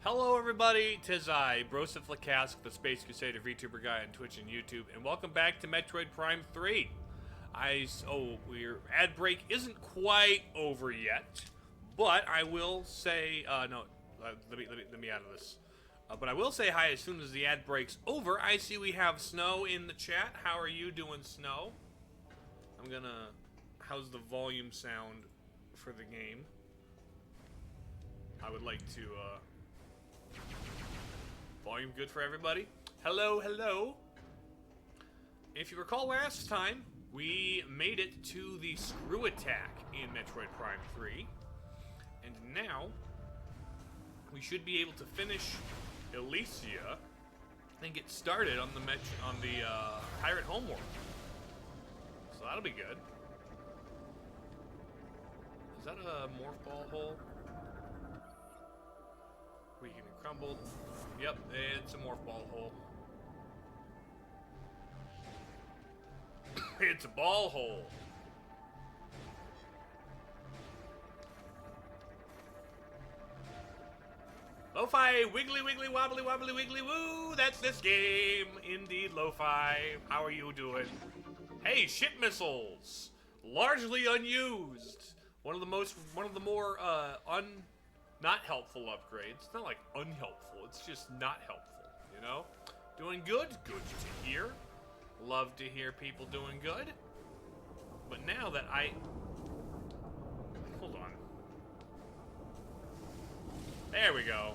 Hello everybody, 'tis I, Broseph the Space Crusader Vtuber Guy on Twitch and YouTube, and welcome back to Metroid Prime 3. Your ad break isn't quite over yet, but I will say, let me out of this. But I will say hi as soon as the ad break's over. I see we have Snow in the chat. How are you doing, Snow? How's the volume sound for the game? I would like to, volume good for everybody? Hello, hello. If you recall last time, we made it to the screw attack in Metroid Prime 3. And now, we should be able to finish Elysia and get started on the pirate homeworld. So that'll be good. Is that a morph ball hole? Weakened and crumbled. Yep, it's a morph ball hole. It's a ball hole. Lo-fi, wiggly, wiggly, wobbly, wobbly, wiggly, woo! That's this game, indeed, Lo-fi. How are you doing? Hey, ship missiles, largely unused. One of the more not helpful upgrades. It's not like unhelpful, it's just not helpful, you know? Doing good? Good to hear. Love to hear people doing good. But now that hold on. There we go.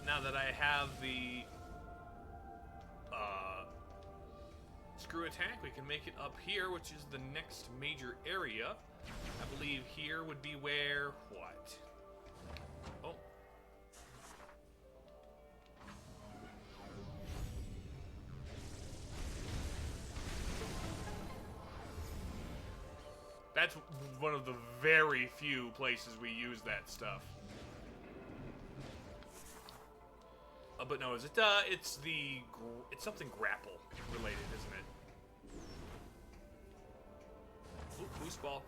Now that I have the screw attack, we can make it up here, which is the next major area. I believe here would be where... what? Oh. That's one of the very few places we use that stuff. But no, is it, it's something grapple related, isn't it? Ooh, boost ball.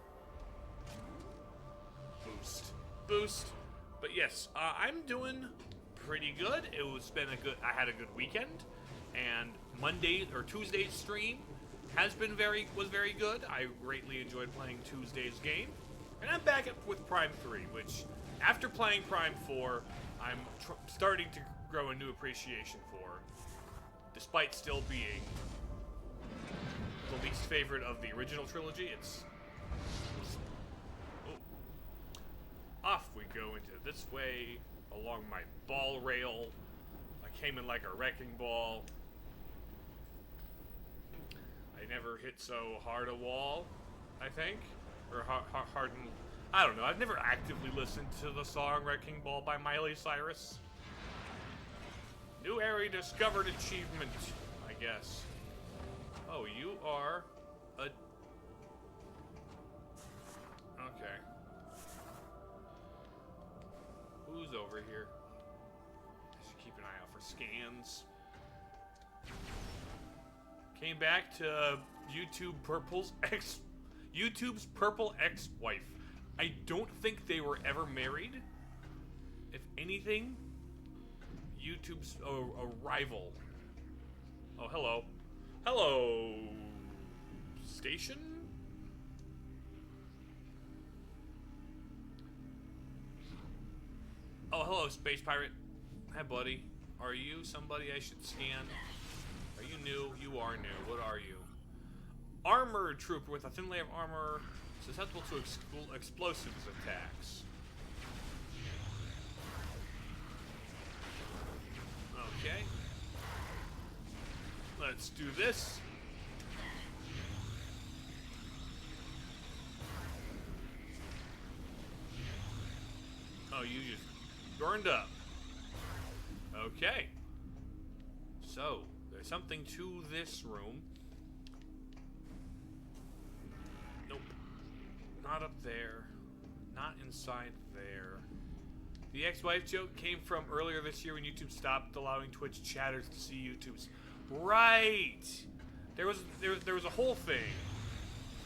Boost. But yes, I'm doing pretty good. I had a good weekend, and Tuesday's stream was very good. I greatly enjoyed playing Tuesday's game, and I'm back with Prime 3, which after playing Prime 4, I'm starting to grow a new appreciation for, despite still being the least favorite of the original trilogy. Off we go into this way, along my ball rail. I came in like a wrecking ball. I never hit so hard a wall, I think. Or I don't know. I've never actively listened to the song Wrecking Ball by Miley Cyrus. New area discovered achievement, I guess. Oh, you are a... okay. Who's over here? I should keep an eye out for scans. Came back to YouTube's purple ex-wife. I don't think they were ever married. If anything, YouTube's a rival. Oh, hello. Hello, station? Oh, hello, Space Pirate. Hi, buddy. Are you somebody I should scan? Are you new? You are new. What are you? Armored trooper with a thin layer of armor, susceptible to explosives attacks. Okay. Let's do this. Oh, you just burned up. Okay. So, there's something to this room. Nope. Not up there. Not inside there. The ex-wife joke came from earlier this year when YouTube stopped allowing Twitch chatters to see YouTube's. Right! There was a whole thing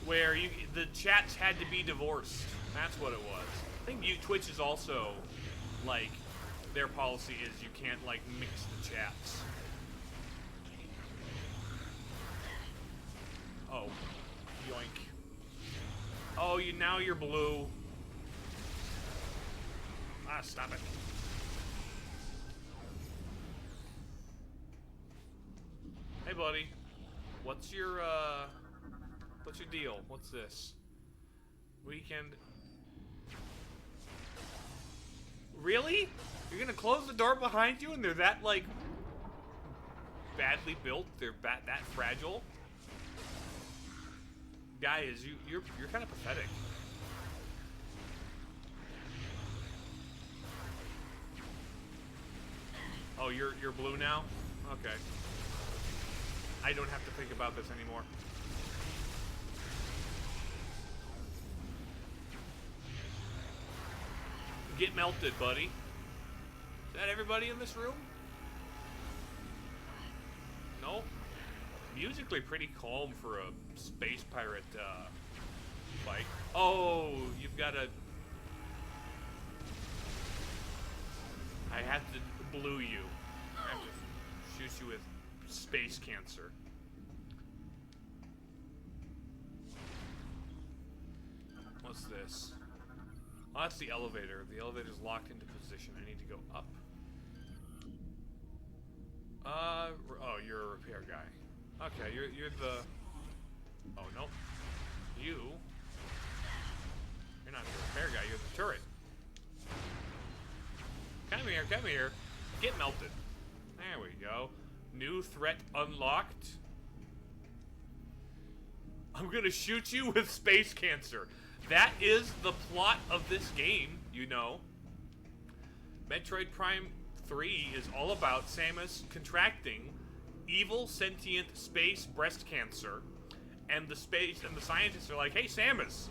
where the chats had to be divorced. That's what it was. I think Twitch is also like, their policy is you can't, like, mix the chats. Oh. Yoink. Oh, now you're blue. Ah, stop it. Hey, buddy. What's your deal? What's this? Weekend. Really? You're gonna close the door behind you and they're that, like, badly built? They're that fragile? Guys, you're kind of pathetic. Oh, you're blue now? Okay. I don't have to think about this anymore. Get melted, buddy. Is that everybody in this room? No? Musically pretty calm for a space pirate fight. Oh, you've got a... I have to blue you. I have to shoot you with space cancer. What's this? Oh, that's the elevator. The elevator's locked into position. I need to go up. Oh, you're a repair guy. Okay, you're the... Oh, no. You're not the repair guy, you're the turret. Come here, come here. Get melted. There we go. New threat unlocked. I'm gonna shoot you with space cancer. That is the plot of this game, you know. Metroid Prime 3 is all about Samus contracting evil sentient space breast cancer, and the scientists are like, "Hey Samus,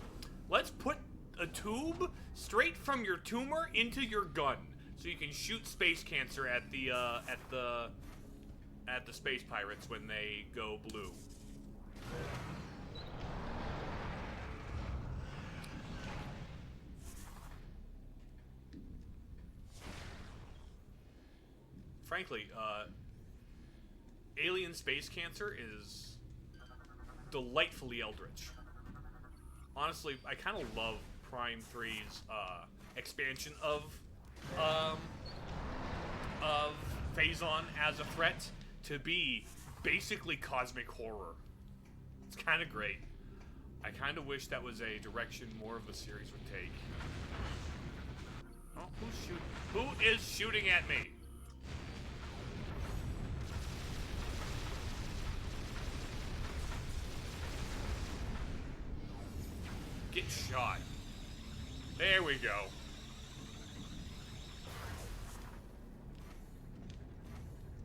let's put a tube straight from your tumor into your gun, so you can shoot space cancer at the space pirates when they go blue." Frankly, alien space cancer is delightfully eldritch. Honestly, I kind of love Prime 3's expansion of Phazon as a threat to be basically cosmic horror. It's kind of great. I kind of wish that was a direction more of the series would take. Oh, who is shooting at me? Get shot. There we go.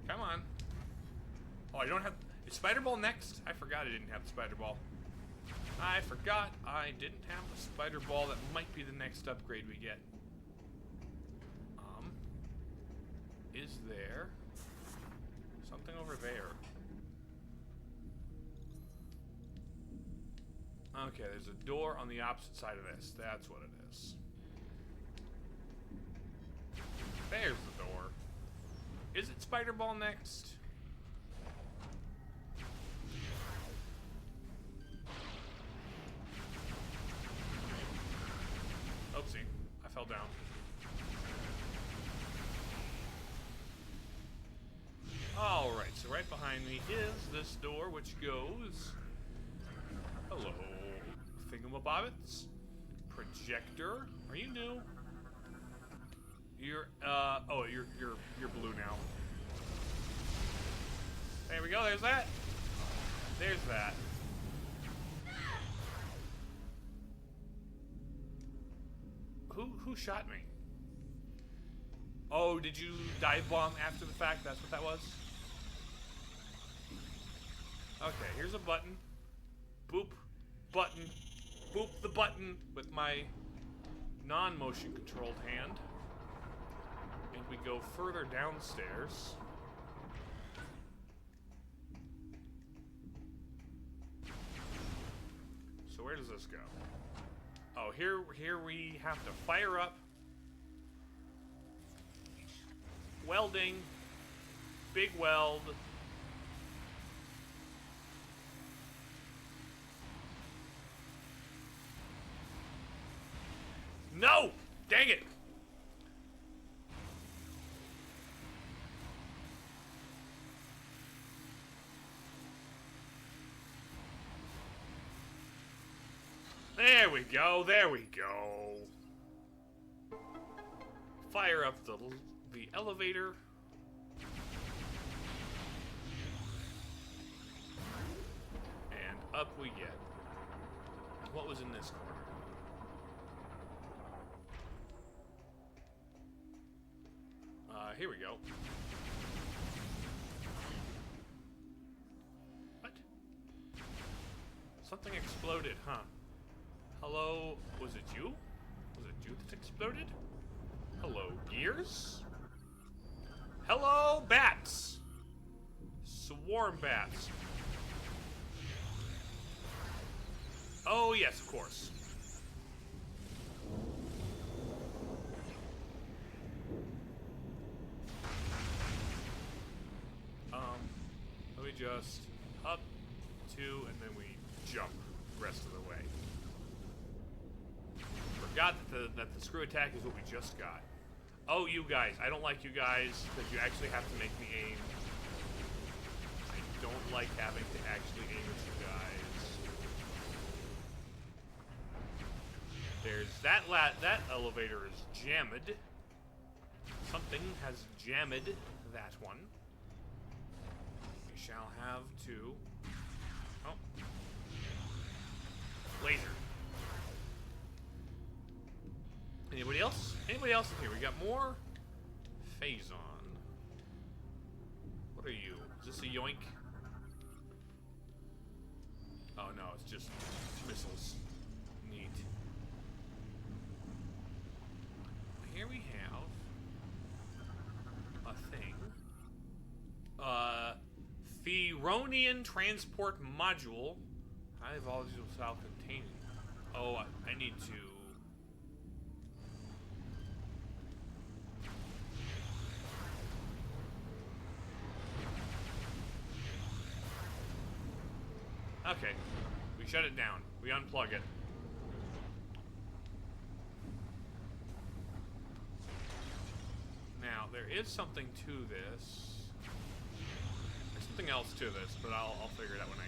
Come on. Oh, I don't have... Is Spider Ball next? I forgot I didn't have the Spider Ball. I forgot I didn't have the Spider Ball. That might be the next upgrade we get. Is there something over there? Okay, there's a door on the opposite side of this. That's what it is. There's the door. Is it Spider Ball next? Oopsie. I fell down. Alright, so right behind me is this door, which goes... Hello, thingamabobbits. Projector. Are you new? You're you're blue now. There we go. There's that. There's that. Who shot me? Oh, did you dive bomb after the fact? That's what that was. Okay, here's a button. Boop, button, boop the button with my non-motion controlled hand. And we go further downstairs. So where does this go? Oh, here we have to fire up Welding. Big weld. No! Dang it! There we go, there we go. Fire up the elevator. And up we get. What was in this corner? Here we go. What? Something exploded, huh? Hello? Was it you? Was it you that exploded? Hello, gears? Hello, bats! Swarm bats. Oh, yes, of course. Let me just up, 2, and then we jump the rest of the way. Forgot that the screw attack is what we just got. Oh, you guys. I don't like you guys, because you actually have to make me aim. I don't like having to actually aim at you guys. There's that elevator is jammed. Something has jammed that one. We shall have to... Oh. Laser. Anybody else? Anybody else in here? We got more Phazon. What are you? Is this a yoink? Oh no, it's just missiles. Neat. Here we have a thing. Feronian transport module. High volume self-containing. Oh, I need to. Okay, we shut it down. We unplug it. Now, there is something to this. There's something else to this, but I'll figure it out when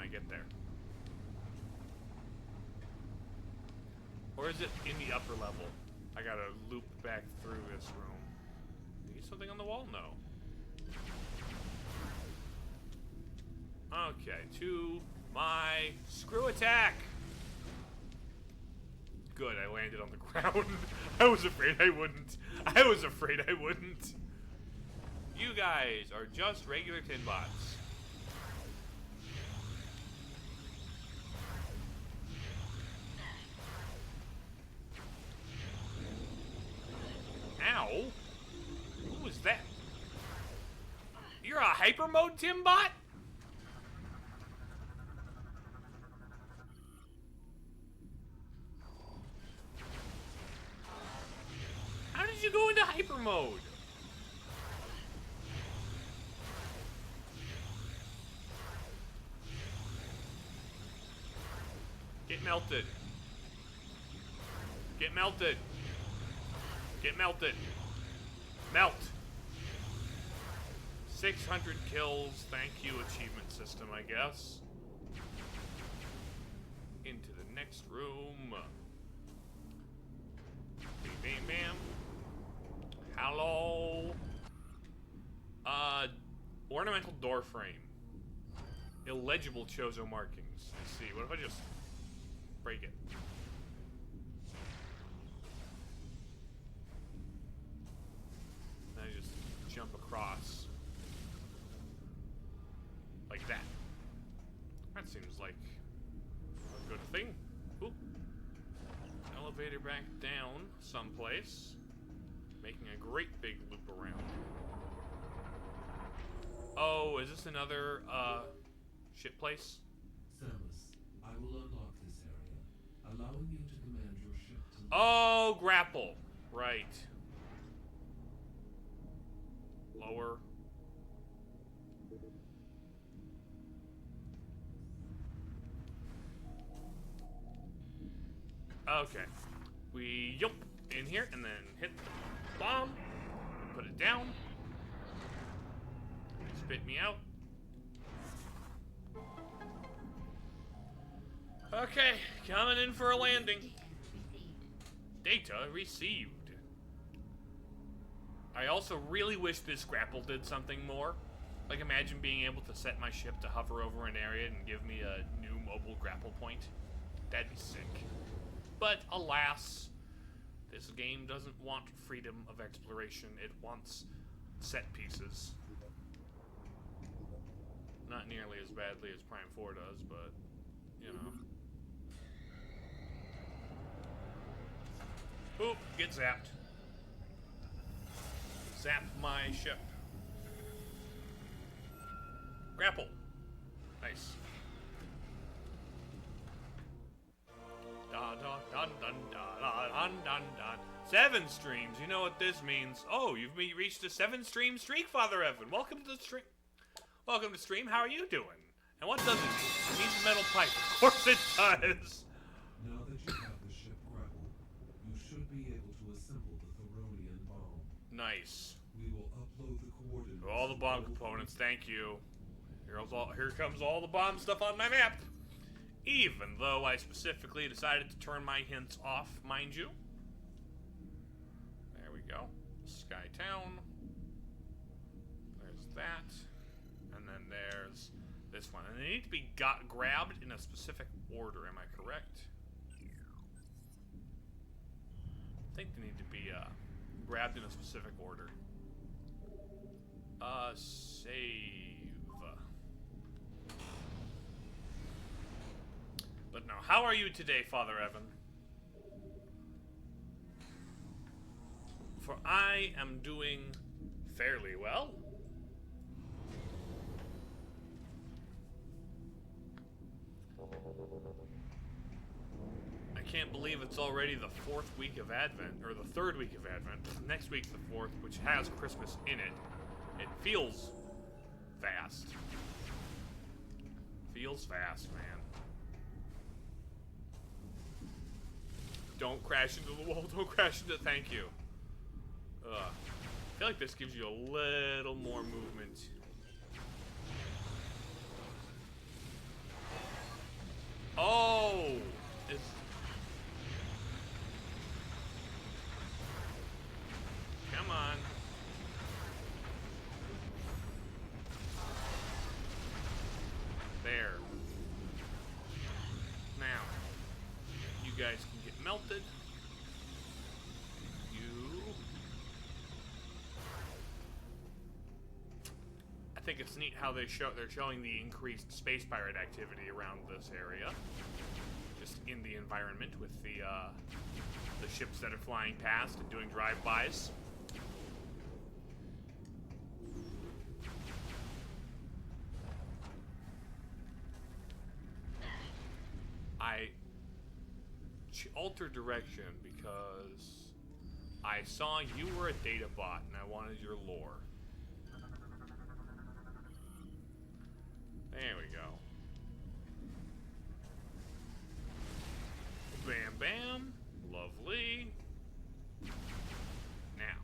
I get there. Or is it in the upper level? I gotta loop back through this room. Need something on the wall? No. Okay, to my screw attack. Good, I landed on the ground. I was afraid I wouldn't. I was afraid I wouldn't. You guys are just regular tin bots. Ow. Who was that? You're a hyper mode tin bot? How did you go into hyper mode? Get melted. Get melted. Get melted. Melt. 600 kills. Thank you, achievement system, I guess. Into the next room. Bam, bam, bam. Hello. Ornamental door frame. Illegible Chozo markings. Let's see. What if I just break it? And I just jump across. Like that. That seems like a good thing. Ooh. Elevator back down someplace. Making a great big loop around. Oh, is this another, shit place? Samus, I will unlock this area, allowing you to command your ship to... Oh, grapple. Right. lower. Okay. We jump in here and then hit the bomb. Put it down. Spit me out. Okay, coming in for a landing. Data received. I also really wish this grapple did something more. Like, imagine being able to set my ship to hover over an area and give me a new mobile grapple point. That'd be sick. But, alas, this game doesn't want freedom of exploration. It wants set pieces. Not nearly as badly as Prime 4 does, but, you know. Oop, get zapped. Zap my ship. Grapple. Nice. Dun dun dun dun dun dun dun. 7 streams. You know what this means. Oh, you've reached a 7-stream streak, Father Evan. Welcome to the stream. Welcome to stream. How are you doing? And what does it mean? It means metal pipe. Of course it does. Now that you have the ship grappled, you should be able to assemble the Theronian bomb. Nice. We will upload the coordinates. All the bomb components. Thank you. Here comes all the bomb stuff on my map. Even though I specifically decided to turn my hints off, mind you. There we go. Sky Town. There's that. And then there's this one. And they need to be grabbed in a specific order, am I correct? I think they need to be grabbed in a specific order. Save. But now, how are you today, Father Evan? For I am doing fairly well. I can't believe it's already the 4th week of Advent, or the 3rd week of Advent. Next week's the 4th, which has Christmas in it. It feels fast. Feels fast, man. Don't crash into the wall. Don't crash into. Thank you. I feel like this gives you a little more movement. Oh, it's. Come on. There. Now, you guys can get melted. I think it's neat how they're showing the increased space pirate activity around this area, just in the environment with the ships that are flying past and doing drive-bys. I altered direction because I saw you were a data bot and I wanted your lore. There we go. Bam, bam. Lovely. Now.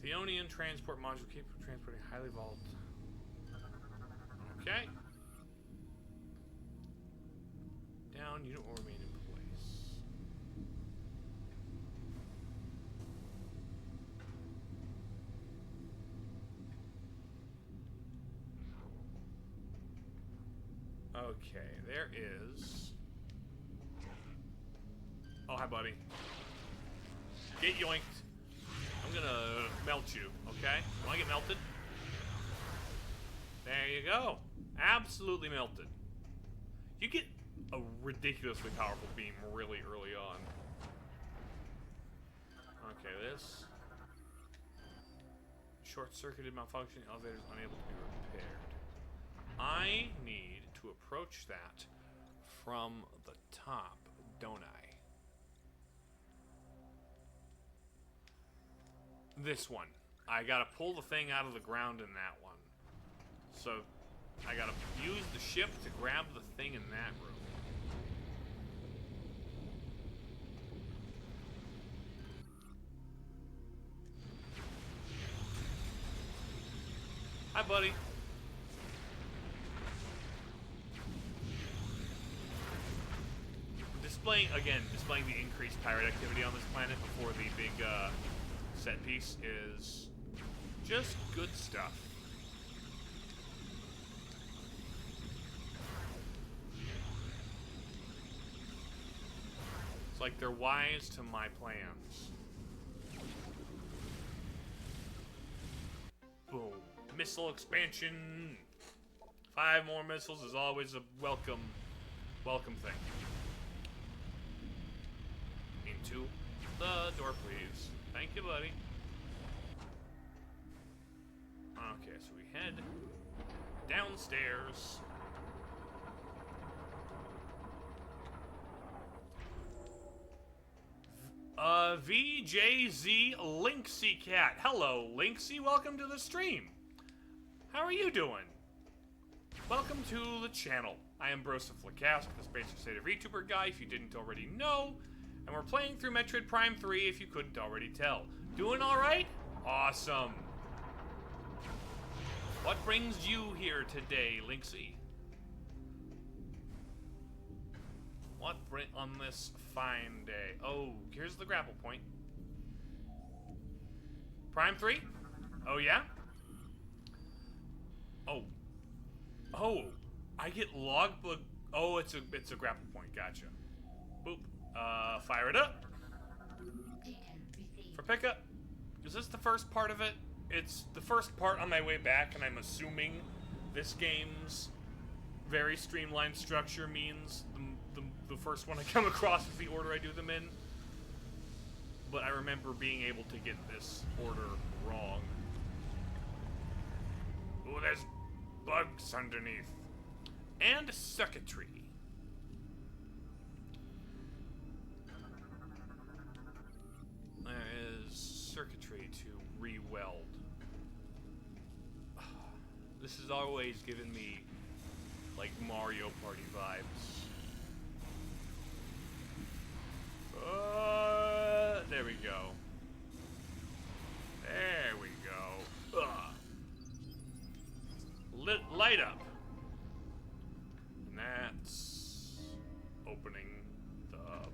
Theonian transport module capable of transporting highly volatile. Okay. Down, unit will remain in place. Okay, there is. Oh, hi, buddy. Get yoinked. I'm gonna melt you, okay? Wanna get melted? There you go. Absolutely melted. You get a ridiculously powerful beam really early on. Okay, this. Short-circuited malfunction, elevators unable to be repaired. I need to approach that from the top, don't I? This one. I gotta pull the thing out of the ground in that one. So, I gotta use the ship to grab the thing in that room. Hi, buddy. Displaying the increased pirate activity on this planet before the big set piece is just good stuff. It's like they're wise to my plans. Boom. Missile expansion. 5 more missiles is always a welcome thing. Into the door, please. Thank you, buddy. Okay, so we head downstairs. VJZ Linksy Cat. Hello, Linksy. Welcome to the stream. How are you doing? Welcome to the channel. I am Broseph, the Space Crusader Vtuber Guy, if you didn't already know. And we're playing through Metroid Prime 3, if you couldn't already tell. Doing alright? Awesome. What brings you here today, Linksy? What on this fine day? Oh, here's the grapple point. Prime 3? Oh, yeah? Oh. Oh, I get logbook. Oh, it's a grapple point. Gotcha. Boop. Fire it up. For pickup. Is this the first part of it? It's the first part on my way back, and I'm assuming this game's very streamlined structure means the first one I come across is the order I do them in. But I remember being able to get this order wrong. Oh, there's bugs underneath. And circuitry. There is circuitry to re-weld. This has always given me, like, Mario Party vibes. There we go. There we go. Light up. And that's opening the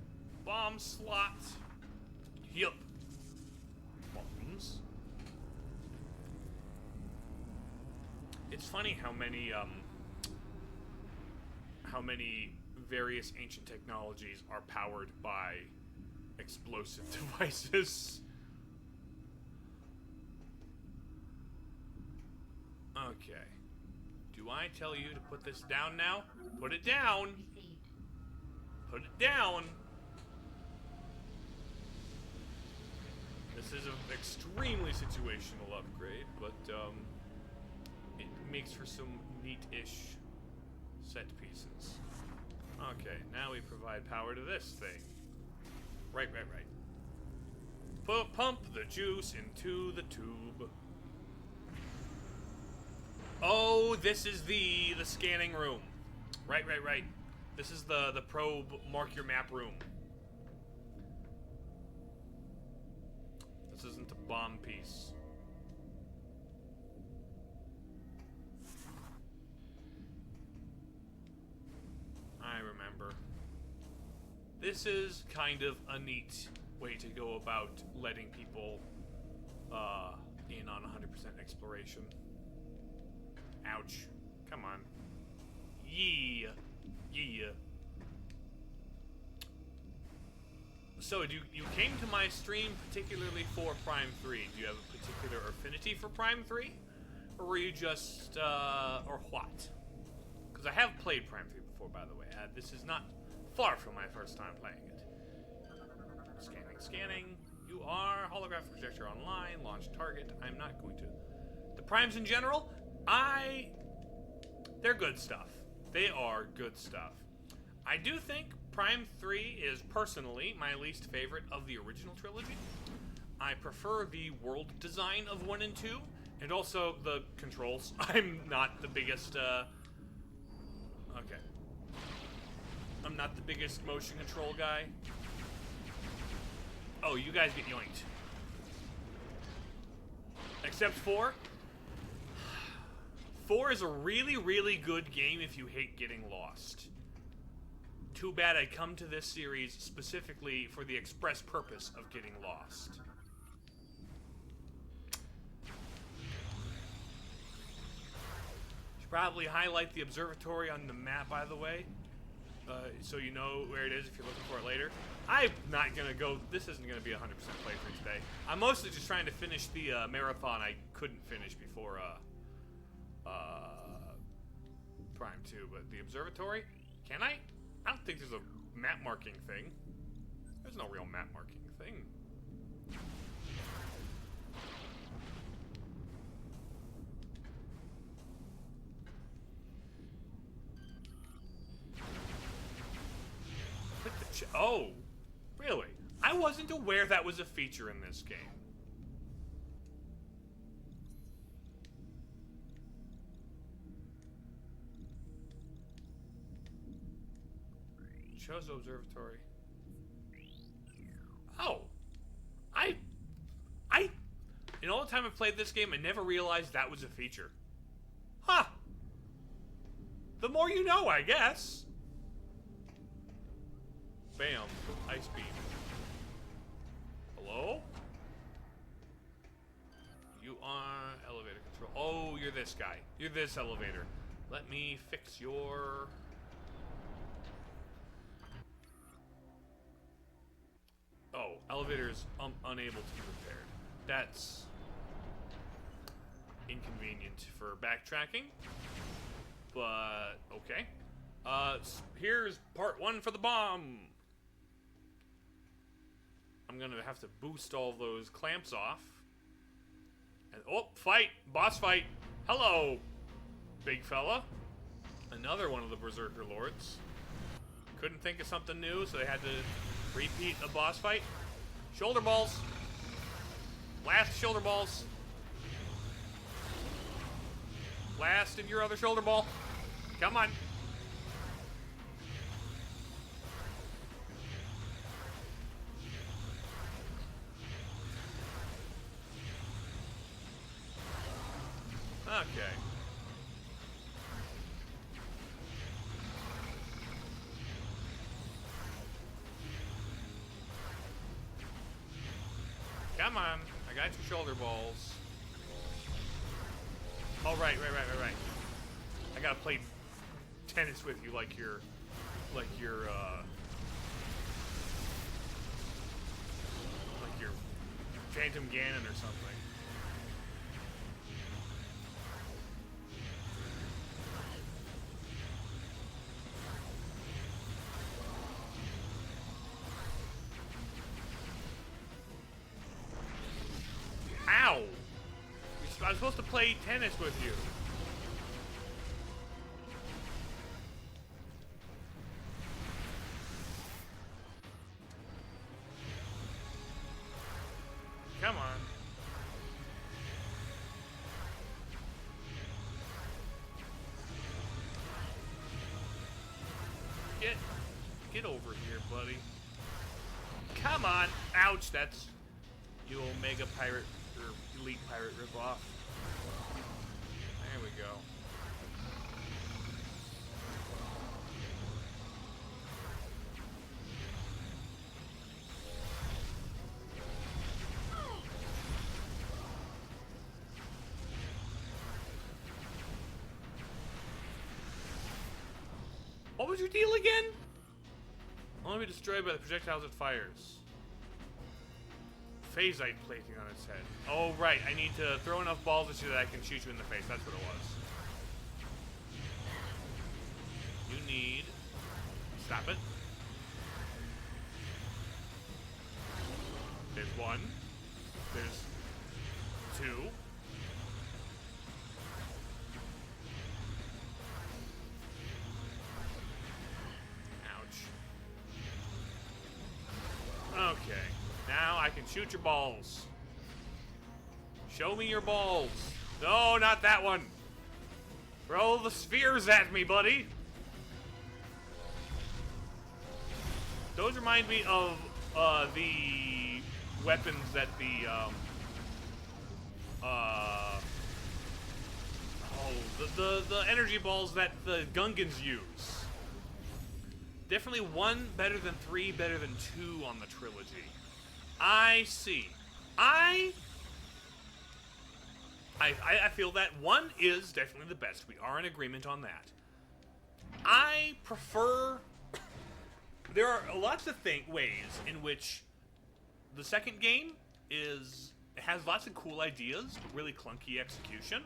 bomb slot. Yup. Bombs. It's funny how many various ancient technologies are powered by explosive devices. Okay. Do I tell you to put this down now? Put it down! Put it down! This is an extremely situational upgrade, but it makes for some neat-ish set pieces. Okay, now we provide power to this thing. Right. Pump the juice into the tube. Oh, this is the scanning room. Right. This is the probe mark your map room. This isn't a bomb piece. I remember. This is kind of a neat way to go about letting people in on 100% exploration. Ouch. Come on. Yeah. So, you came to my stream particularly for Prime 3. Do you have a particular affinity for Prime 3? Or were you just, or what? Because I have played Prime 3 before, by the way. This is not far from my first time playing it. Scanning. You are holographic projector online, launch target. I'm not going to. The primes in general, I They're good stuff. They are good stuff. I do think Prime 3 is personally my least favorite of the original trilogy. I prefer the world design of 1 and 2, and also the controls. I'm not the biggest, okay. I'm not the biggest motion control guy. Oh, you guys get yoinked. Except 4. 4 is a really, really good game if you hate getting lost. Too bad I come to this series specifically for the express purpose of getting lost. Should probably highlight the observatory on the map, by the way, so you know where it is if you're looking for it later. I'm not gonna go. This isn't gonna be 100% playthrough today. I'm mostly just trying to finish the marathon I couldn't finish before Prime 2. But the observatory, can I? I don't think there's a map marking thing. There's no real map marking thing. Click the oh, really? I wasn't aware that was a feature in this game. Shows the observatory. Oh, in all the time I've played this game, I never realized that was a feature. Huh. The more you know, I guess. Bam. Ice beam. Hello? You are elevator control. Oh, you're this guy. You're this elevator. Let me fix your... Oh, elevator's unable to be repaired. That's inconvenient for backtracking, but okay. Here's part 1 for the bomb. I'm gonna have to boost all those clamps off. And oh, fight! Boss fight! Hello, big fella. Another one of the Berserker Lords. Couldn't think of something new, so they had to repeat a boss fight. Shoulder balls. Last shoulder balls. Last of your other shoulder ball. Come on. Okay. Come on. I got your shoulder balls. Oh, right. I gotta play tennis with you like you're Phantom Ganon or something. Ow! I'm supposed to play tennis with you. Come on. Get over here, buddy. Come on. Ouch, that's you Omega Pirate or Elite Pirate ripoff. There we go. What was your deal again? Only be destroyed by the projectiles it fires. Phasite plating on its head. Oh, right. I need to throw enough balls at you that I can shoot you in the face. That's what it was. You need... Stop it. There's 1. There's 2. I can shoot your balls. Show me your balls. No, not that one. Throw the spheres at me, buddy. Those remind me of the weapons that the energy balls that the Gungans use. Definitely 1 better than 3, better than 2 on the trilogy. I see. I feel that 1 is definitely the best. We are in agreement on that. I prefer... There are lots of ways in which the second game it has lots of cool ideas, but really clunky execution.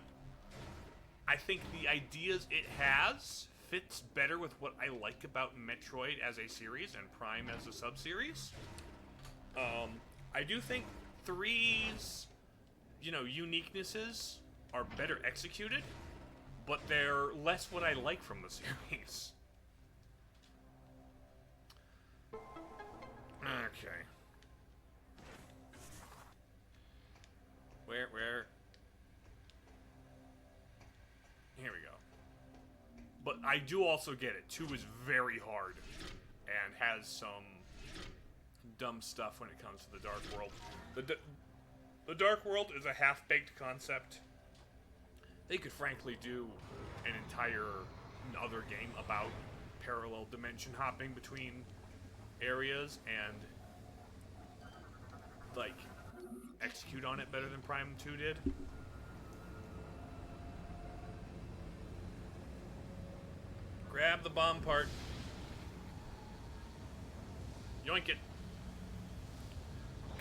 I think the ideas it has fits better with what I like about Metroid as a series and Prime as a sub-series. I do think 3's, uniquenesses are better executed, but they're less what I like from the series. Okay. Where? Here we go. But I do also get it. 2 is very hard and has some dumb stuff when it comes to the Dark World. The Dark World is a half-baked concept. They could frankly do an entire other game about parallel dimension hopping between areas and execute on it better than Prime 2 did. Grab the bomb part. Yoink it.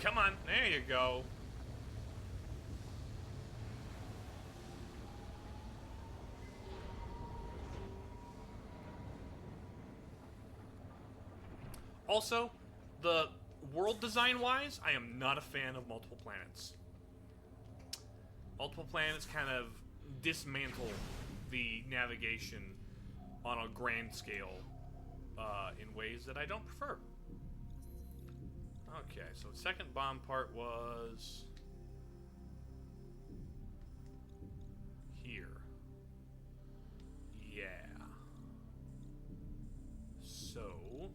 Come on, there you go. Also, the world design-wise, I am not a fan of multiple planets. Multiple planets kind of dismantle the navigation on a grand scale in ways that I don't prefer. Okay, so the second bomb part was here. Yeah. So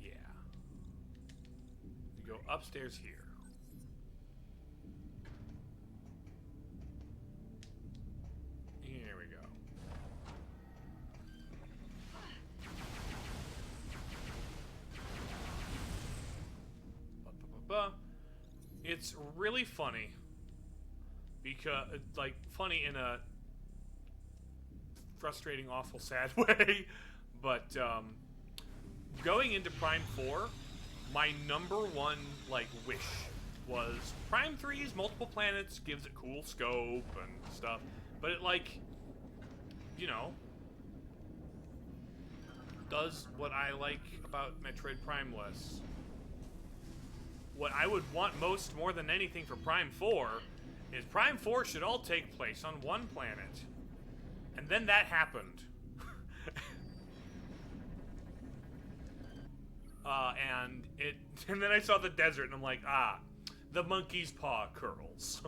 yeah. We go upstairs here. Here we go. It's really funny because, funny in a frustrating, awful, sad way. But going into Prime 4, my #1 wish was Prime 3's multiple planets gives it cool scope and stuff, but it does what I like about Metroid Prime less. What I would want more than anything for Prime 4 is Prime 4 should all take place on one planet. And then that happened. And then I saw the desert and I'm like, the monkey's paw curls.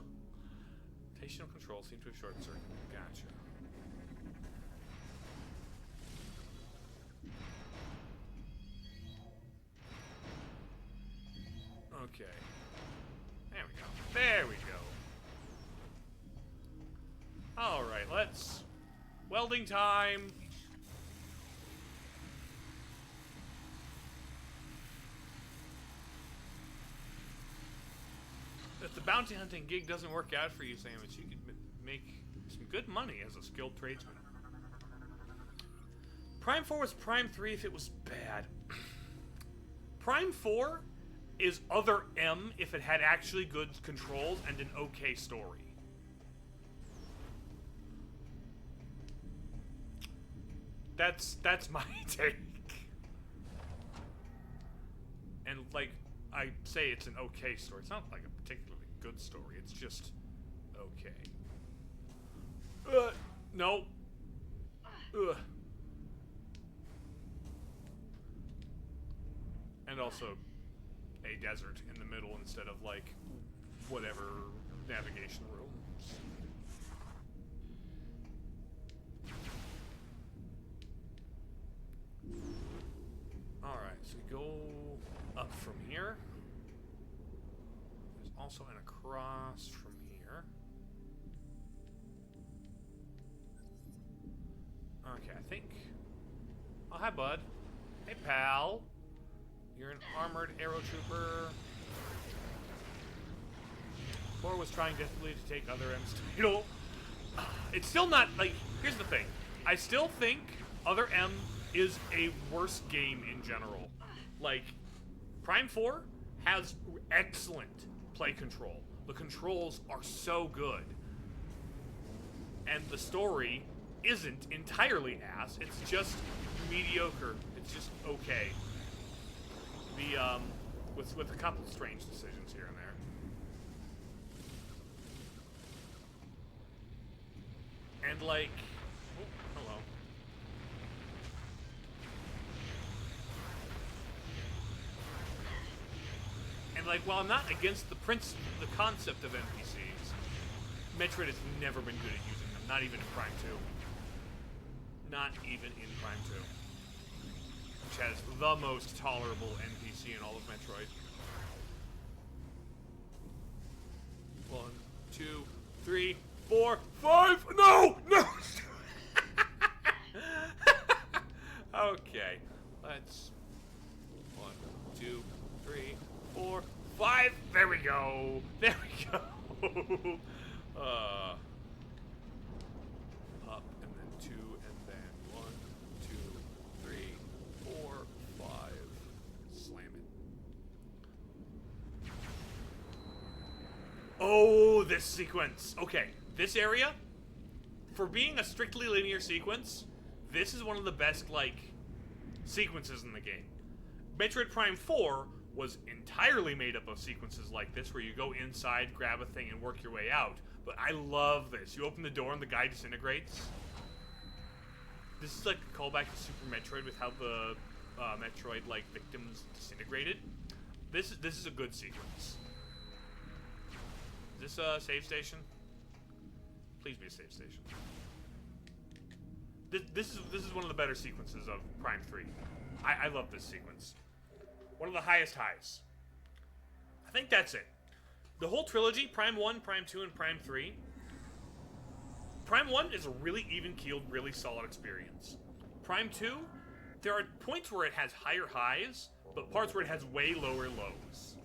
Rotational control seemed to have short circuited. Gotcha. Okay. There we go. There we go. Alright, let's... Welding time! If the bounty hunting gig doesn't work out for you, Sandwich, you could make some good money as a skilled tradesman. Prime 4 was Prime 3 if it was bad. Prime 4 is Other M if it had actually good controls and an okay story. That's my take. And I say it's an okay story. It's not like a particularly good story. It's just okay. No. Ugh. And also a desert in the middle instead of like whatever navigation rooms. Alright, so we go up from here. There's also an across from here. Okay, I think... Oh, hi, bud. Hey, pal. You're an armored arrow trooper. Thor was trying desperately to take Other M's title. It's still not, like, here's the thing. I still think Other M is a worse game in general. Like, Prime 4 has excellent play control. The controls are so good. And the story isn't entirely ass. It's just mediocre. It's just okay. The, with a couple strange decisions here and there. And like, oh, hello. And like, while I'm not against the concept of NPCs, Metroid has never been good at using them. Not even in Prime 2. Not even in Prime 2. Which has the most tolerable NPC in all of Metroid. 1, 2, 3, 4, 5. No! No! Okay. Let's... 1, 2, 3, 4, 5. There we go. There we go. Up and then 2 and then 1, 2, 3, 4, 5. Slam it. Oh, this sequence. Okay, this area, for being a strictly linear sequence, this is one of the best, like, sequences in the game. Metroid Prime 4 was entirely made up of sequences like this, where you go inside, grab a thing, and work your way out. But I love this. You open the door and the guy disintegrates. This is like a callback to Super Metroid with how the Metroid, like, victims disintegrated. This is a good sequence. Is this a save station? Please be a save station. This is one of the better sequences of Prime 3. I love this sequence. One of the highest highs. I think that's it. The whole trilogy, Prime 1, Prime 2, and Prime 3. Prime 1 is a really even-keeled, really solid experience. Prime 2, there are points where it has higher highs, but parts where it has way lower lows.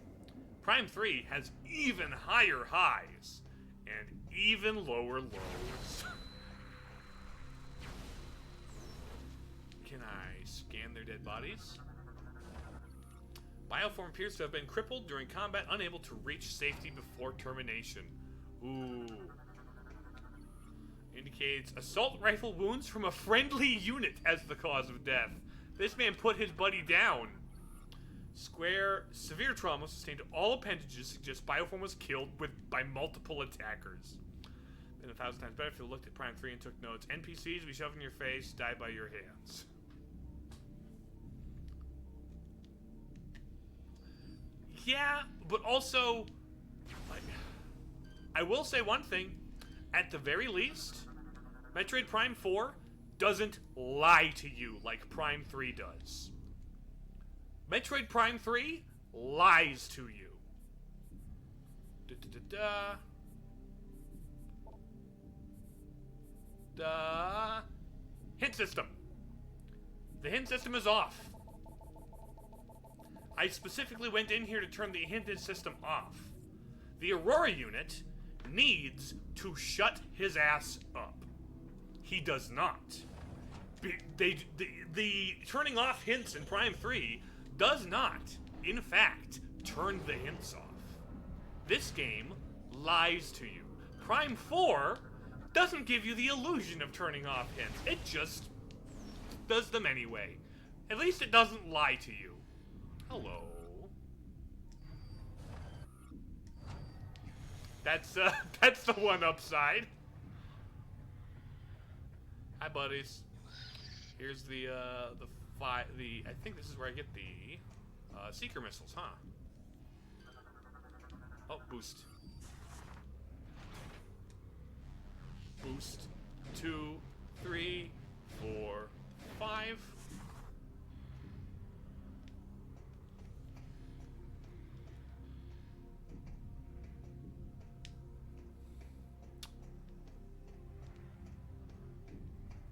Prime 3 has even higher highs, and even lower lows. Can I scan their dead bodies? Bioform appears to have been crippled during combat, unable to reach safety before termination. Ooh. Indicates assault rifle wounds from a friendly unit as the cause of death. This man put his buddy down. Square, severe trauma sustained to all appendages suggests Bioform was killed by multiple attackers. Been 1,000 times better if you looked at Prime 3 and took notes. NPCs we shove in your face, die by your hands. Yeah, but also, like, I will say one thing. At the very least, Metroid Prime 4 doesn't lie to you like Prime 3 does. Metroid Prime 3 lies to you. Hint system. The hint system is off. I specifically went in here to turn the hinted system off. The Aurora unit needs to shut his ass up. He does not. The turning off hints in Prime 3 does not, in fact, turn the hints off. This game lies to you. Prime 4 doesn't give you the illusion of turning off hints. It just does them anyway. At least it doesn't lie to you. Hello. That's the one upside. Hi, buddies. Here's the I think this is where I get the seeker missiles, huh? Oh, boost. Boost. 2, 3, 4, 5.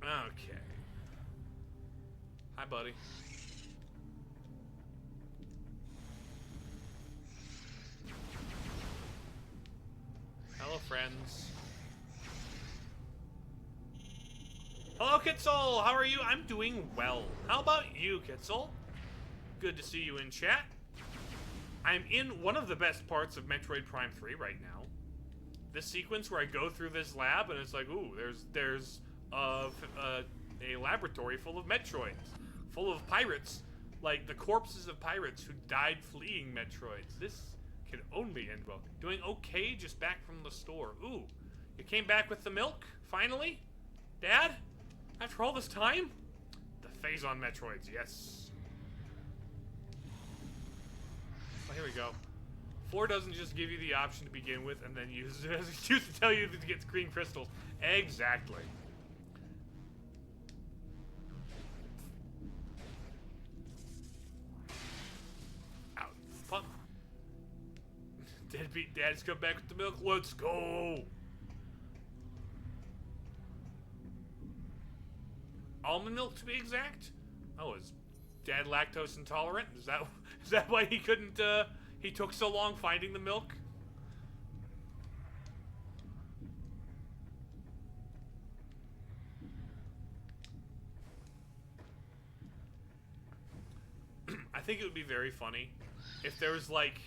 Okay. Hi, buddy. Hello, friends. Hello, Kitzel! How are you? I'm doing well. How about you, Kitzel? Good to see you in chat. I'm in one of the best parts of Metroid Prime 3 right now. This sequence where I go through this lab and it's like, ooh, there's a laboratory full of Metroids, full of pirates, like the corpses of pirates who died fleeing Metroids. This can only end well. Doing okay, just back from the store. Ooh, you came back with the milk, finally? Dad? After all this time? The Phazon Metroids, yes. Oh, here we go. 4 doesn't just give you the option to begin with and then use it as an excuse to tell you to get green crystals. Exactly. Out. Pump. Deadbeat dad's come back with the milk. Let's go. Almond milk to be exact? Oh, is Dad lactose intolerant? Is that why he couldn't he took so long finding the milk? I think it would be very funny if there was like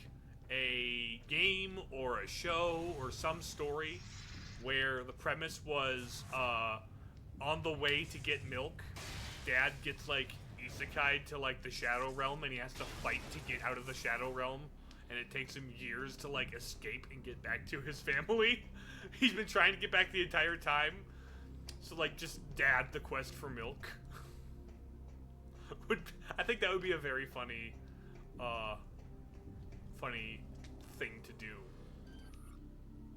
a game or a show or some story where the premise was on the way to get milk, Dad gets like isekai'd to like the Shadow Realm and he has to fight to get out of the Shadow Realm, and it takes him years to like escape and get back to his family. He's been trying to get back the entire time. So like just Dad, the quest for milk. I think that would be a very funny thing to do.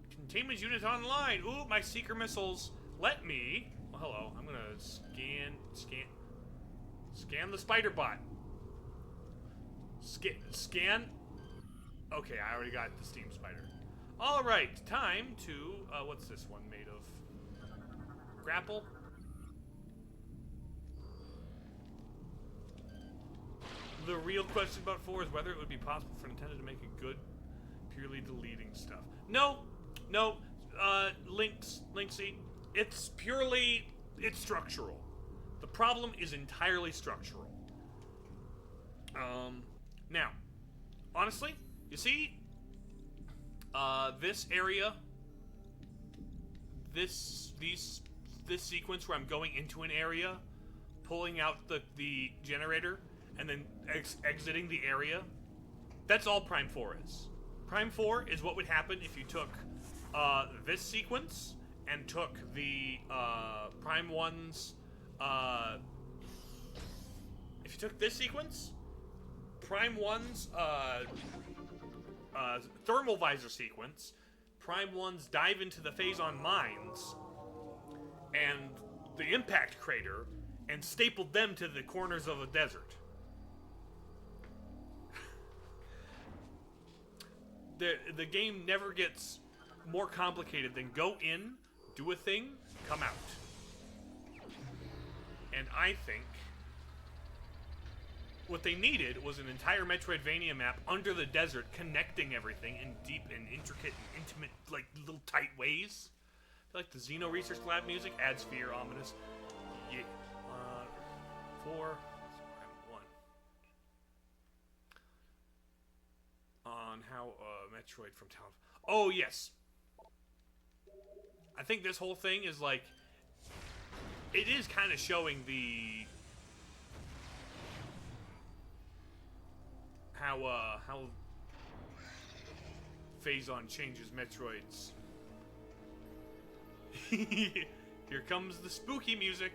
Containment unit online. Ooh, my seeker missiles. Let me. Well, hello. I'm gonna scan the spider bot. Scan. Okay, I already got the steam spider. All right, time to what's this one made of? Grapple. The real question about 4 is whether it would be possible for Nintendo to make it good, purely deleting stuff. No, Linksy, it's structural. The problem is entirely structural. Now, honestly, you see, this area, this sequence where I'm going into an area, pulling out the generator, and then exiting the area, that's all Prime 4 is. Prime 4 is what would happen if you took this sequence and took the Prime 1's if you took this sequence, Prime 1's thermal visor sequence, Prime 1's dive into the Phazon mines, and the impact crater, and stapled them to the corners of a desert. The game never gets more complicated than go in, do a thing, come out. And I think what they needed was an entire Metroidvania map under the desert, connecting everything in deep and intricate and intimate, like, little tight ways. I feel like the Xeno Research Lab music adds fear, ominous. Yeah. 4. On how Metroid from Town. Oh yes. I think this whole thing is like, it is kind of showing the how Phazon changes Metroids. Here comes the spooky music.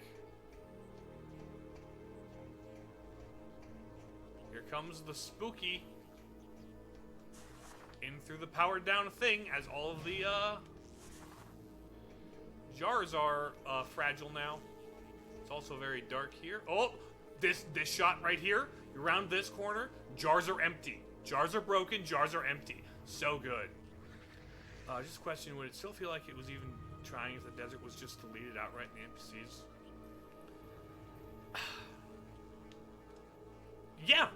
Here comes the spooky. In through the powered down thing, as all of the jars are fragile now. It's also very dark here. Oh, this shot right here. Around this corner, jars are empty. Jars are broken. Jars are empty. So good. Just question: would it still feel like it was even trying if the desert was just deleted outright in the NPCs? Yeah.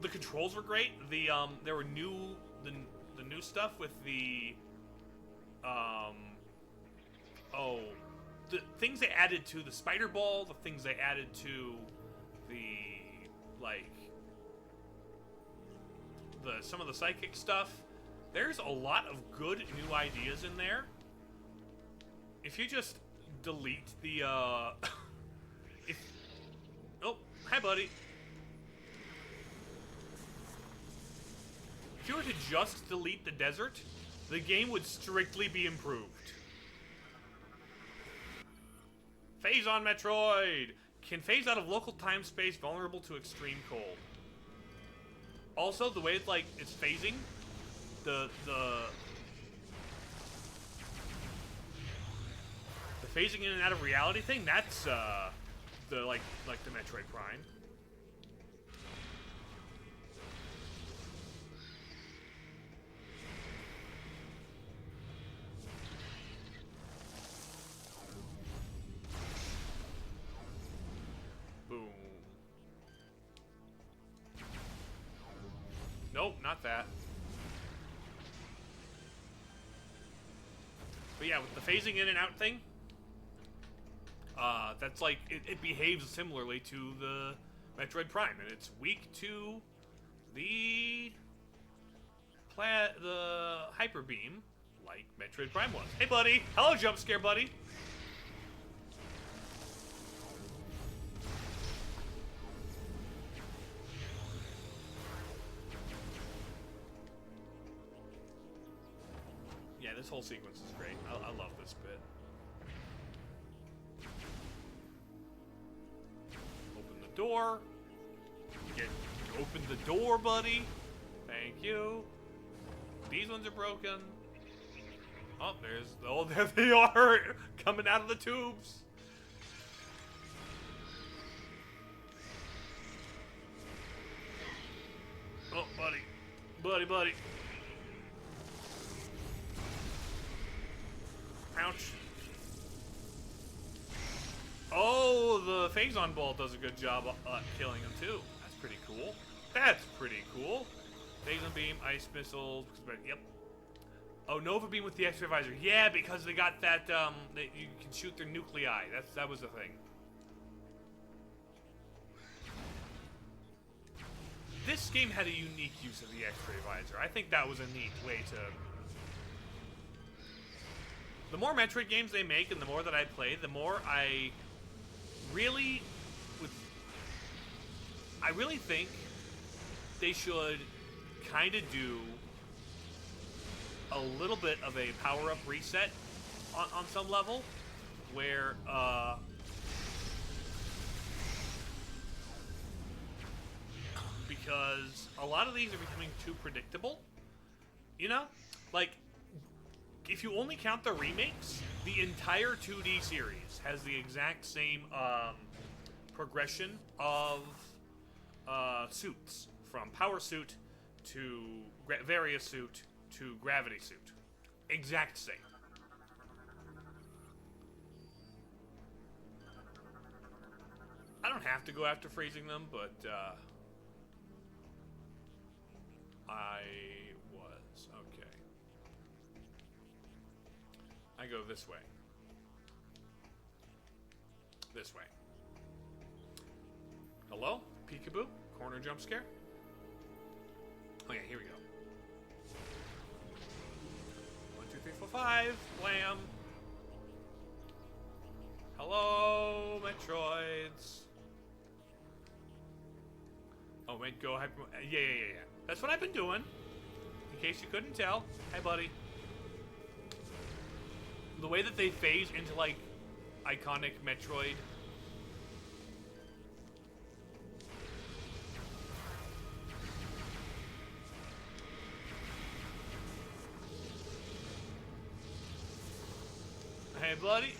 The controls were great. There were new the new stuff with the the things they added to the spider ball, the things they added to the some of the psychic stuff. There's a lot of good new ideas in there. If you just delete the oh, hi buddy. If you were to just delete the desert, the game would strictly be improved. Phase on Metroid! Can phase out of local time space vulnerable to extreme cold. Also, the way it's phasing, the phasing in and out of reality thing, that's the like the Metroid Prime. Nope, not that. But yeah, with the phasing in and out thing, that's it behaves similarly to the Metroid Prime, and it's weak to the Hyper Beam, like Metroid Prime was. Hey, buddy! Hello, jump scare, buddy! Yeah, this whole sequence is great. I love this bit. Open the door. Open the door, buddy. Thank you. These ones are broken. Oh, there they are, coming out of the tubes. Oh, buddy. Ouch. Oh, the Phazon Ball does a good job killing him too. That's pretty cool. Phazon Beam, Ice Missiles. Yep. Oh, Nova Beam with the X-ray visor. Yeah, because they got that. That you can shoot their nuclei. That was the thing. This game had a unique use of the X-ray visor. I think that was a neat way to. The more Metroid games they make, and the more that I play, the more I really think they should kind of do a little bit of a power-up reset on some level, where because a lot of these are becoming too predictable, you know, like. If you only count the remakes, the entire 2D series has the exact same progression of suits, from Power Suit to Various Suit to Gravity Suit. Exact same. I don't have to go after freezing them, but I was. Okay. I go this way. This way. Hello? Peekaboo? Corner jump scare? Oh yeah, here we go. 1, 2, 3, 4, 5. Blam. Hello, Metroids. Oh, wait, go hyper. Yeah. That's what I've been doing. In case you couldn't tell. Hi, buddy. The way that they phase into, like, iconic Metroid. buddy.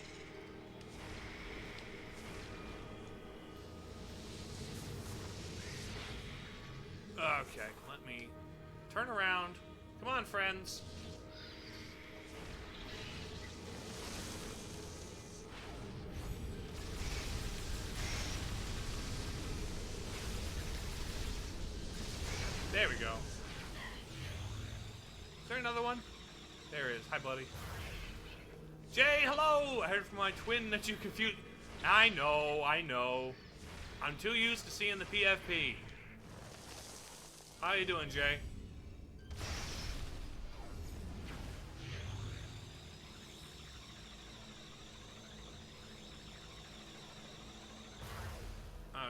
Okay, let me turn around. Come on, friends. There we go. Is there another one? There is. Hi, buddy. Jay, hello! I heard from my twin that you confused... I know. I'm too used to seeing the PFP. How you doing, Jay?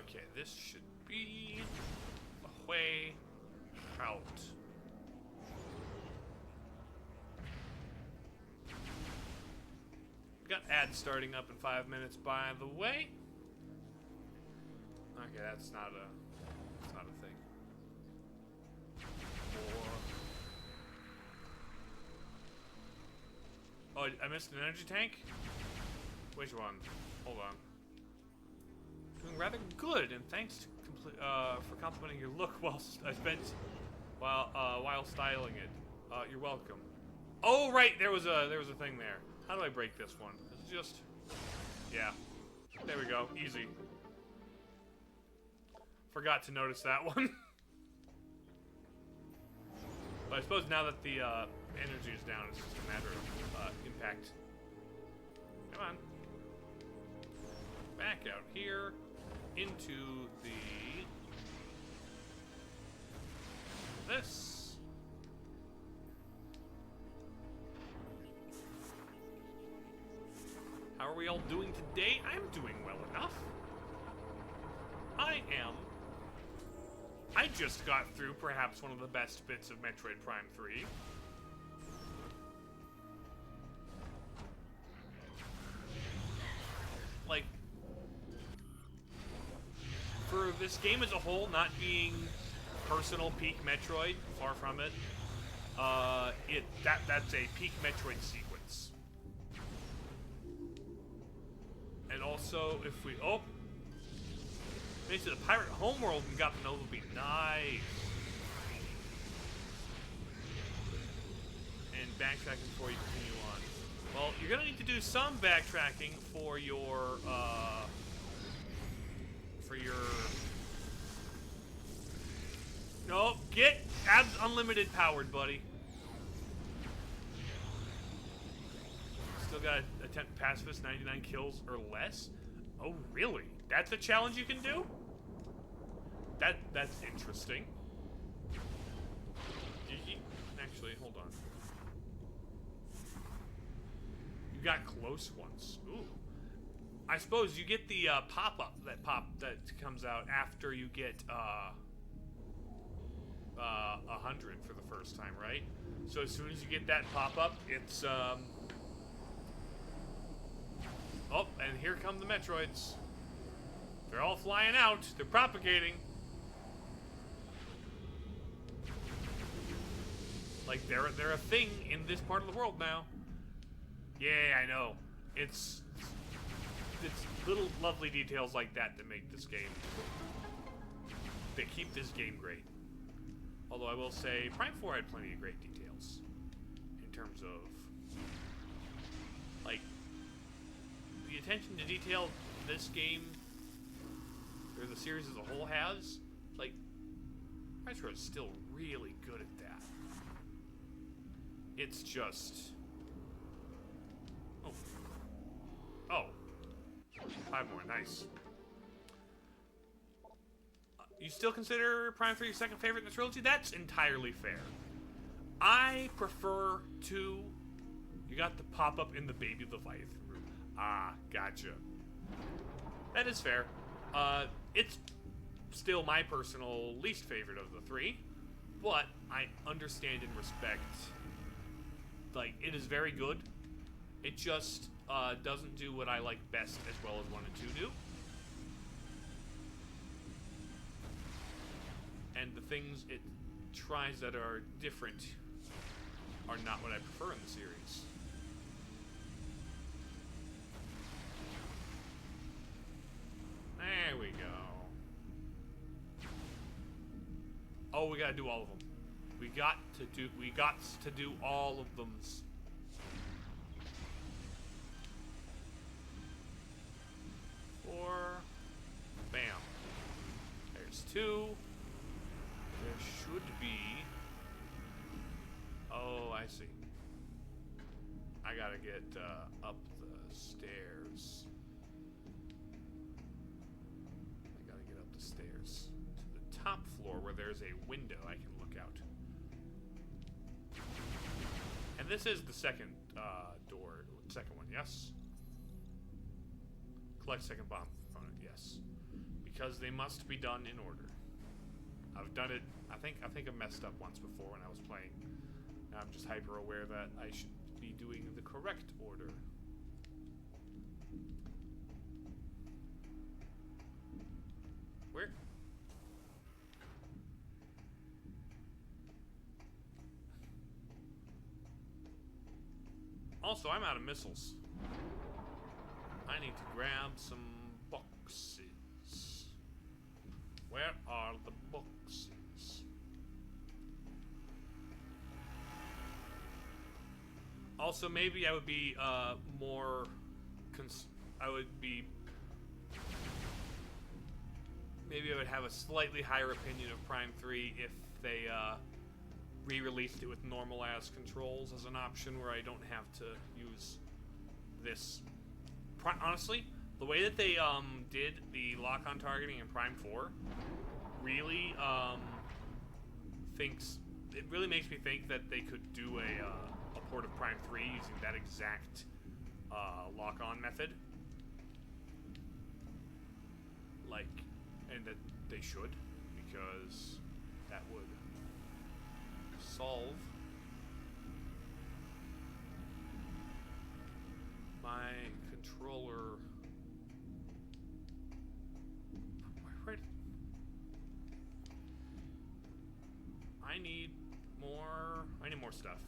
Okay, this should be the way out. Got ads starting up in 5 minutes, by the way. Okay, that's not a thing. Oh, I missed an energy tank? Which one? Hold on. Doing rather good, and thanks to for complimenting your look while while styling it. You're welcome. Oh right, there was a thing there. How do I break this one? It's just, yeah. There we go, easy. Forgot to notice that one. But I suppose now that the energy is down, it's just a matter of impact. Come on. Back out here into this. How are we all doing today? I'm doing well enough. I just got through perhaps one of the best bits of Metroid Prime 3. Like, for this game as a whole not being personal peak Metroid, far from it, that's a peak Metroid sequence. And also, if we made it to the pirate homeworld and got the Nova would be nice. And backtracking before you continue on. Well, you're gonna need to do some backtracking for your no, get abs unlimited powered, buddy. Still gotta attempt pacifist 99 kills or less. Oh, really? That's a challenge you can do? That's interesting. Actually, hold on. You got close ones. Ooh. I suppose you get the pop-up that comes out after you get 100 for the first time, right? So as soon as you get that pop-up, it's oh, and here come the Metroids. They're all flying out. They're propagating. Like they're a thing in this part of the world now. Yeah, I know. It's little lovely details like that that make this game. They keep this game great. Although I will say, Prime 4 had plenty of great details in terms of like the attention to detail this game or the series as a whole has. Like, Metro is still really good at that. It's just... Oh. 5 more, nice. You still consider Prime 3 your second favorite in the trilogy? That's entirely fair. I prefer 2. You got the pop-up in the Baby Leviathan room. Ah, gotcha. That is fair. It's still my personal least favorite of the 3, but I understand and respect. Like, it is very good. It just doesn't do what I like best as well as 1 and 2 do. And the things it tries that are different are not what I prefer in the series. Oh, we gotta do all of them. We got to do all of them. Four. Bam. There's two. There should be. Oh, I see. I gotta get up the stairs. I gotta get up the stairs to the top floor where there's a window I can look out. And this is the second door. Second one, yes? Collect second bomb component, yes. Because they must be done in order. I've done it, I think I messed up once before when I was playing. Now I'm just hyper aware that I should be doing the correct order. Where? Also, I'm out of missiles. I need to grab some boxes. Where are the boxes? Also, maybe I would be more. Maybe I would have a slightly higher opinion of Prime 3 if they re-released it with normal ass controls as an option where I don't have to use this. Honestly, the way that they did the lock-on targeting in Prime 4 really it really makes me think that they could do a port of Prime 3 using that exact lock-on method. And that they should, because that would solve my controller. I need more stuff.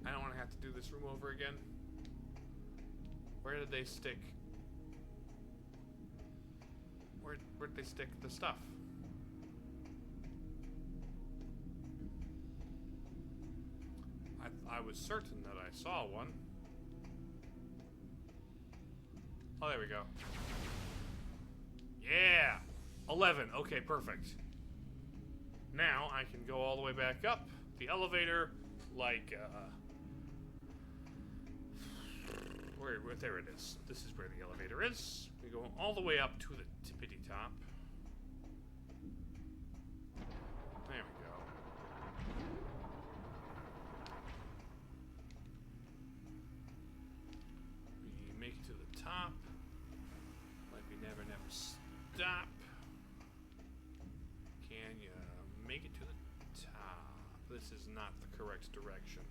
I don't want to have to do this room over again. Where did they stick? Where'd they stick the stuff? I was certain that I saw one. Oh, there we go. Yeah! 11. Okay, perfect. Now I can go all the way back up the elevator like, there it is. This is where the elevator is. We go all the way up to the tippity top. There we go. We make it to the top. Like we never stop. Can you make it to the top? This is not the correct direction.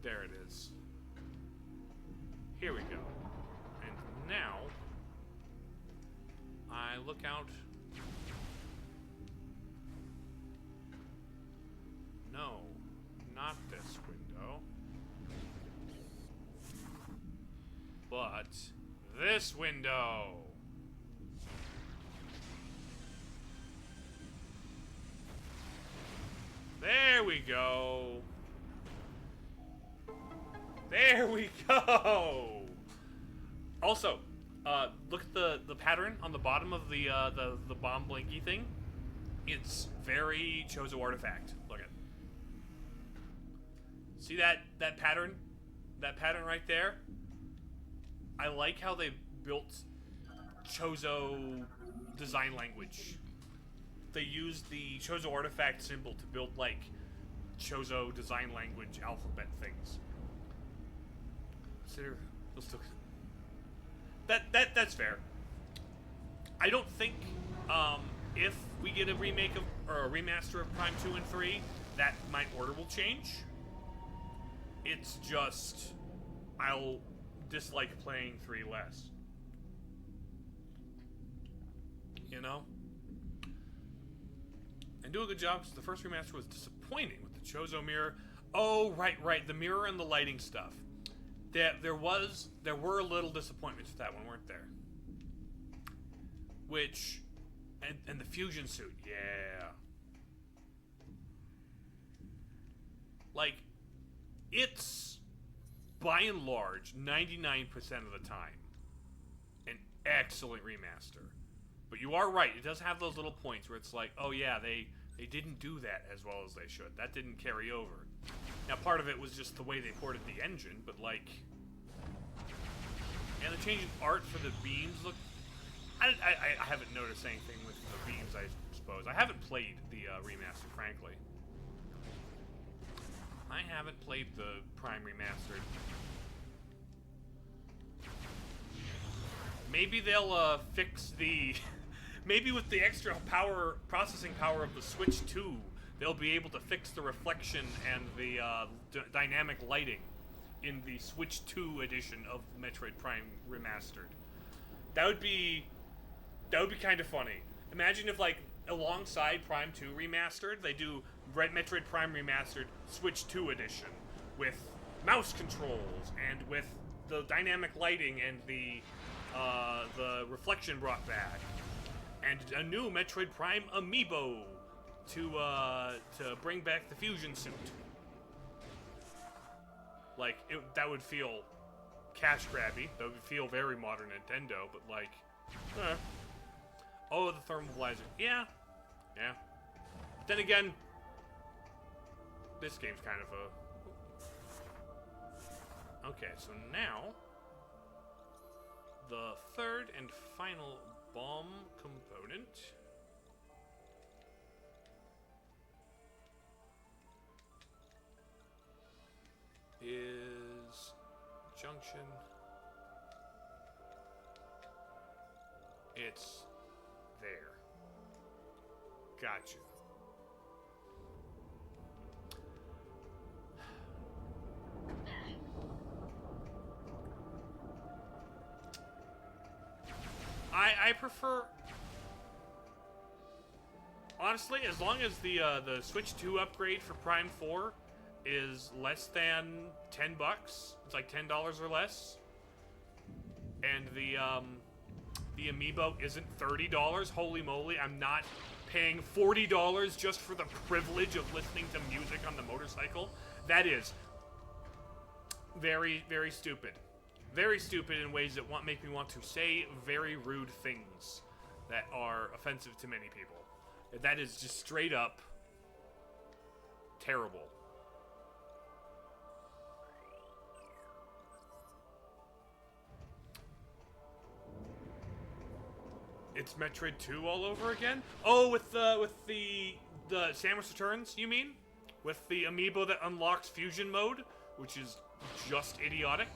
There it is. Here we go. And now, I look out. No, not this window. But this window. There we go. There we go. Also, look at the pattern on the bottom of the bomb blinky thing. It's very Chozo artifact. Look at. See that pattern? That pattern right there? I like how they built Chozo design language. They used the Chozo artifact symbol to build like Chozo design language alphabet things. Let's look. That's fair. I don't think if we get a remake of or a remaster of Prime 2 and 3, that my order will change. It's just I'll dislike playing 3 less. You know? And do a good job because the first remaster was disappointing with the Chozo mirror. Oh, right. The mirror and the lighting stuff. There were little disappointments with that one, weren't there? Which, and the fusion suit, yeah. Like, it's, by and large, 99% of the time, an excellent remaster. But you are right, it does have those little points where it's like, oh yeah, they didn't do that as well as they should. That didn't carry over. Now, part of it was just the way they ported the engine, but like... And the change in art for the beams look... I haven't noticed anything with the beams, I suppose. I haven't played the remaster, frankly. I haven't played the Prime Remastered. Maybe they'll fix the... Maybe with the extra processing power of the Switch 2, they'll be able to fix the reflection and the dynamic lighting in the Switch 2 edition of Metroid Prime Remastered. That would be kind of funny. Imagine if, like, alongside Prime 2 Remastered, they do Metroid Prime Remastered Switch 2 edition with mouse controls and with the dynamic lighting and the reflection brought back, and a new Metroid Prime amiibo to bring back the fusion suit. Like, that would feel cash grabby. That would feel very modern Nintendo, but like, oh, the thermalizer. Yeah. But then again, this game's kind of a... Okay, so now, the third and final bomb component is junction. It's there. Gotcha. I prefer, honestly, as long as the Switch 2 upgrade for Prime 4 is less than $10, it's like $10 or less, and the amiibo isn't $30. Holy moly, I'm not paying $40 just for the privilege of listening to music on the motorcycle. That is very, very stupid. Very stupid in ways that make me want to say very rude things that are offensive to many people. That is just straight up terrible. It's Metroid 2 all over again? Oh, with the Samus Returns, you mean? With the amiibo that unlocks fusion mode, which is just idiotic.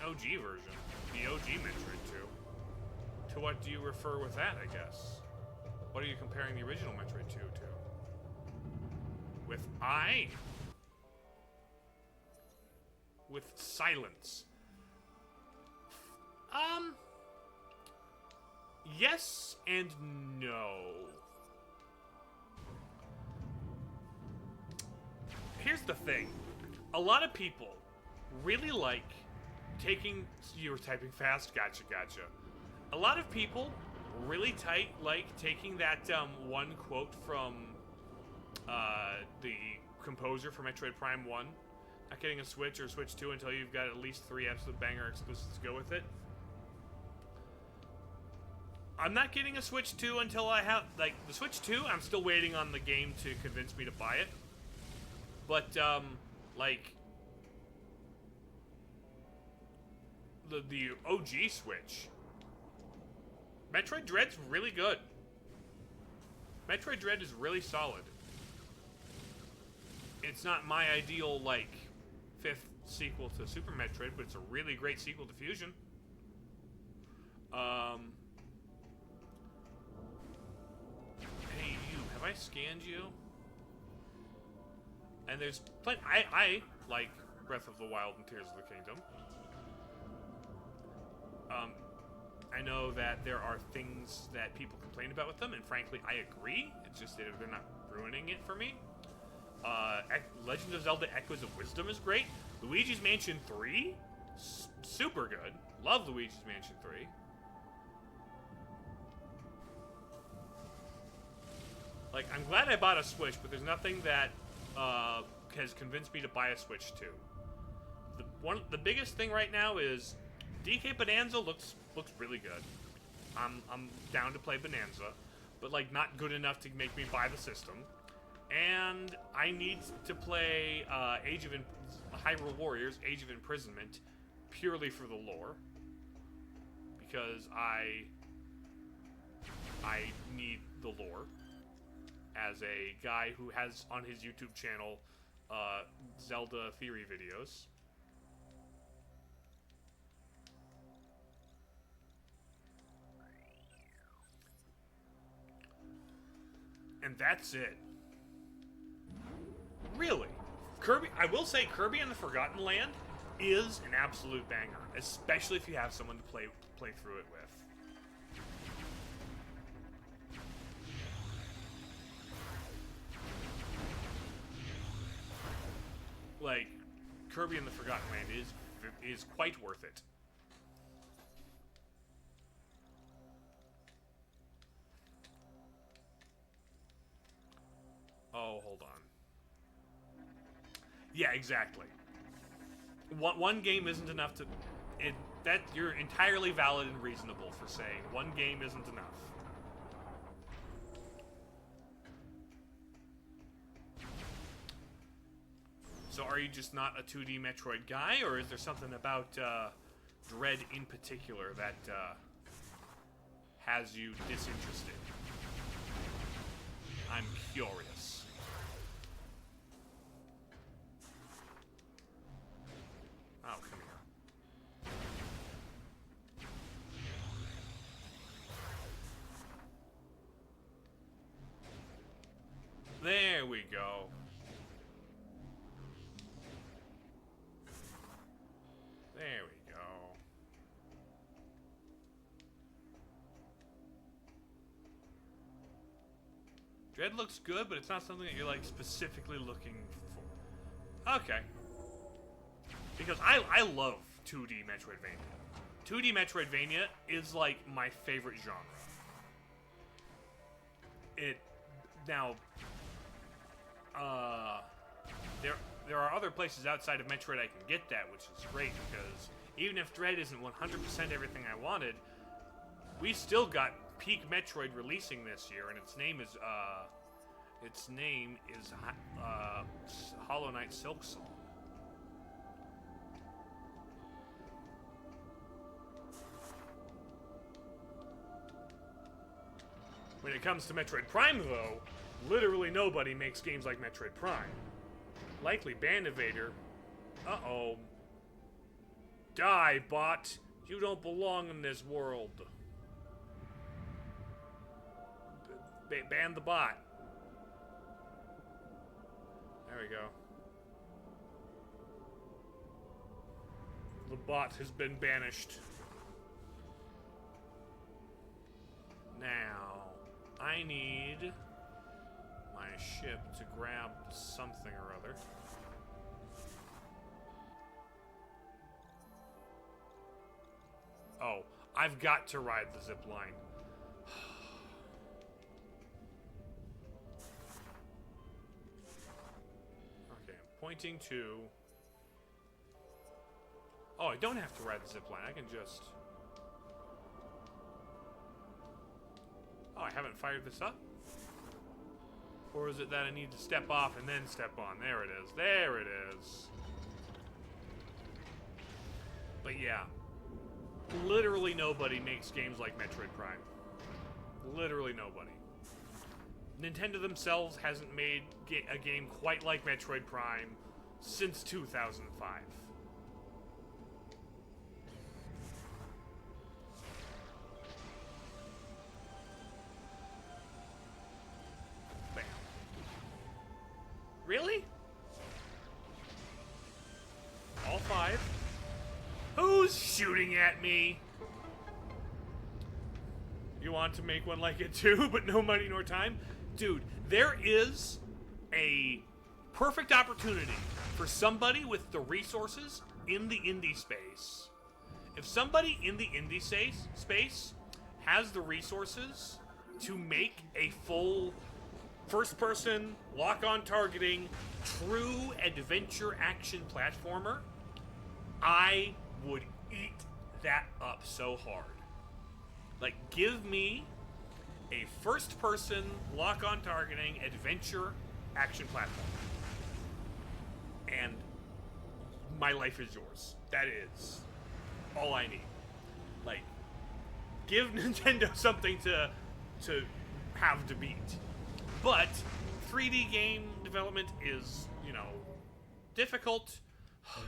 OG version. The OG Metroid 2. To what do you refer with that, I guess? What are you comparing the original Metroid 2 to? With with silence. Yes and no. Here's the thing. A lot of people really like taking... You were typing fast? Gotcha. A lot of people really like taking that one quote from the composer for Metroid Prime 1. Not getting a Switch or Switch 2 until you've got at least 3 absolute banger exclusives to go with it. I'm not getting a Switch 2 until I have... Like, the Switch 2, I'm still waiting on the game to convince me to buy it. But, like... The OG Switch. Metroid Dread's really good. Metroid Dread is really solid. It's not my ideal, like, 5th sequel to Super Metroid, but it's a really great sequel to Fusion. Hey, you. Have I scanned you? And there's plenty... I like Breath of the Wild and Tears of the Kingdom. I know that there are things that people complain about with them, and frankly, I agree. It's just that they're not ruining it for me. Legend of Zelda Echoes of Wisdom is great. Luigi's Mansion 3, super good. Love Luigi's Mansion 3. Like, I'm glad I bought a Switch, but there's nothing that has convinced me to buy a Switch 2. The biggest thing right now is DK Bonanza looks really good. I'm down to play Bonanza, but like not good enough to make me buy the system. And I need to play Hyrule Warriors: Age of Imprisonment purely for the lore, because I need the lore. As a guy who has on his YouTube channel Zelda theory videos. And that's it. Really. Kirby, I will say Kirby and the Forgotten Land is an absolute banger, especially if you have someone to play through it with. Like, Kirby and the Forgotten Land is quite worth it. Oh, hold on. Yeah, exactly. One game isn't enough to... that you're entirely valid and reasonable for saying one game isn't enough. So are you just not a 2D Metroid guy, or is there something about Dread in particular that has you disinterested? I'm curious. Oh, come here. There we go. There we go. Dread looks good, but it's not something that you're like specifically looking for. Okay. Because I love 2D Metroidvania. 2D Metroidvania is like my favorite genre. There are other places outside of Metroid I can get that, which is great, because even if Dread isn't 100% everything I wanted, we still got peak Metroid releasing this year, and its name is Hollow Knight Silk Song. When it comes to Metroid Prime, though, literally nobody makes games like Metroid Prime. Likely Band Invader. Uh-oh. Die, bot. You don't belong in this world. Ban the bot. There we go. The bot has been banished. Now, I need my ship to grab something or other. Oh, I've got to ride the zip line. Okay, I'm pointing to... Oh, I don't have to ride the zip line. I can just... Oh, I haven't fired this up? Or is it that I need to step off and then step on? There it is. There it is. But yeah. Literally nobody makes games like Metroid Prime. Literally nobody. Nintendo themselves hasn't made a game quite like Metroid Prime since 2005. Bam. Really? All five? Who's shooting at me? want to make one like it too, but no money nor time. Dude, there is a perfect opportunity for somebody with the resources in the indie space. If somebody in the indie space has the resources to make a full first-person, lock-on targeting, true adventure action platformer, I would eat that up so hard. Like, give me a first-person, lock-on targeting, adventure action platform. And my life is yours. That is all I need. Like, give Nintendo something to have to beat. But 3D game development is, you know, difficult.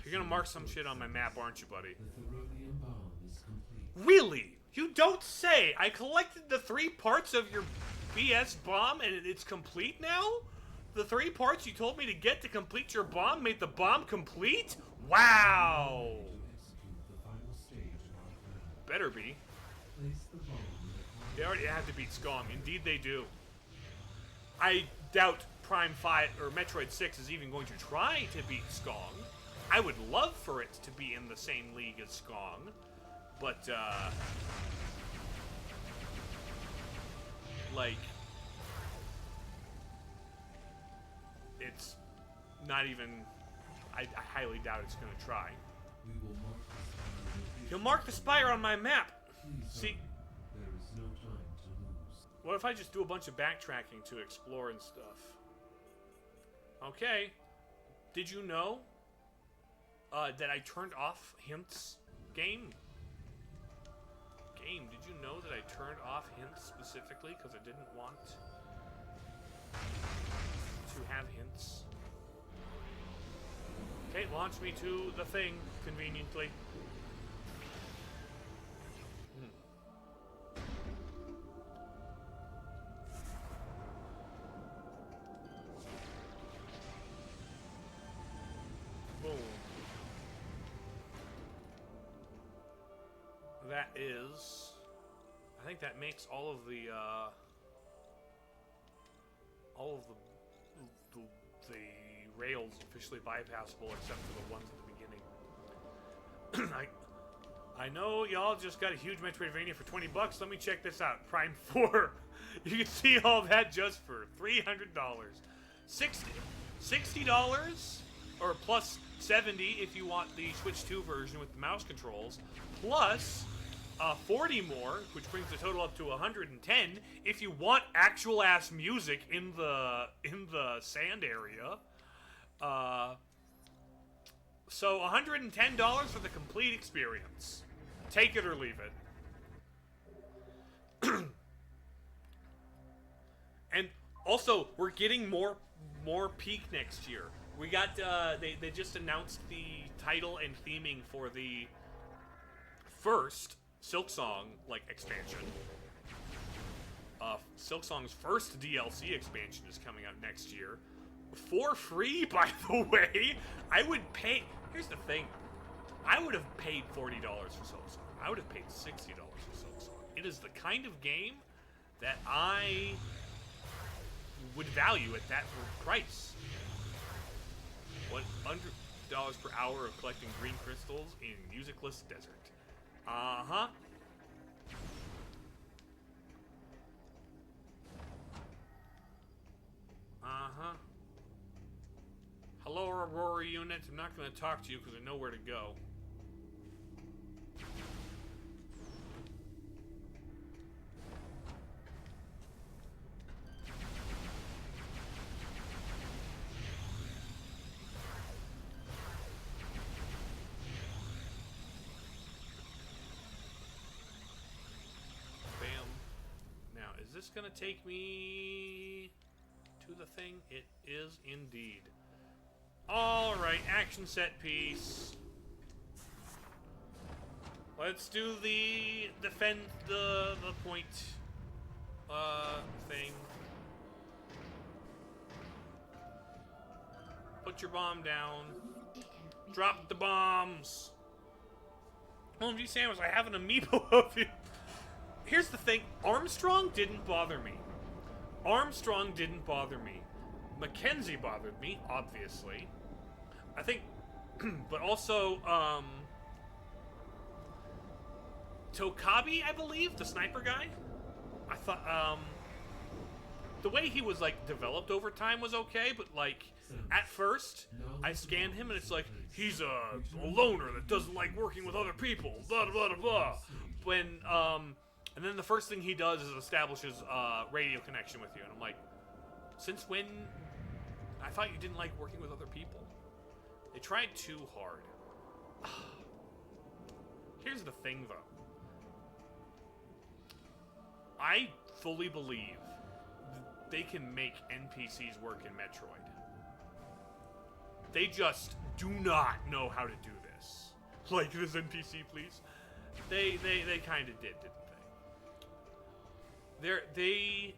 You're gonna mark some shit on my map, aren't you, buddy? The Theronium bomb is complete. Really? You don't say! I collected the 3 parts of your BS bomb and it's complete now? The 3 parts you told me to get to complete your bomb made the bomb complete? Wow! To execute the final stage of our plan. Better be. Place the bomb in the They already have to beat Skong. Indeed they do. I doubt Prime 5 or Metroid 6 is even going to try to beat Skong. I would love for it to be in the same league as Skong, but like, it's not even. I highly doubt it's going to try. We will mark the spire. He'll mark the spire on my map. Please See, hurry. There is no time to lose. what if I just do a bunch of backtracking to explore and stuff? Okay. Did you know that I turned off hints? Game, did you know that I turned off hints specifically because I didn't want to have hints? Okay, launch me to the thing, conveniently. Boom. That is... I think that makes all of the rails officially bypassable except for the ones at the beginning. I know y'all just got a huge Metroidvania for $20. Let me check this out. Prime 4. You can see all that just for $300. $60 or plus $70 if you want the Switch 2 version with the mouse controls, plus 40 more, which brings the total up to 110 if you want actual ass music in the sand area. So $110 for the complete experience. Take it or leave it. And also, we're getting more Peak next year. We got they just announced the title and theming for the first Silksong expansion. Silksong's first DLC expansion is coming out next year. For free, by the way. I would pay... Here's the thing. I would have paid $40 for Silksong. I would have paid $60 for Silksong. It is the kind of game that I would value at that price. $100 per hour of collecting green crystals in musicless desert. Uh-huh. Uh-huh. Hello, Aurora unit. I'm not going to talk to you because I know where to go. Bam. Now, is this going to take me to the thing? It is indeed. Alright, action set piece. Let's do the defend the point thing. Put your bomb down. Drop the bombs. OMG Samus, I have an amiibo of you. here's the thing. Armstrong didn't bother me. Armstrong didn't bother me. Mackenzie bothered me, obviously. I think, but also, Tokabi, I believe, the sniper guy. I thought, the way he was, like, developed over time was okay, but, like, at first, I scanned him and it's like, he's a loner that doesn't like working with other people, blah, blah, blah, blah. When, and then the first thing he does is establishes radio connection with you, and I'm like, since when? I thought you didn't like working with other people. They tried too hard. Here's the thing, though. I fully believe they can make NPCs work in Metroid. They just do not know how to do this. Like this NPC, please. They kind of did, didn't they?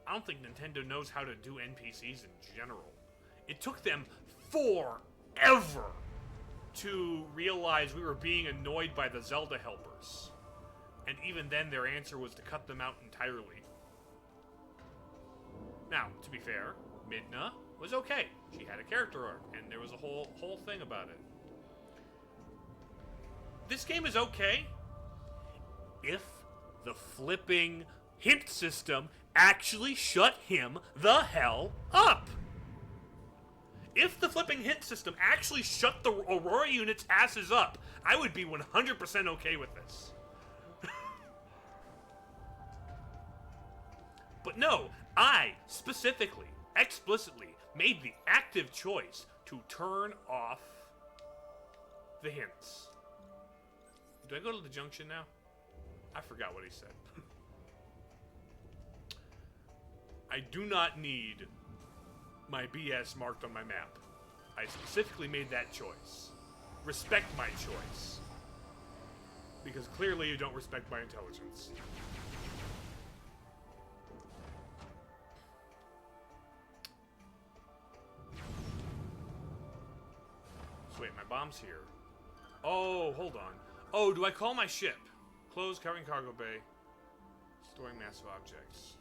I don't think Nintendo knows how to do NPCs in general. It took them forever to realize we were being annoyed by the Zelda helpers. And even then, their answer was to cut them out entirely. Now, to be fair, Midna was okay. She had a character arc, and there was a whole thing about it. This game is okay if the flipping hint system actually shut him the hell up. If the flipping hint system actually shut the Aurora unit's asses up, I would be 100% okay with this. But no, I specifically, explicitly, made the active choice to turn off the hints. Do I go to the junction now? I forgot what he said. I do not need my BS marked on my map. I specifically made that choice. Respect my choice. Because clearly you don't respect my intelligence. So wait, my bomb's here. Oh, hold on. Oh, do I call my ship? Close covering cargo bay. Storing massive objects.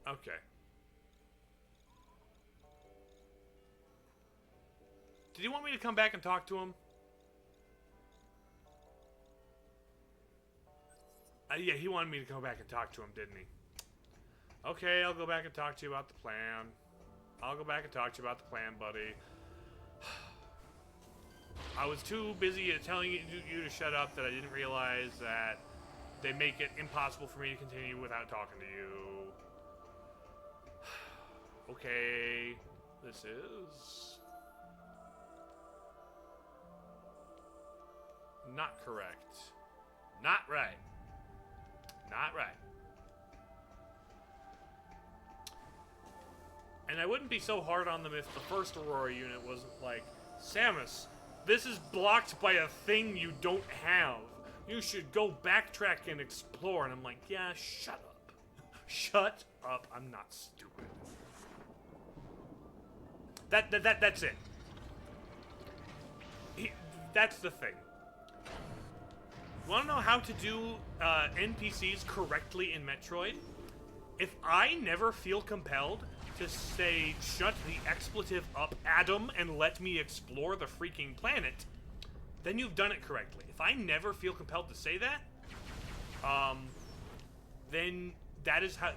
Okay. Did you want me to come back and talk to him? Yeah, he wanted me to come back and talk to him, didn't he? Okay, I'll go back and talk to you about the plan. I'll go back and talk to you about the plan, buddy. I was too busy telling you to shut up that I didn't realize that they make it impossible for me to continue without talking to you. Okay, this is not correct. Not right. Not right. And I wouldn't be so hard on them if the first Aurora unit wasn't like, Samus, this is blocked by a thing you don't have. You should go backtrack and explore. And I'm like, yeah, shut up. Shut up. I'm not stupid. That's it. That's the thing. You want to know how to do NPCs correctly in Metroid? If I never feel compelled to say, shut the expletive up, Adam, and let me explore the freaking planet, then you've done it correctly. If I never feel compelled to say that, then that is how,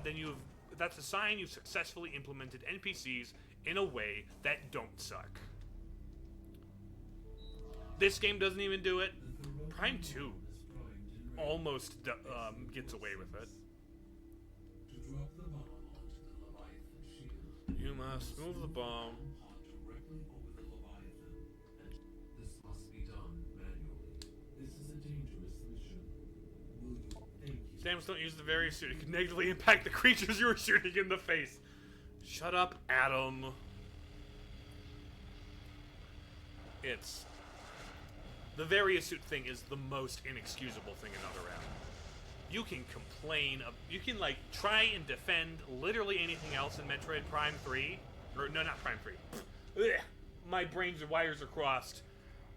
that's a sign you've successfully implemented NPCs in a way that don't suck. This game doesn't even do it. Prime 2 almost gets away with it. You must move the bomb. This must be done manually. This is a dangerous mission. Will you? Thank you. Samus, don't use the very suit. It could negatively impact the creatures you were shooting in the face. Shut up, Adam. The various suit thing is the most inexcusable thing in Other M. You can complain, you can like try and defend literally anything else in Metroid Prime 3, or no, not Prime 3. Ugh, my brain's wires are crossed.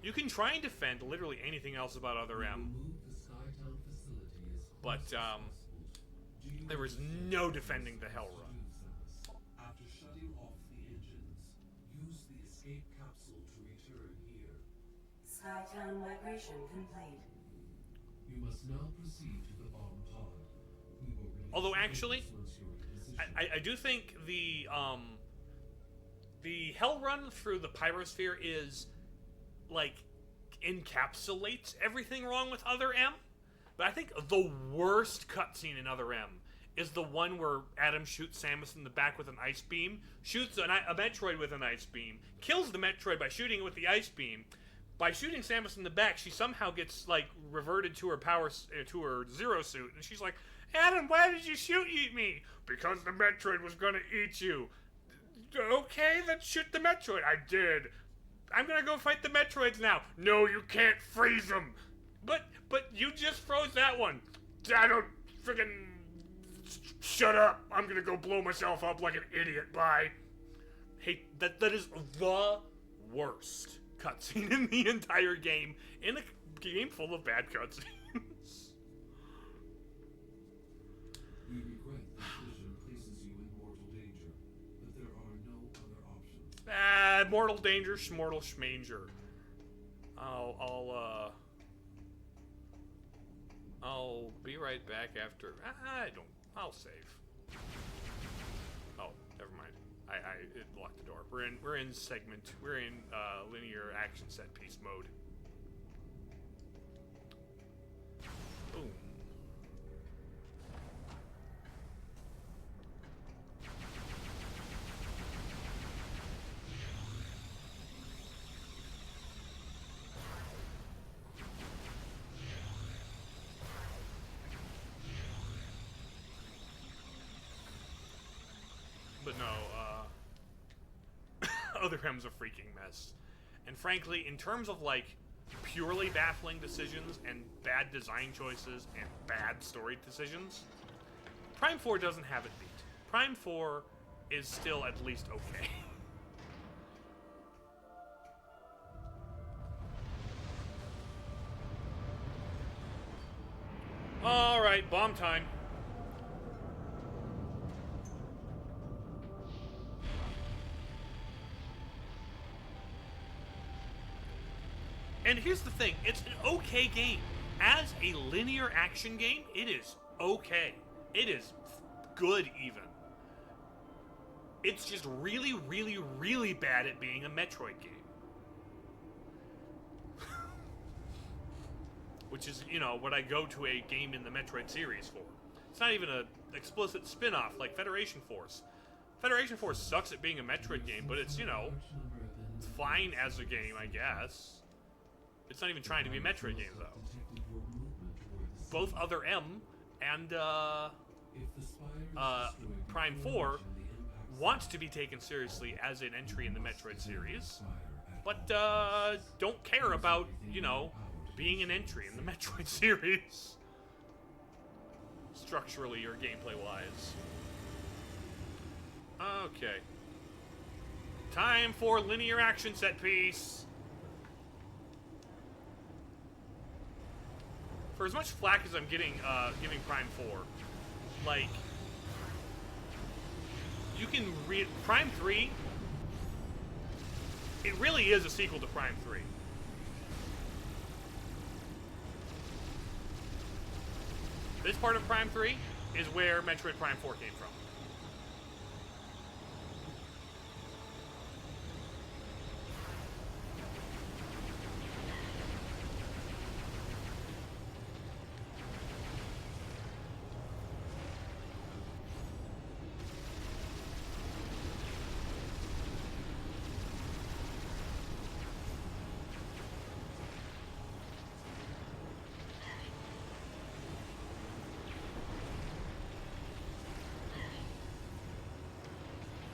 You can try and defend literally anything else about Other M, but there was no defending the Hell Run. After shutting off the engines, use the escape capsule to return here. Skytown migration complete. You must now proceed to the bomb pod. We will release Although the actually, once you're in position. I do think the Hell Run through the Pyrosphere is like encapsulates everything wrong with Other M. But I think the worst cutscene in Other M is the one where Adam shoots Samus in the back with an ice beam, shoots a Metroid with an ice beam, kills the Metroid by shooting it with the ice beam. By shooting Samus in the back, she somehow gets like reverted to her to her Zero suit, and she's like, "Adam, why did you shoot me?" "Because the Metroid was gonna eat you." "Okay, then shoot the Metroid." "I did." "I'm gonna go fight the Metroids now." "No, you can't freeze them." But you just froze that one." "I don't friggin' shut up. I'm gonna go blow myself up like an idiot. Bye." Hey, that is the worst cutscene in the entire game, in a game full of bad cutscenes. We regret this mission places you in mortal danger, but there are no other options. Mortal danger, schmortal schmanger. I'll be right back after. I'll save. Oh, never mind. It locked the door. We're in linear action set piece mode. Boom. But no, Other M's a freaking mess. And frankly, in terms of like purely baffling decisions and bad design choices and bad story decisions, Prime 4 doesn't have it beat. Prime 4 is still at least okay. Alright, bomb time. And here's the thing, it's an okay game. As a linear action game, it is okay. It is good, even. It's just really, really, really bad at being a Metroid game. Which is, you know, what I go to a game in the Metroid series for. It's not even an explicit spin-off like Federation Force. Federation Force sucks at being a Metroid game, but it's, you know, it's fine as a game, I guess. It's not even trying to be a Metroid game, though. Both Other M and Prime 4 wants to be taken seriously as an entry in the Metroid series, but don't care about, you know, being an entry in the Metroid series. Structurally or gameplay-wise. Okay. Time for linear action set piece. For as much flack as I'm giving Prime 4, like, you can read Prime 3. It really is a sequel to Prime 3. This part of Prime 3 is where Metroid Prime 4 came from.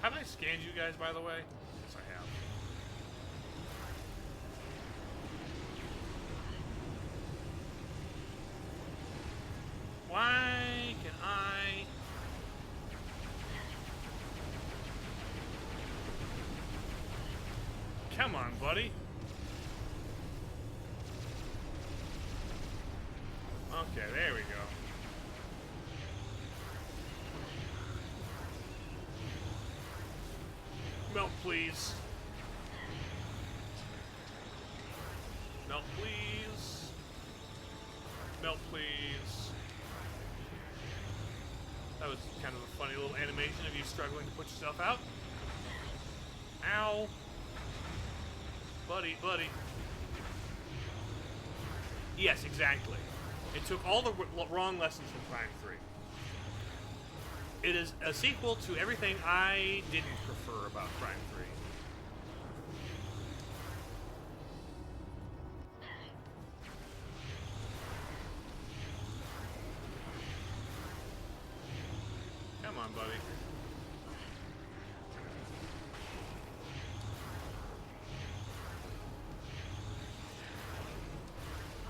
Have I scanned you guys, by the way? Yes, I have. on, buddy. Okay, there we go. Melt, please. Melt, please. Melt, please. That was kind of a funny little animation of you struggling to put yourself out. Ow. Buddy, buddy. Yes, exactly. It took all the wrong lessons from Prime 3. It is a sequel to everything I didn't prefer about Prime 3. Come on, buddy.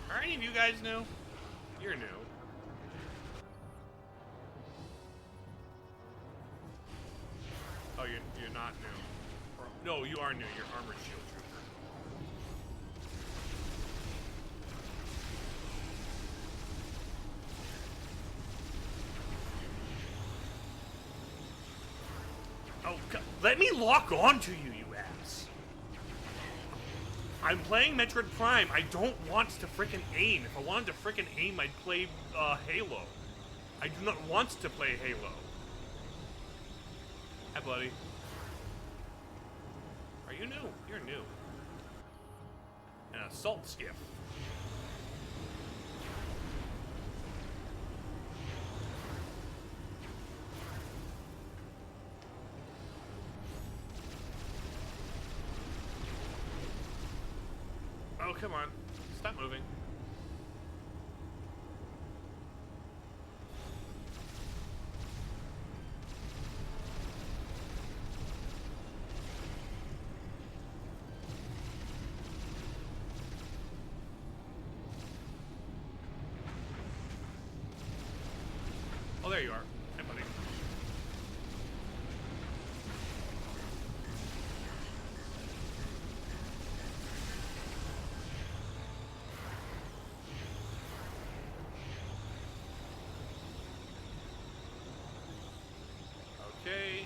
Are any of you guys new? You're new. Oh, you're not new. Or, no, you are new. You're Armored Shield Trooper. Oh, let me lock on to you, you ass. I'm playing Metroid Prime. I don't want to frickin' aim. If I wanted to frickin' aim, I'd play Halo. I do not want to play Halo. Hi, buddy. Are you new? You're new. An assault skiff. Oh, come on. Stop moving. Oh, there you are. Hi, buddy. Okay.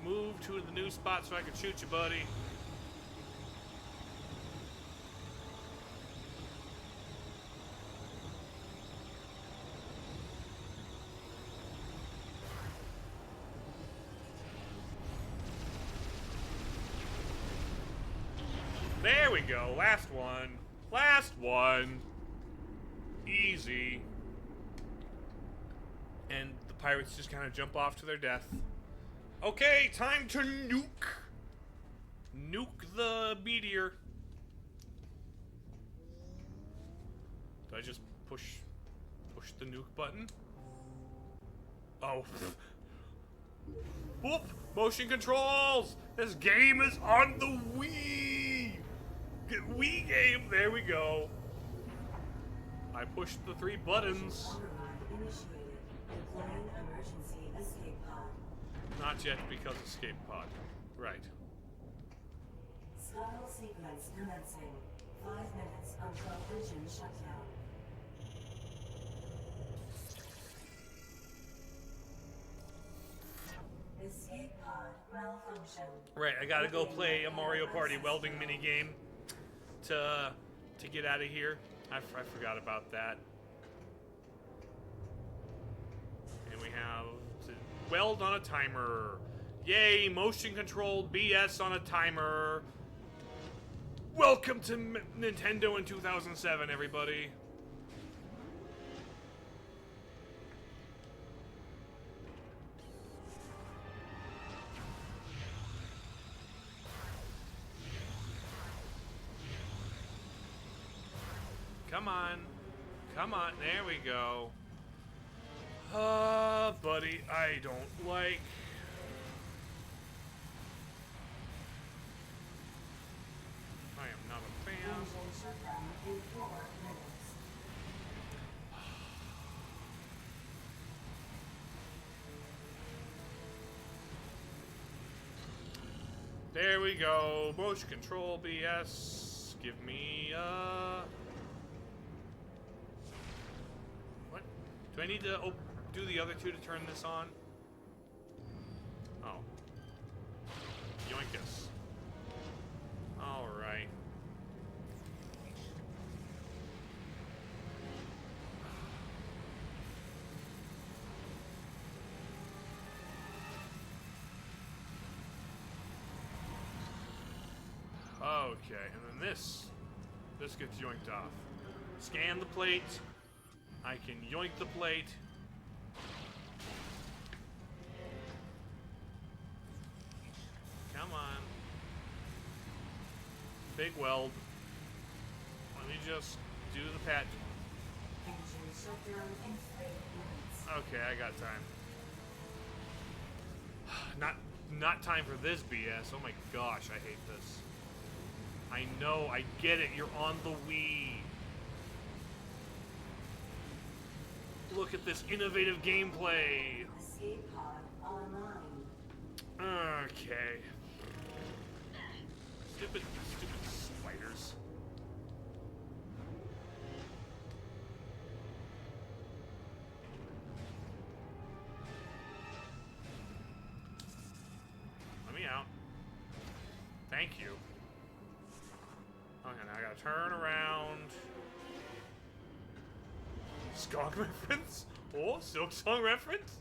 Move to the new spot so I can shoot you, buddy. There we go. Last one. Last one. Easy. And the pirates just kind of jump off to their death. Okay, time to nuke. Nuke the meteor. Did I just push the nuke button? Oh. Whoop! Motion controls! This game is on the Wii! Wii game, there we go. I pushed the 3 buttons. Initiated. Deploying emergency escape pod. Not yet because escape pod. Right. Scuttle sequence commencing. 5 minutes until engine shutdown. Escape pod malfunction. Right, I gotta go play a Mario Party welding minigame to get out of here. I forgot about that. And we have to weld on a timer. Yay, motion controlled BS on a timer. Welcome to Nintendo in 2007, everybody. Come on. Come on. There we go. Buddy, I don't like... I am not a fan. Engine shutdown in 4 minutes. There we go. Motion control BS. Give me, what? Do I need to do the other two to turn this on? Oh. Yoinkus. Alright. Okay, and then this gets yoinked off. Scan the plate. I can yoink the plate. Come on. Big weld. Let me just do the patch. Engine shutdown in 3 minutes. Okay, I got time. Not time for this BS. Oh my gosh, I hate this. I know, I get it. You're on the Wii. Look at this innovative gameplay. Escape pod online. Okay. Stupid spiders. Let me out. Thank you. Okay, now I gotta turn around. Skunk reference? Oh, Silk Song reference?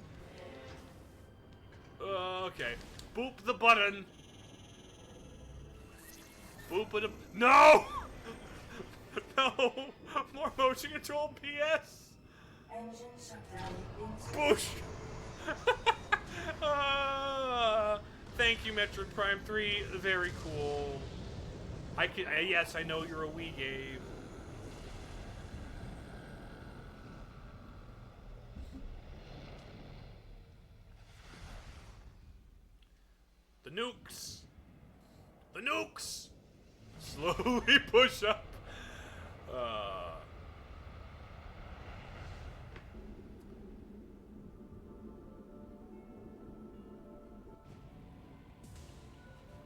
Okay. Boop the button. Boop it. No! No! More motion control PS! Engine shutdown in 2 Boosh! Thank you, Metroid Prime 3. Very cool. Yes, I know you're a Wii game. The nukes! The nukes! Slowly push up.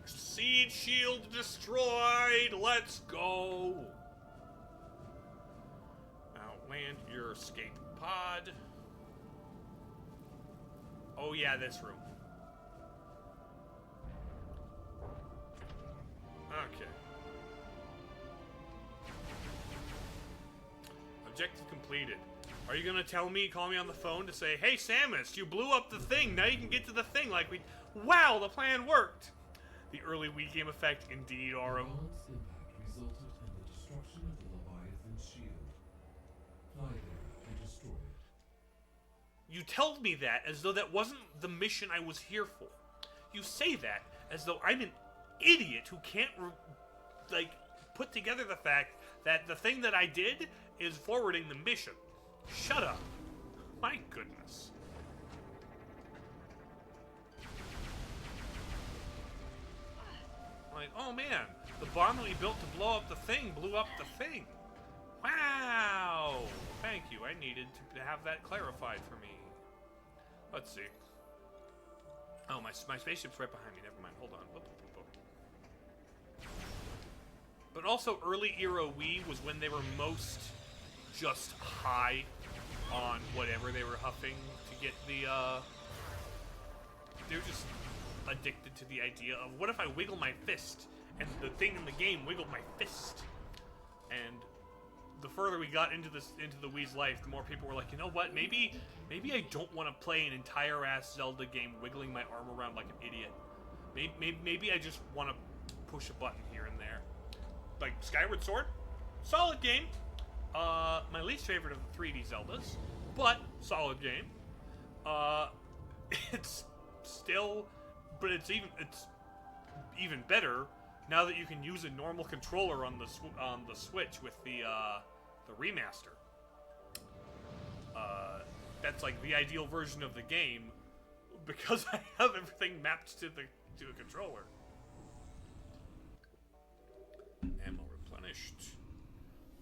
Seed shield destroyed. Let's go. Outland your escape pod. Oh yeah, this room. Okay. Objective completed. Are you gonna call me on the phone to say, hey Samus, you blew up the thing, now you can get to the thing like we... Wow, the plan worked! The early Wii game effect, indeed, Aurum. Balanced impact resulted in the destruction of the Leviathan's shield. Fly there and destroy it. You told me that as though that wasn't the mission I was here for. You say that as though I'm an idiot who can't, put together the fact that the thing that I did is forwarding the mission. Shut up. My goodness. Like, oh man, the bomb that we built to blow up the thing blew up the thing. Wow! Thank you, I needed to have that clarified for me. Let's see. Oh, my spaceship's right behind me, never mind, hold on. Whoop, whoop, whoop. But also, early era Wii was when they were most just high on whatever they were huffing to get the, they were just addicted to the idea of, what if I wiggle my fist? And the thing in the game wiggled my fist. And the further we got into the Wii's life, the more people were like, you know what, maybe I don't want to play an entire-ass Zelda game wiggling my arm around like an idiot. Maybe I just want to push a button here and there. Like, Skyward Sword? Solid game. My least favorite of the 3D Zeldas, but solid game. It's still... But it's even better now that you can use a normal controller on the Switch with the remaster. That's like the ideal version of the game because I have everything mapped to a controller. Ammo replenished.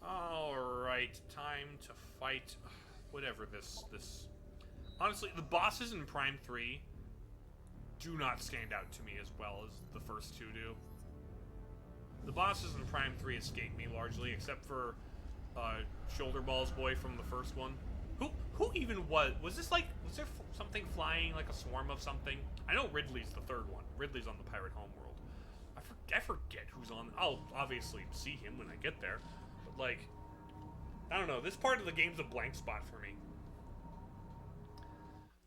All right, time to fight whatever this. Honestly, the bosses in Prime 3 do not stand out to me as well as the first two do. The bosses in Prime 3 escape me largely, except for Shoulder Balls Boy from the first one. Who even was this like, was there something flying, like a swarm of something? I know Ridley's the third one. Ridley's on the Pirate Homeworld. I forget who's on. I'll obviously see him when I get there. But like, I don't know, this part of the game's a blank spot for me.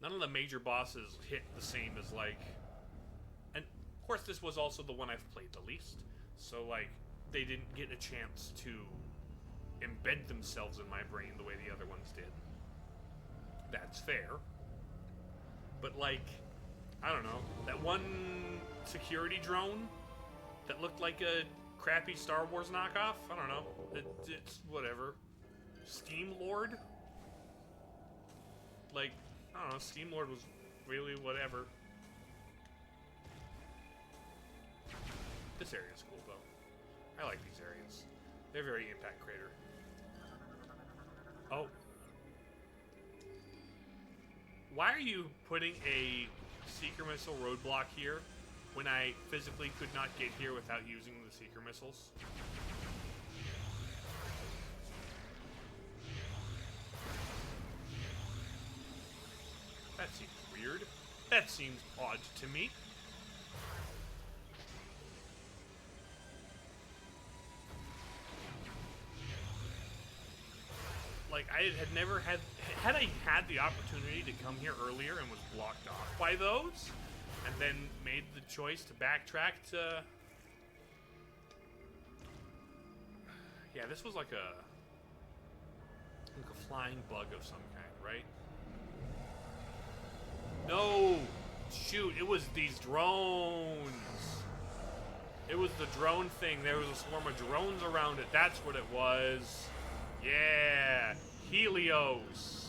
None of the major bosses hit the same as like, and of course this was also the one I've played the least. So like, they didn't get a chance to embed themselves in my brain the way the other ones did. That's fair. But like, I don't know, that one security drone that looked like a crappy Star Wars knockoff? I don't know. It's whatever. Steam Lord? Like, I don't know, Steam Lord was really whatever. This area's cool though. I like these areas. They're very impact crater. Oh. Why are you putting a seeker missile roadblock here when I physically could not get here without using the seeker missiles? That seems weird. That seems odd to me. Like, I had never had I had the opportunity to come here earlier and was blocked off by those, and then made the choice to backtrack to... Yeah, this was like a flying bug of some kind, right? No! Shoot, it was these drones! It was the drone thing. There was a swarm of drones around it. That's what it was. Yeah! Helios!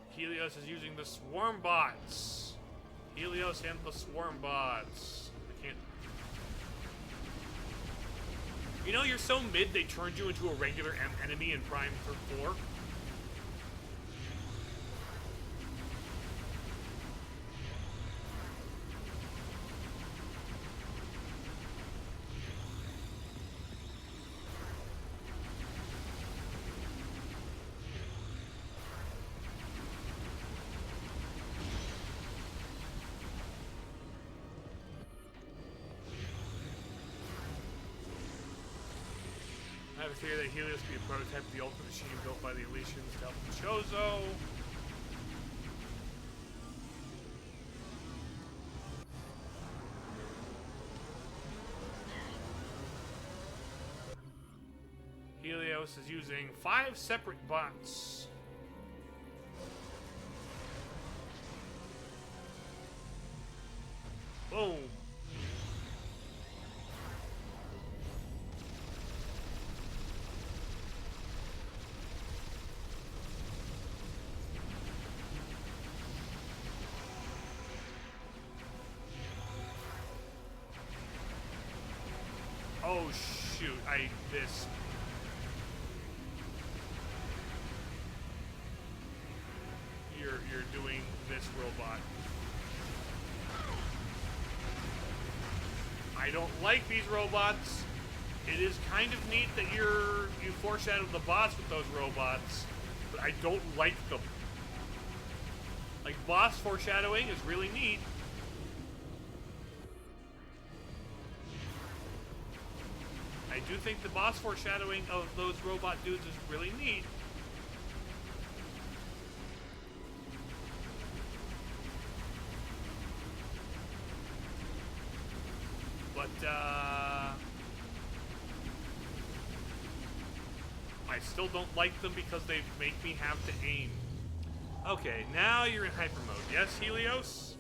Helios is using the swarm bots. Helios and the swarm bots. I can't... You know, you're so mid they turned you into a regular enemy in Prime 4? I have a theory that Helios be a prototype of the ultimate machine built by the Elysians to help the Chozo. Helios is using 5 separate bots. Boom. Oh shoot, this. You're doing this robot. I don't like these robots. It is kind of neat that you foreshadowed the boss with those robots, but I don't like them. Like, boss foreshadowing is really neat. I do think the boss foreshadowing of those robot dudes is really neat. But, I still don't like them because they make me have to aim. Okay, now you're in hyper mode. Yes, Helios?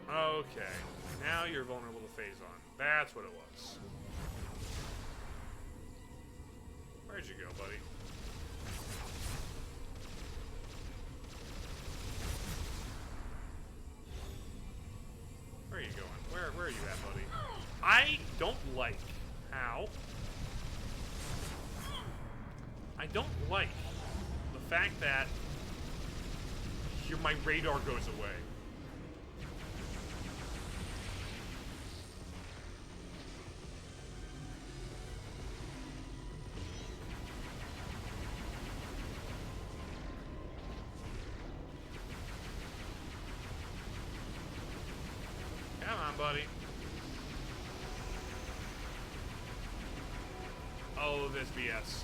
Okay, now you're vulnerable to Phazon. That's what it was. Where'd you go, buddy? Where are you going? Where are you at, buddy? I don't like how I don't like the fact that my radar goes away. Come on, buddy. Oh, this BS.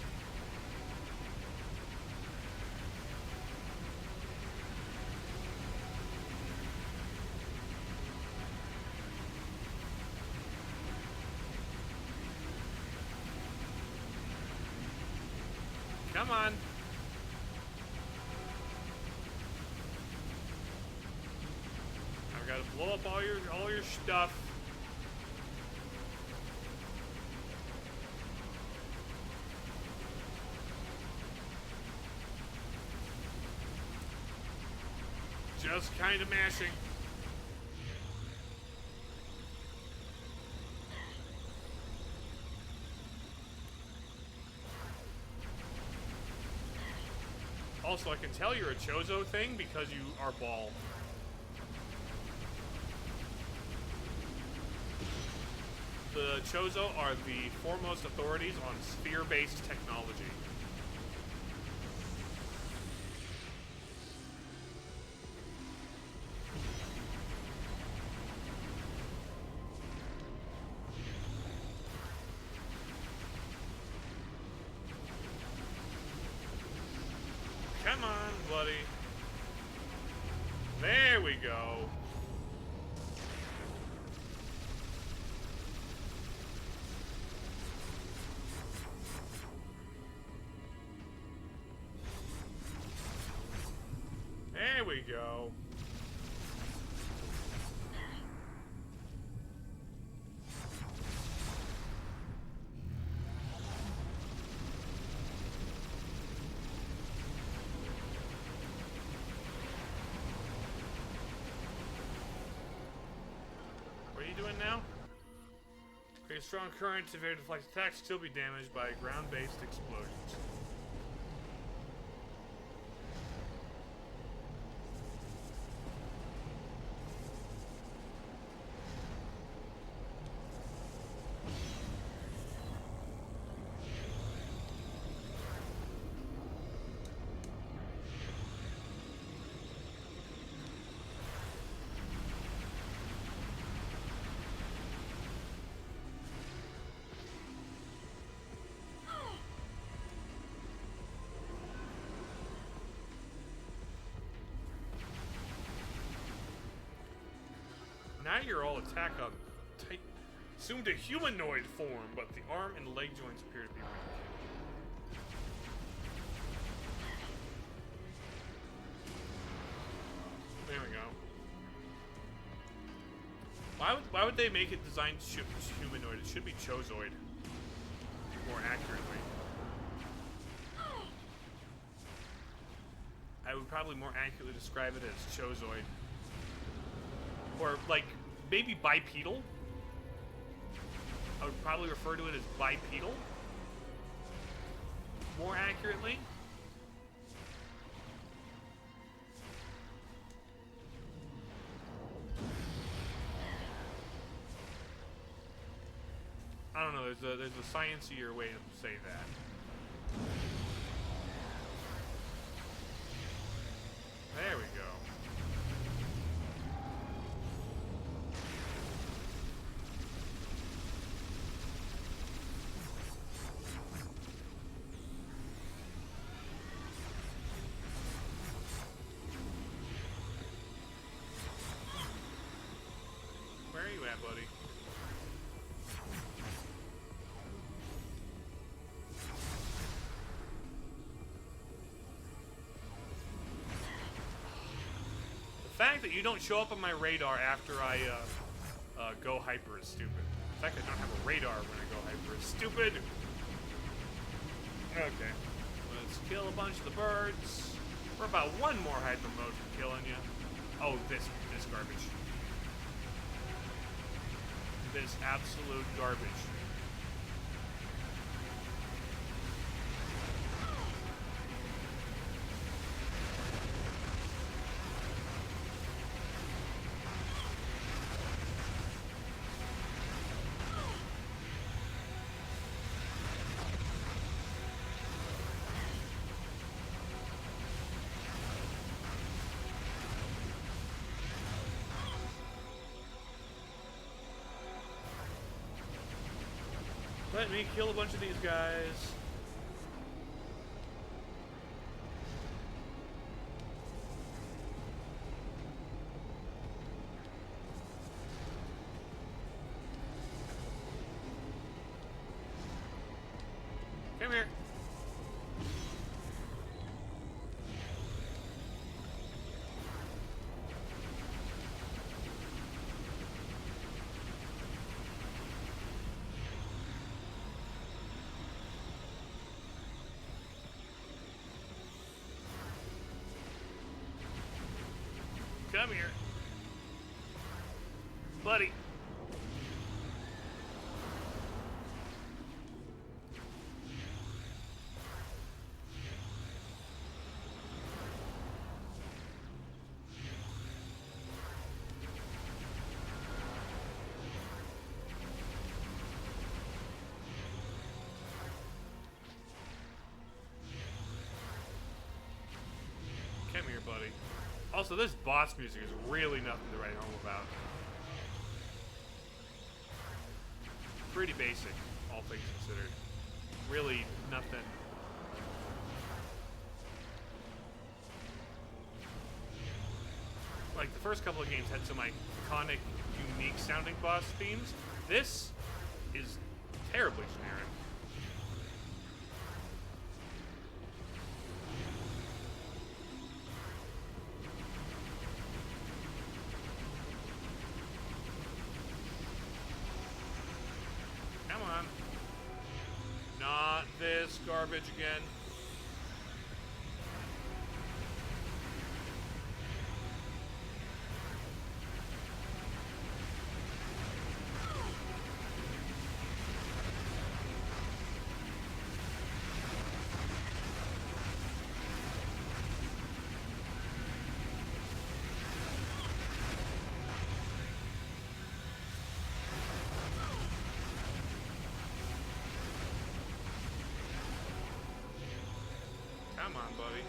Come on. I've got to blow up all your stuff. Just kind of mashing. Also, I can tell you're a Chozo thing because you are bald. The Chozo are the foremost authorities on sphere-based technology. Come on, buddy. There we go. There we go. What are you doing now? Create a strong current, severe deflect attacks, still be damaged by ground-based explosions. Now you're all attack on tight, assumed a humanoid form, but the arm and leg joints appear to be weak. There we go. Why would they make it designed humanoid? It should be Chozoid, more accurately. I would probably more accurately describe it as Chozoid. Or, like, maybe bipedal. I would probably refer to it as bipedal. More accurately. I don't know, there's a sciencier way to say that. There we go. Where are you at, buddy? The fact that you don't show up on my radar after I go hyper is stupid. The fact I don't have a radar when I go hyper is stupid. Okay. Let's kill a bunch of the birds. We're about one more hyper mode from killing you. Oh, this garbage. This absolute garbage. me kill a bunch of these guys. Come here. Come here. Buddy. Come here, buddy. Also, this boss music is really nothing to write home about. Pretty basic, all things considered. Really nothing. Like, the first couple of games had some iconic, unique sounding boss themes. This is terribly generic. Not this garbage again. Come on, buddy.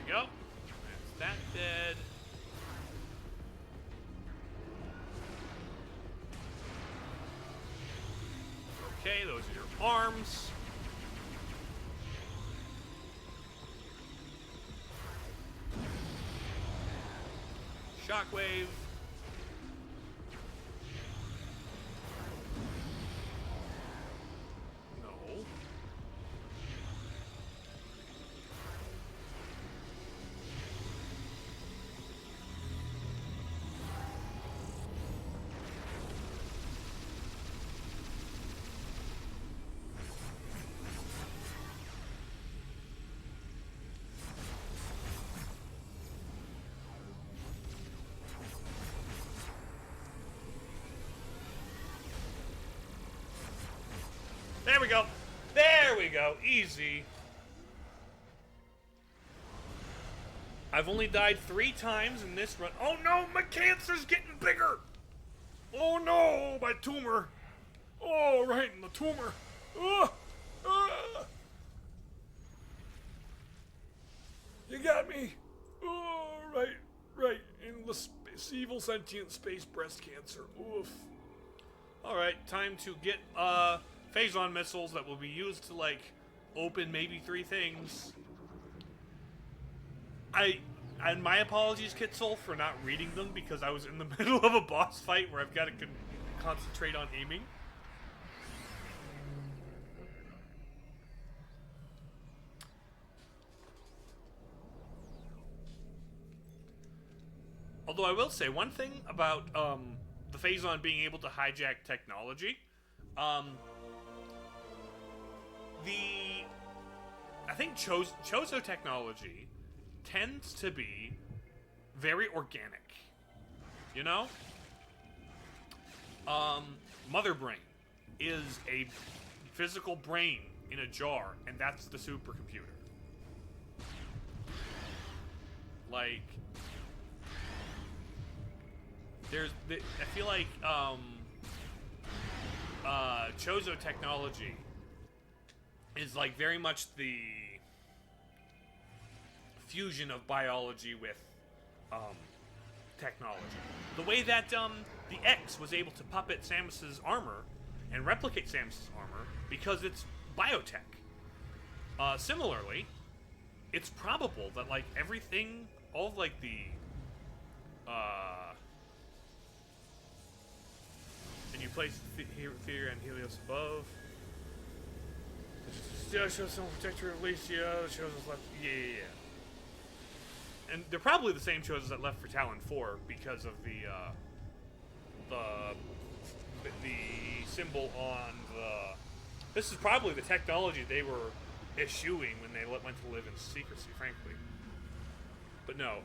Go. That's that dead. Okay, those are your arms. Shockwave. No. There we go. There we go. Easy. I've only died 3 times in this run. Oh no, my cancer's getting bigger. Oh no, my tumor. Oh, right in the tumor. You got me. Oh, right in the evil sentient space breast cancer. Oof. All right, time to get phazon missiles that will be used to, like, open maybe 3 things. And my apologies, Kitzel, for not reading them because I was in the middle of a boss fight where I've got to concentrate on aiming. Although I will say one thing about the phazon being able to hijack technology. I think Chozo technology tends to be very organic. You know? Mother Brain is a physical brain in a jar, and that's the supercomputer. Like, I feel like, Chozo technology is like very much the fusion of biology with, technology. The way that, the X was able to puppet Samus's armor and replicate Samus's armor because it's biotech. Similarly, it's probable that, like, everything, all of, like, the, and you place Theory and Helios above. Still shows some protector of Alicia, shows us left. Yeah. And they're probably the same choices that left for Talon 4 because of the symbol on the. This is probably the technology they were eschewing when they went to live in secrecy, frankly. But no,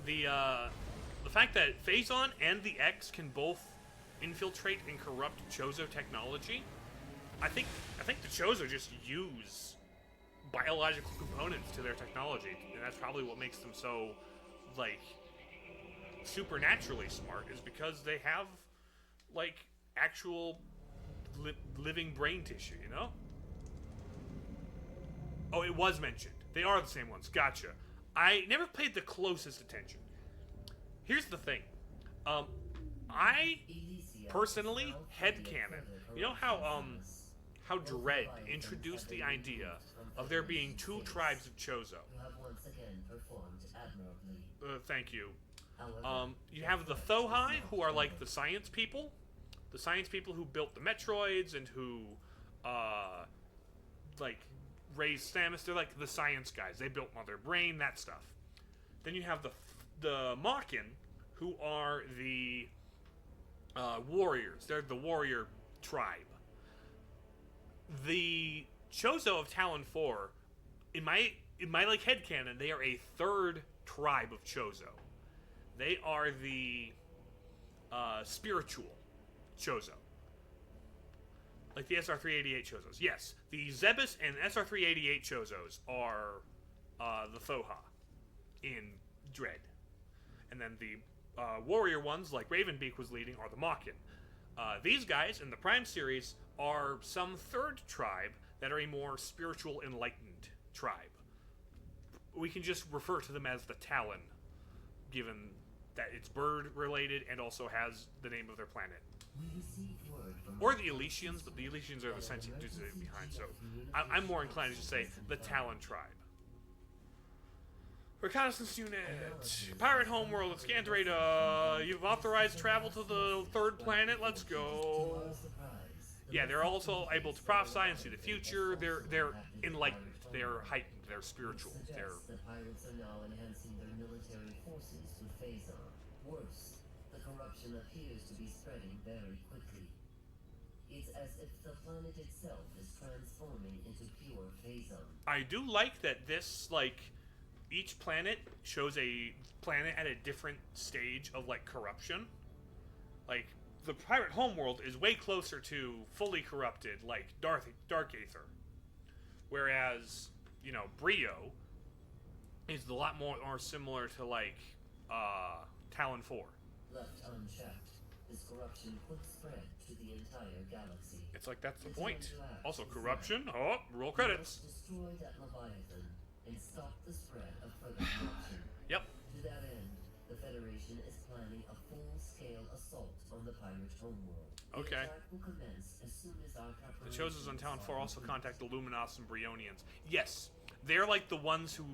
the fact that Phazon and the X can both infiltrate and corrupt Chozo technology, I think the Chozo just use biological components to their technology, and that's probably what makes them so, like, supernaturally smart, is because they have, like, actual living brain tissue, you know? Oh, it was mentioned. They are the same ones. Gotcha. I never paid the closest attention. Here's the thing. I personally headcanon. You know how Dread introduced the idea of there being two tribes of Chozo. Thank you. You have the Thohai, who are like the science people who built the Metroids and who, like, raised Samus. They're like the science guys. They built Mother Brain, that stuff. Then you have the Mawkin, who are the warriors. They're the warrior tribe. The Chozo of Talon 4, in my like headcanon, they are a third tribe of Chozo. They are the spiritual Chozo. Like the SR-388 Chozos. Yes, the Zebus and SR-388 Chozos are the Thoha in Dread. And then the warrior ones, like Ravenbeak was leading, are the Mawkin. These guys in the Prime series are some third tribe that are a more spiritual, enlightened tribe. We can just refer to them as the Talon, given that it's bird-related and also has the name of their planet. Or the Elysians, but the Elysians are the sentient dudes behind, so I'm more inclined to just say the Talon tribe. Reconnaissance unit. Pirate homeworld at Scantorada. You've authorized travel to the third planet. Let's go. Yeah, they're also able to prophesy and see the future. They're enlightened. They're heightened. They're spiritual. They're. The pirates are now enhancing their military forces with Phazon. Worse, the corruption appears to be spreading very quickly. It's as if the planet itself is transforming into pure Phazon. I do like that this, like, each planet shows a planet at a different stage of, like, corruption. Like, the pirate homeworld is way closer to fully corrupted, like, Dark Aether. Whereas, you know, Brio is a lot more similar to, like, Talon 4. Left unchecked, this corruption could spread to the entire galaxy. It's like, that's the point. Also, corruption. Oh, roll credits. Destroy that Leviathan and stop the spread of further corruption. Yep. To that end, the Federation is planning a full-scale assault on the pirate homeworld. Okay. The attack will commence as soon as our The Chozos on Talon 4 also contact the Luminos and Brionians. Yes, they're like the ones who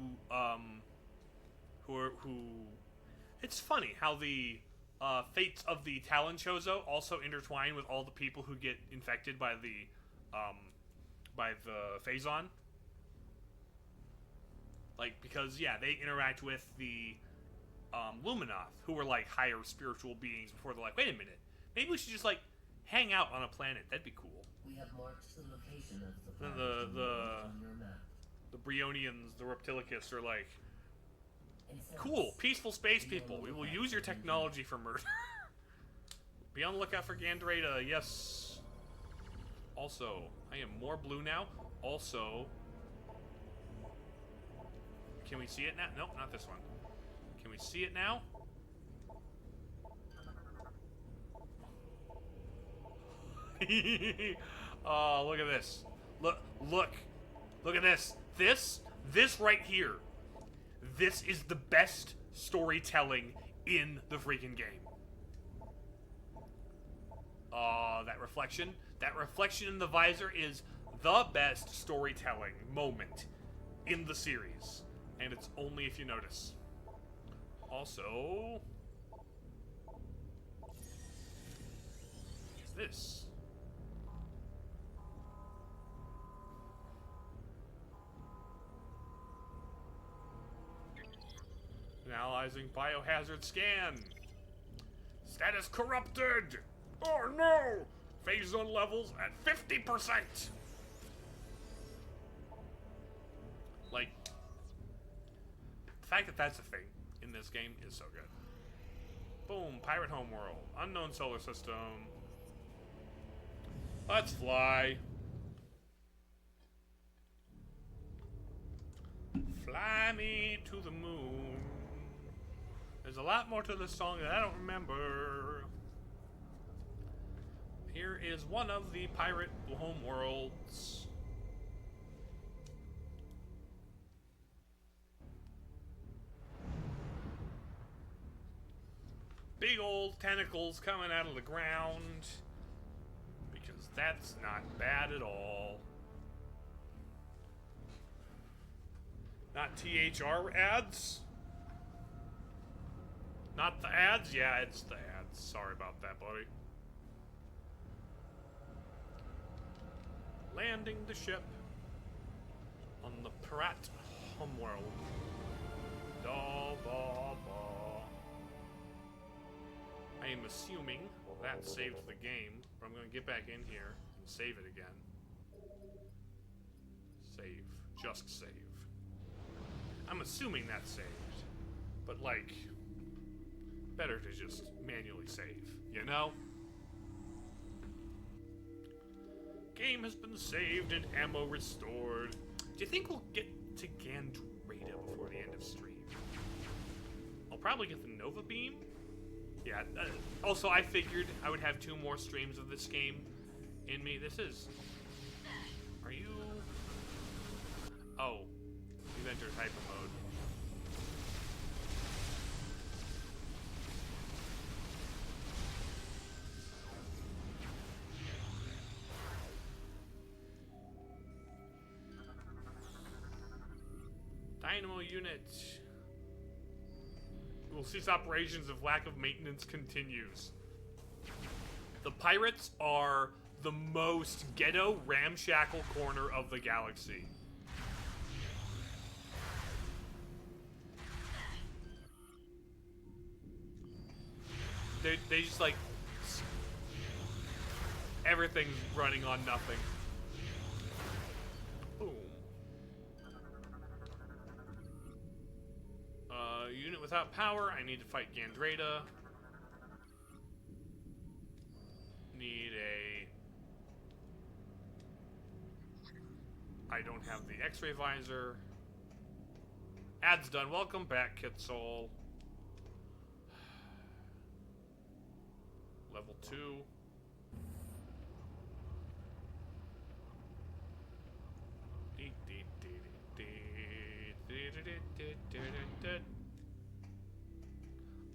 It's funny how the fates of the Talon Chozo also intertwine with all the people who get infected by the Phazon. Like, because yeah, they interact with the Luminoth, who were like higher spiritual beings before they're like, wait a minute, maybe we should just like hang out on a planet. That'd be cool. We have marked the location of the Then on your map. the Brionians, the Reptilicus, are like, cool, peaceful space people. We will use your technology for murder. Be on the lookout for Gandreda, yes. Also, I am more blue now. Also, can we see it now? Nope, not this one. Can we see it now? Oh, look at this. Look at this. This right here. This is the best storytelling in the freaking game. That reflection in the visor is the best storytelling moment in the series. And it's only if you notice. Also, what's this? Analyzing biohazard scan. Status corrupted. Oh no! Phase zone levels at 50%. Like, the fact that that's a thing in this game is so good. Boom, pirate homeworld, unknown solar system. Let's fly. Fly me to the moon. There's a lot more to this song that I don't remember. Here is one of the pirate homeworlds. Big old tentacles coming out of the ground. Because that's not bad at all. Not THR ads? Not the ads? Yeah, it's the ads. Sorry about that, buddy. Landing the ship on the pirate homeworld. Da, ba, ba. I am assuming that saved the game, but I'm going to get back in here and save it again. Save. Just save. I'm assuming that's saved, but like, better to just manually save, you know? Game has been saved and ammo restored. Do you think we'll get to Gandreda before the end of stream? I'll probably get the Nova Beam. Yeah, also I figured I would have 2 more streams of this game in me. This is... Are you... Oh. You've entered hyper mode. Dynamo unit. Will cease operations if lack of maintenance continues. The pirates are the most ghetto, ramshackle corner of the galaxy. They just like... Everything's running on nothing. Boom. Unit without power. I need to fight Gandreda. Need a... I don't have the X-ray visor. Ad's done. Welcome back, Kitsoul. Level 2.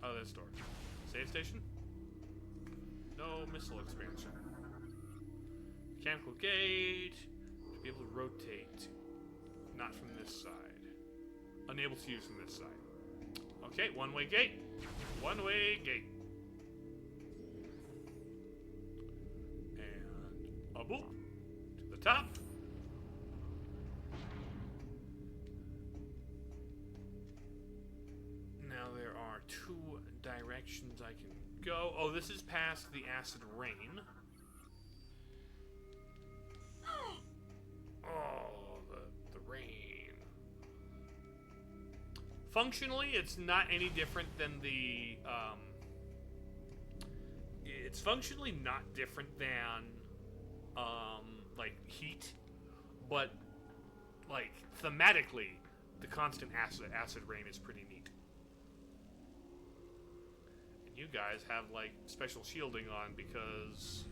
Oh, this door. Save station? No missile expansion. Mechanical gate. To be able to rotate. Not from this side. Unable to use from this side. Okay, one-way gate. One-way gate. And a boop. To the top. Now there are 2 directions I can go. Oh, this is past the acid rain. Oh, the rain. Functionally, it's not any different than the it's functionally not different than like Heat, but like thematically, the constant acid rain is pretty neat. And you guys have like special shielding on because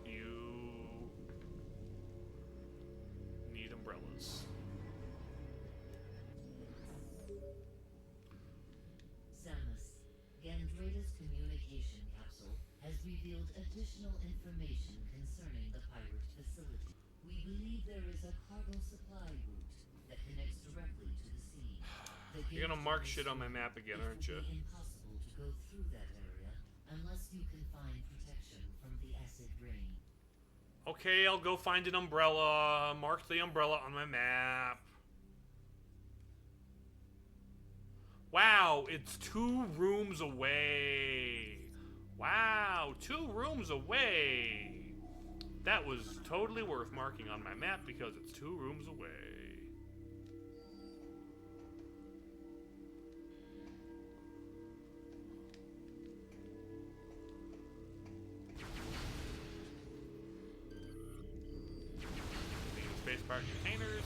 you need umbrellas. Samus, Gandrada's communication capsule has revealed additional information concerning the pirate facility. We believe there is a cargo supply route that connects directly to the sea. You're gonna mark shit on my map again, aren't you? It will be impossible to go through that area unless you can find protection from the acid rain. Okay, I'll go find an umbrella. Mark the umbrella on my map. Wow, it's 2 rooms away. Wow, 2 rooms away. That was totally worth marking on my map because it's 2 rooms away. Space park containers.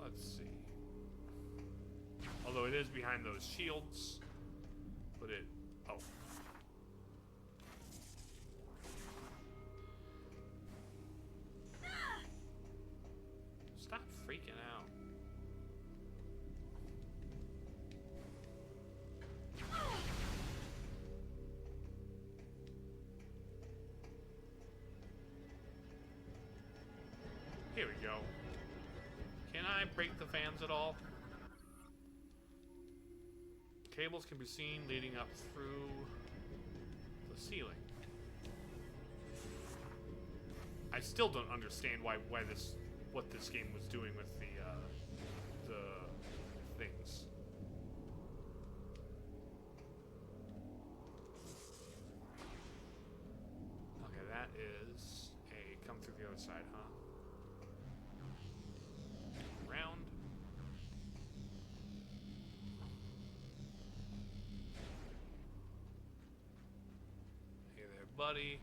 Let's see. Although it is behind those shields, but it. Oh. Stop freaking out. Here we go. Can I break the fans at all? Cables can be seen leading up through the ceiling. I still don't understand what this game was doing with the things. Okay, that is a come through the other side, huh? Round. Hey there, buddy.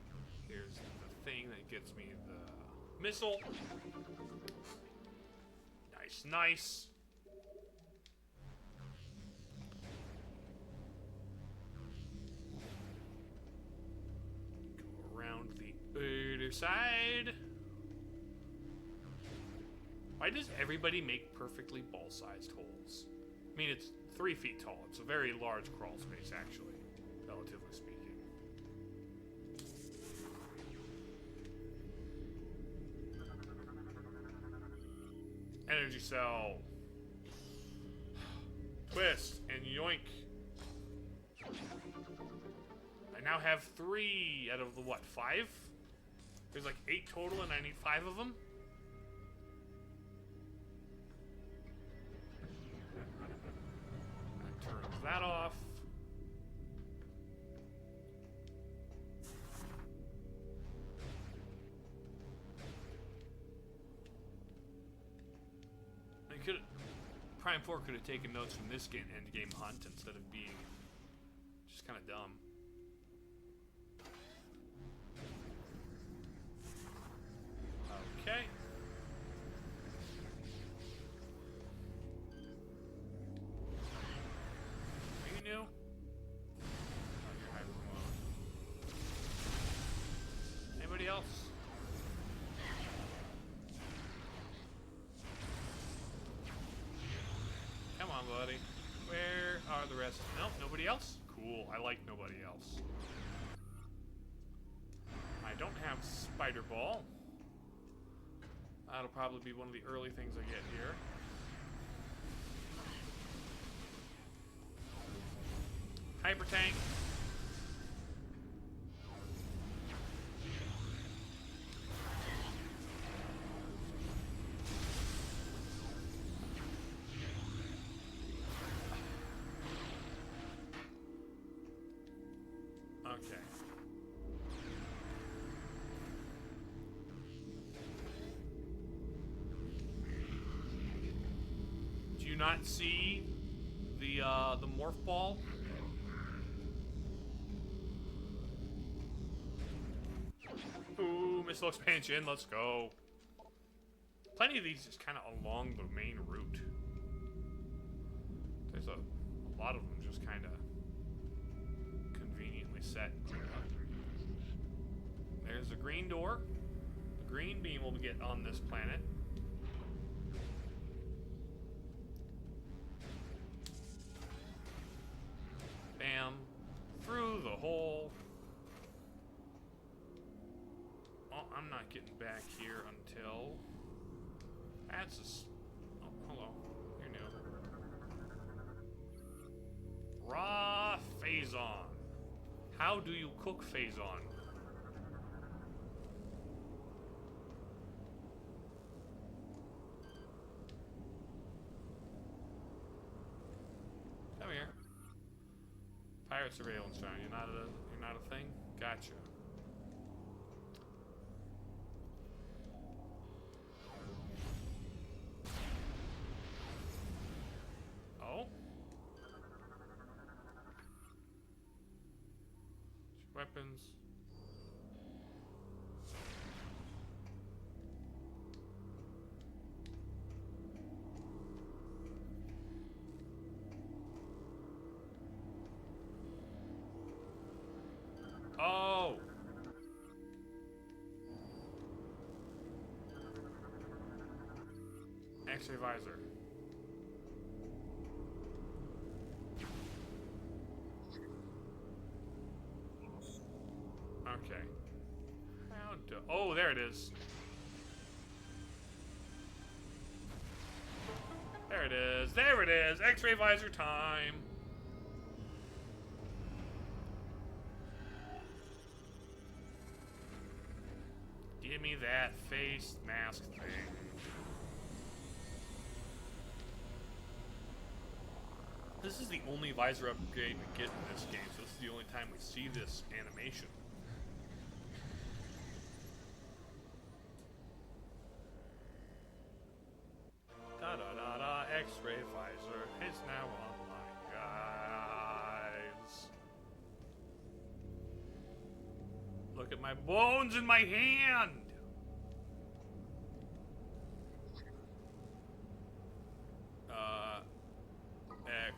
Here's the thing that gets me the missile. Nice, nice. Go around the other side. Why does everybody make perfectly ball-sized holes? I mean, it's 3 feet tall. It's a very large crawl space, actually, relatively speaking. Energy cell. Twist and yoink. I now have 3 out of the, what, 5? There's like 8 total and I need 5 of them? That off. Prime 4 could have taken notes from this end game hunt instead of being just kind of dumb. Okay. New? Oh, you're hybrid mode. Anybody else? Come on, buddy. Where are the rest? Nope, nobody else? Cool, I like nobody else. I don't have Spider Ball. That'll probably be one of the early things I get here. Hyper tank. Okay. Do you not see the morph ball. Ooh, missile expansion, let's go. Plenty of these just kind of along the main route. There's a lot of them just kind of conveniently set. There's a green door. The green beam will get on this planet. Bam. Through the hole. Oh, I'm not getting back here until... That's a... Oh, hello. You're new. Raw Phazon. How do you cook Phazon? Come here. Pirate surveillance drone. You're not a thing? Gotcha. Oh? Weapons. Oh! X-ray visor. Okay. How do... Oh, there it is. There it is. There it is. X-ray visor time. Give me that face mask thing. This is the only visor upgrade we get in this game, so this is the only time we see this animation. Da-da-da-da, X-ray visor is now online, guys. Look at my bones in my hand!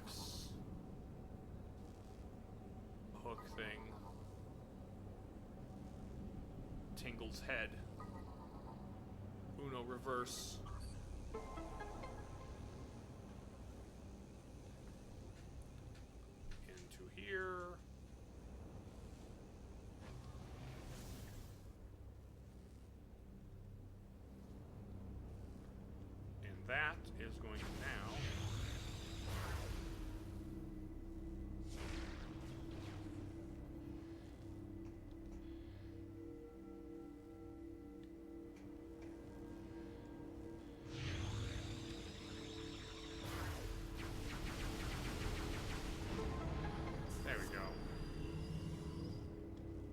X hook thing. Tingle's head. Uno reverse. Into here. And that is going to now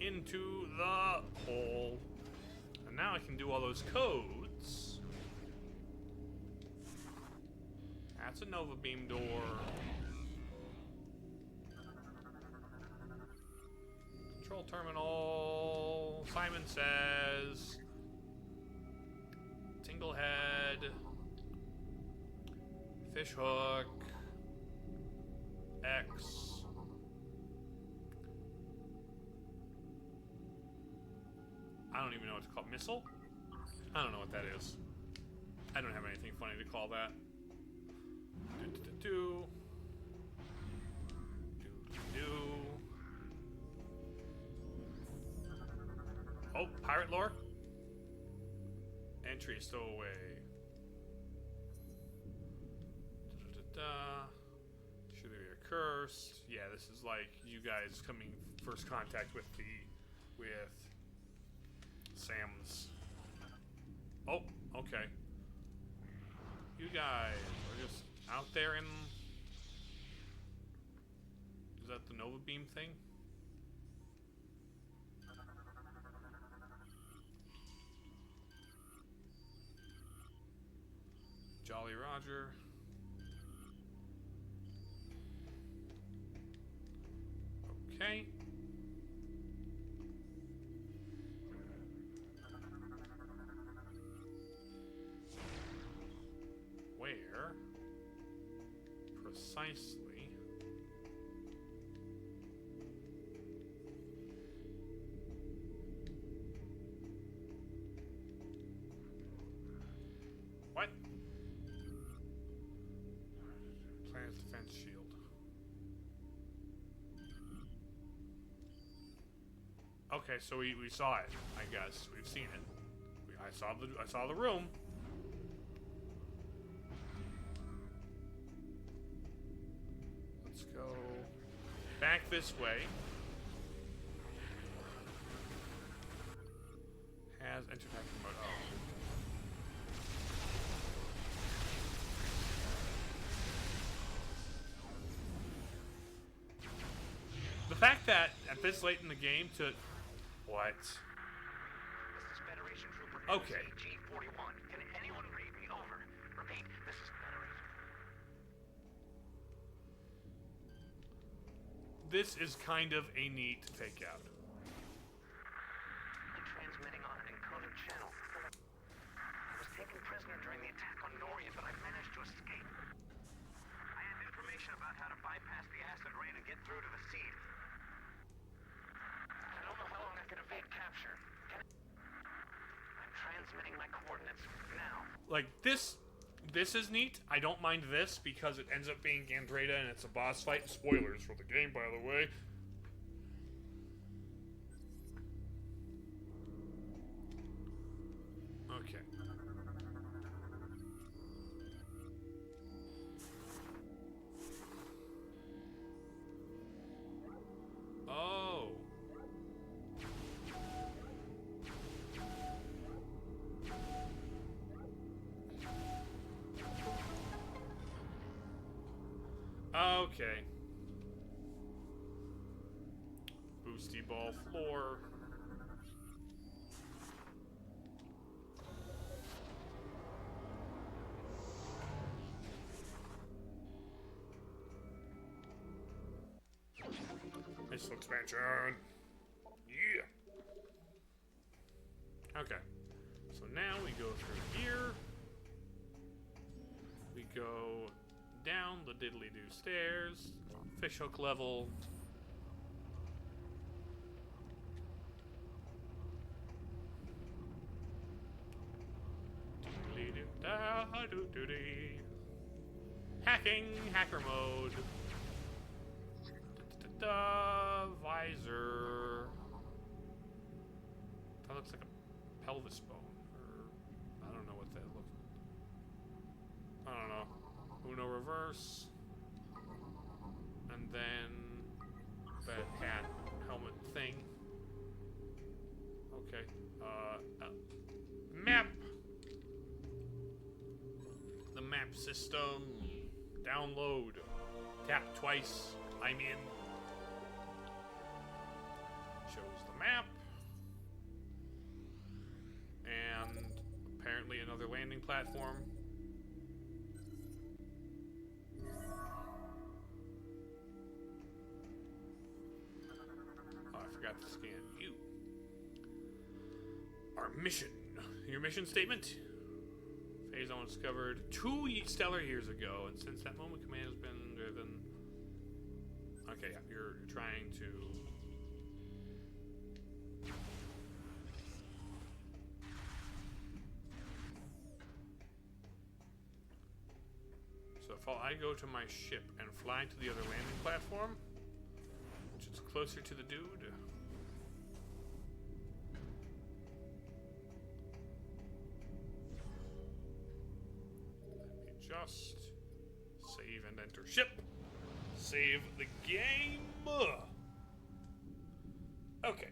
into the hole. And now I can do all those codes. That's a Nova Beam door. Control terminal. Simon says. Tinglehead. Fishhook. X. I don't even know what to call it. Missile? I don't know what that is. I don't have anything funny to call that. Do. Oh, pirate lore? Entry stowaway. Should they be cursed? Yeah, this is like you guys coming first contact with Sam's. Oh, okay. You guys are just out there in... Is that the Nova Beam thing? Jolly Roger. Okay. Where precisely? What? Planet's defense shield. Okay, so we saw it. I guess we've seen it. I saw the room. Let's go back this way. Has enter tactical mode. Oh. The fact that at this late in the game to what? This is Federation Trooper Okay. G41. Can anyone read me? Over. Repeat, this is Federation. This is kind of a neat fake out. I'm transmitting on an encoded channel. I was taken prisoner during the attack on Norian, but I managed to escape. I have information about how to bypass the acid rain and get through to the seed. I don't know how long I can evade capture. I'm transmitting my coordinates now. Like this is neat. I don't mind this because it ends up being Gandreda and it's a boss fight. Spoilers for the game, by the way. Okay. Oh. Okay. Boosty ball floor. Missile expansion. Yeah. Okay. So now we go through here. We go down the diddly-doo stairs. Fishhook level. Diddly-doo-da-doo-doo-dee. Hacking, hacker mode. Visor. That looks like a pelvis bone, or I don't know what that looks like. I don't know. Uno reverse, and then that hat helmet thing. Okay. Map. The map system. Download. Tap twice. I'm in. Shows the map. And apparently another landing platform. Oh, I forgot to scan you. Our mission. Your mission statement? Phase zone discovered 2 stellar years ago, and since that moment, command has been driven. Okay, yeah, you're trying to. So if I go to my ship and fly to the other landing platform, which is closer to the dude. Let me just save and enter ship. Save the game. Okay.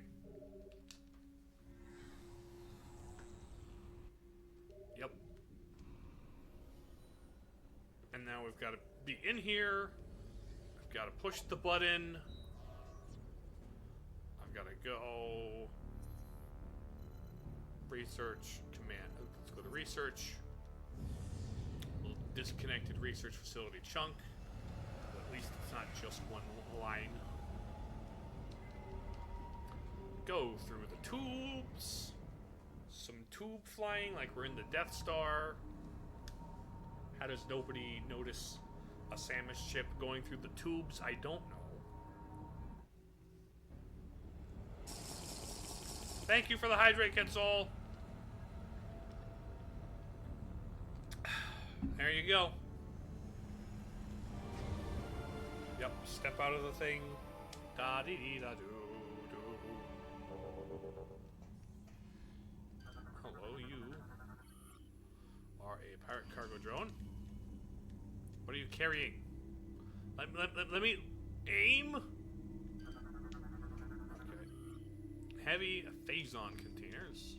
Yep. And now we've got to be in here. I've got to push the button. I've got to go research command. Let's go to research. Little disconnected research facility chunk. At least it's not just one line. go through the tubes. Some tube flying like we're in the Death Star. How does nobody notice a Samus ship going through the tubes? I don't know. Thank you for the hydrate, Quetzal. There you go. Yep, step out of the thing. Da dee dee da doo doo. Hello, you are a pirate cargo drone. What are you carrying? Let me aim. Okay. Heavy Phazon containers.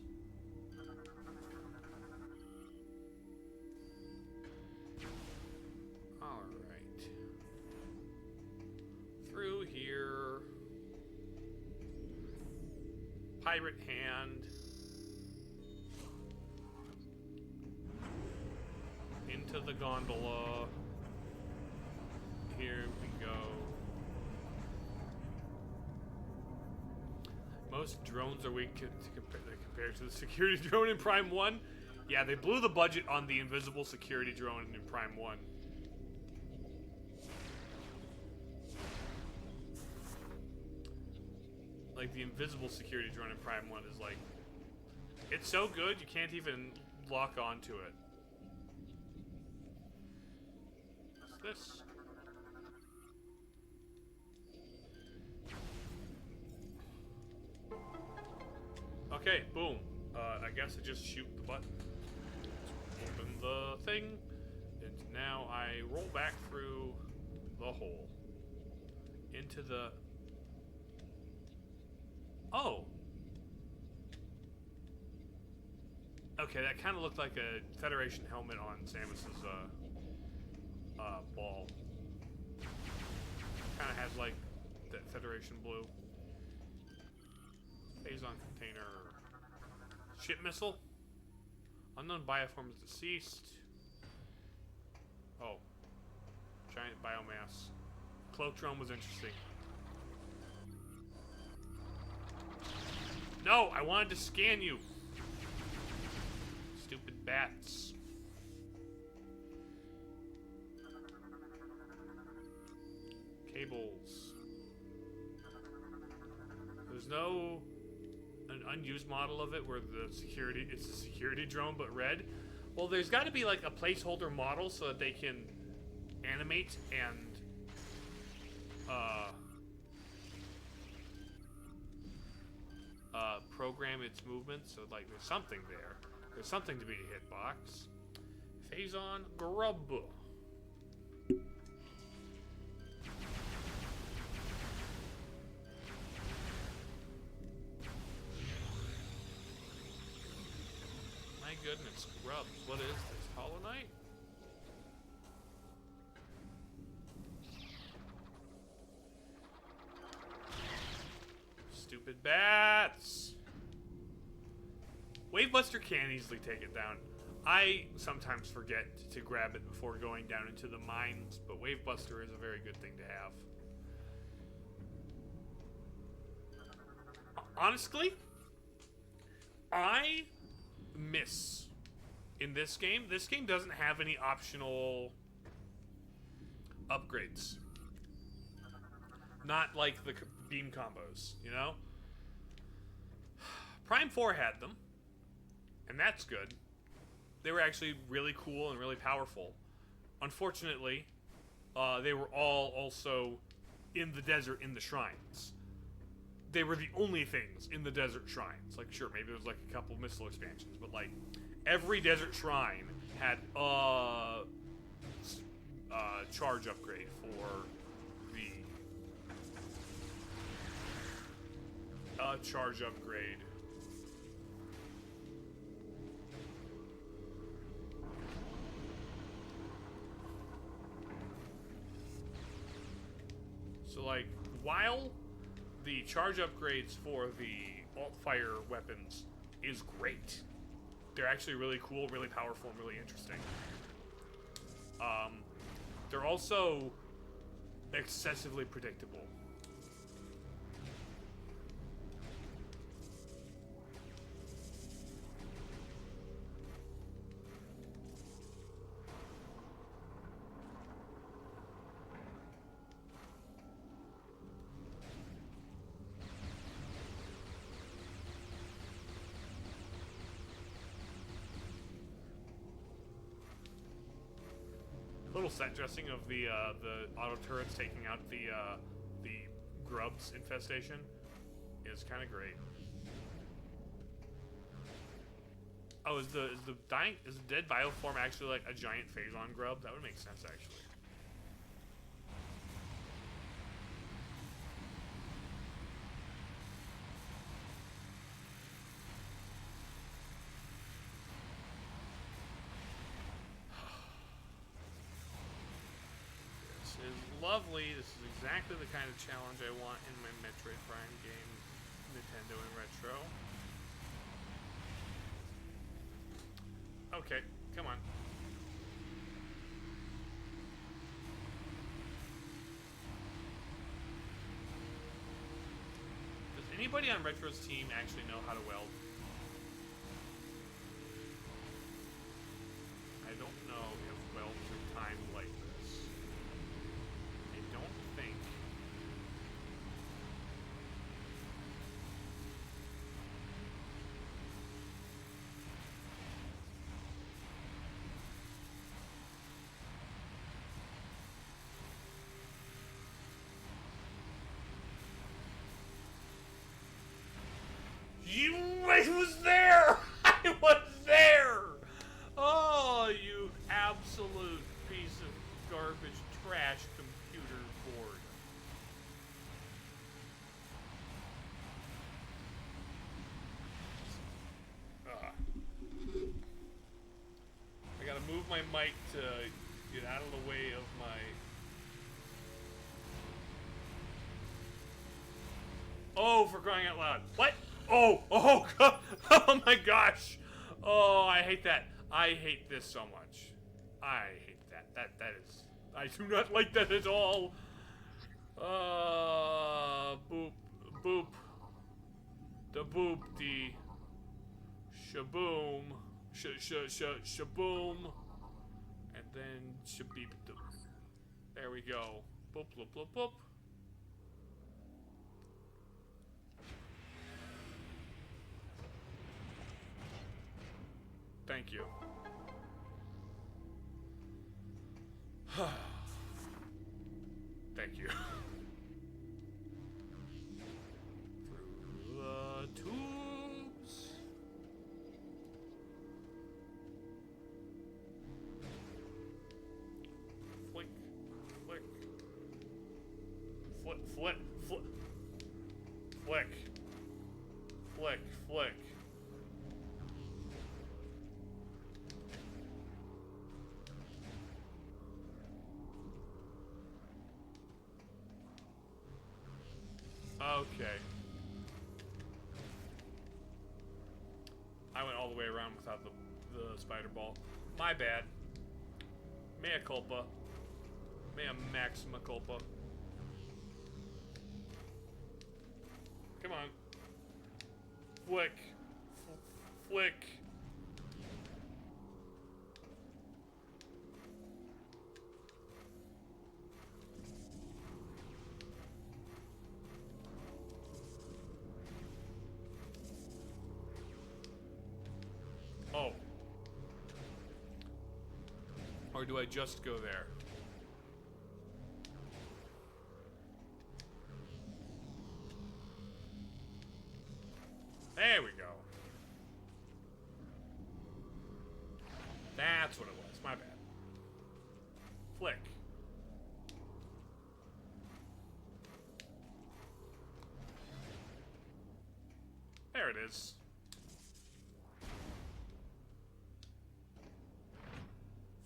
Alright. Through here. Pirate hand. Into the gondola. Here we go. Most drones are weak compared to the security drone in Prime 1. Yeah, they blew the budget on the invisible security drone in Prime 1. Like, the invisible security drone in Prime 1 is like... It's so good, you can't even lock onto it. What's this? Okay, boom. I guess I just shoot the button. Open the thing. And now I roll back through the hole. Into the... Oh! Okay, that kind of looked like a Federation helmet on Samus's, ball. Kind of has, like, that Federation blue. Phazon container. Ship missile. Unknown bioform is deceased. Oh. Giant biomass. Cloak drone was interesting. No! I wanted to scan you! Stupid bats. Cables. There's no... an unused model of it where it's a security drone but red. Well, there's got to be like a placeholder model so that they can animate and program its movements. So like there's something there. There's something to be a hitbox. Phazon Grub. My goodness, grubs. What is this? Hollow Knight? Stupid bats! Wavebuster can easily take it down. I sometimes forget to grab it before going down into the mines, but Wavebuster is a very good thing to have. Honestly, I miss in this game. This game doesn't have any optional upgrades. Not like the beam combos, you know? Prime 4 had them, and that's good. They were actually really cool and really powerful. Unfortunately, they were all also in the desert in the shrines. They were the only things in the desert shrines. Like, sure, maybe there was like a couple missile expansions, but like every desert shrine had charge upgrade for the charge upgrade. So like while the charge upgrades for the alt-fire weapons is great. They're actually really cool, really powerful, and really interesting. They're also excessively predictable. little set dressing of the auto turrets taking out the grubs infestation is kind of great. Oh, is the dead bioform actually like a giant phazon grub? That would make sense actually. This is lovely. This is exactly the kind of challenge I want in my Metroid Prime game, Nintendo and Retro. Okay, come on. Does anybody on Retro's team actually know how to weld? I don't know if welds are timed like this. I don't think. I was there! I was there! Oh, you absolute piece of garbage trash computer board. I gotta move my mic to get out of the way of my... Oh, for crying out loud. What? Oh, oh, God. Oh my gosh. Oh, I hate that. I hate this so much. I hate that. That is... I do not like that at all. Boop. Boop. The boop. The... Shaboom. Shaboom. And then shabeep. There we go. Boop, boop, boop, boop. Thank you. Thank you. Through the tubes. Flick, flick. Flick, flick, flick. Flick. Flick, flick. Okay. I went all the way around without the spider ball. My bad. Mea culpa. Mea maxima culpa. Come on. Flick. Flick. Oh. Or do I just go there? There we go. That's what it was. My bad. Flick. There it is.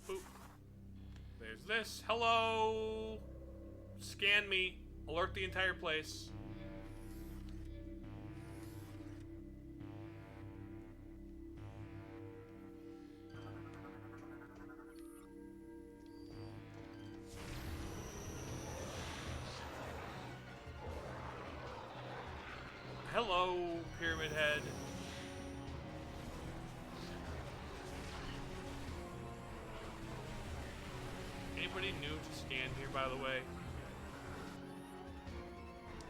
Boop. There's this. Hello. Scan me. Alert the entire place. Hello, Pyramid Head. Anybody new to scan here, by the way?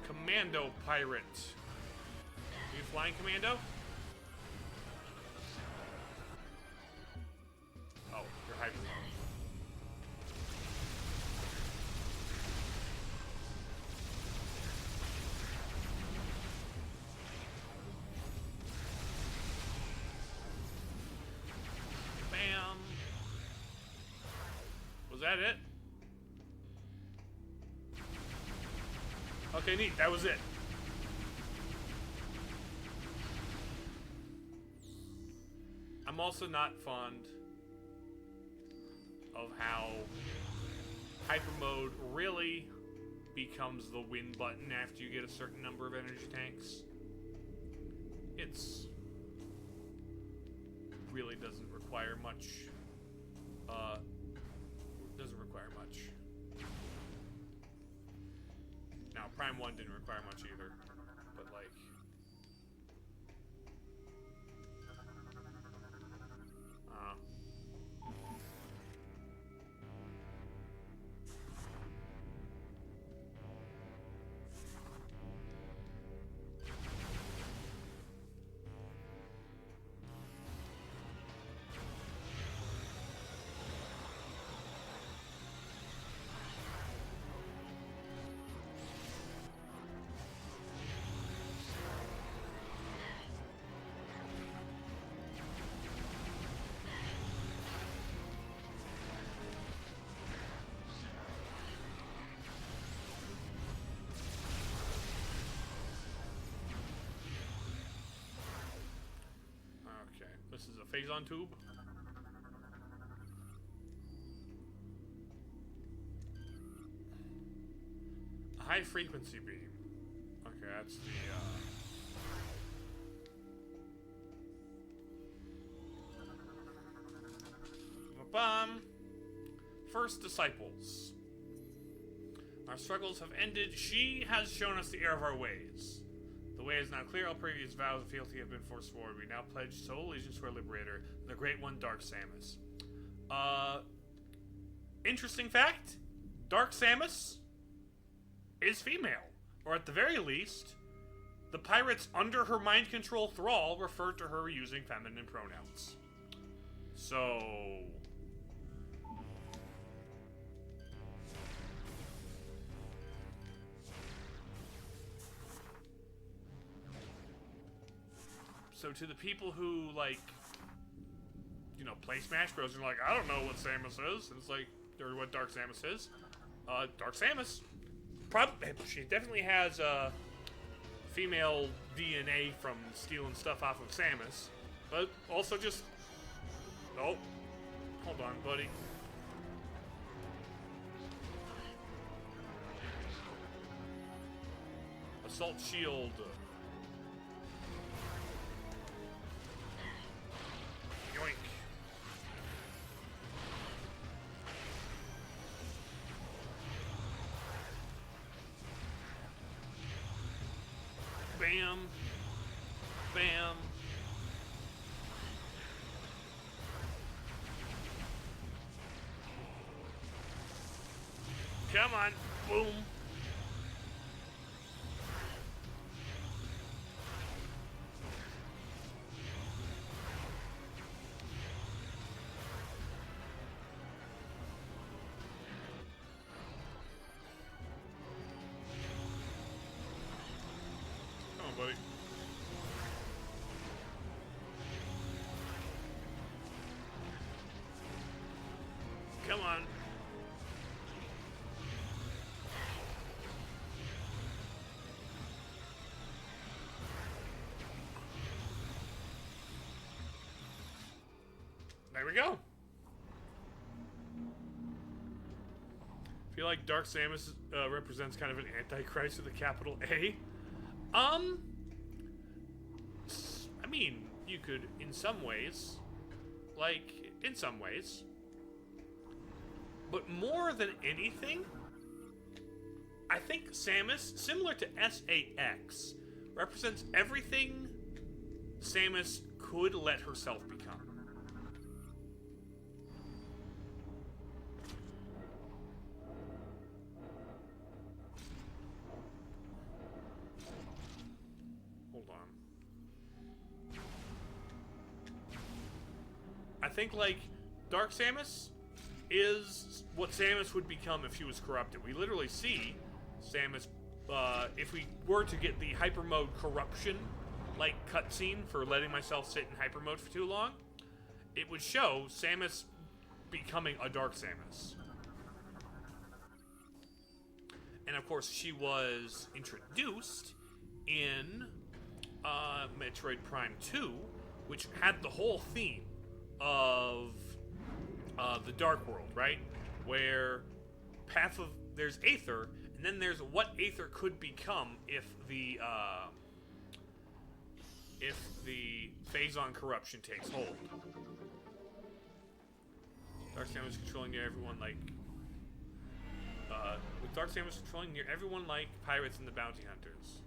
Commando Pirate. Are you flying Commando? Oh, you're hyper. that it? Okay, neat. That was it. I'm also not fond of how hyper mode really becomes the win button after you get a certain number of energy tanks. It's really doesn't require much. Doesn't require much. Now, Prime 1 didn't require much either, but like. This is a phazon tube. A high frequency beam. Okay, that's the First disciples. Our struggles have ended. She has shown us the error of our ways. The way is now clear. All previous vows of fealty have been forced forward. We now pledge sole allegiance to our liberator, the Great One, Dark Samus. Interesting fact: Dark Samus is female, or at the very least, the pirates under her mind control thrall referred to her using feminine pronouns. So. So to the people who, like, you know, play Smash Bros. And are like, I don't know what Samus is. And it's like, or what Dark Samus is. Dark Samus. She definitely has, female DNA from stealing stuff off of Samus. But also just... Oh. Hold on, buddy. Assault Shield... Yoink. Bam. Bam. Come on. Boom. Buddy. Come on. There we go. I feel like Dark Samus represents kind of an antichrist with a capital A. I mean, you could, in some ways, but more than anything, I think Samus, similar to S8X, represents everything Samus could let herself become. I think, like, Dark Samus is what Samus would become if she was corrupted. We literally see Samus, if we were to get the hyper mode corruption, like, cutscene for letting myself sit in hyper mode for too long, it would show Samus becoming a Dark Samus. And of course, she was introduced in Metroid Prime 2, which had the whole theme of the Dark World, right? Where there's Aether, and then there's what Aether could become if the Phazon corruption takes hold. Dark Samus controlling near everyone like with Dark Samus controlling near everyone like pirates and the bounty hunters.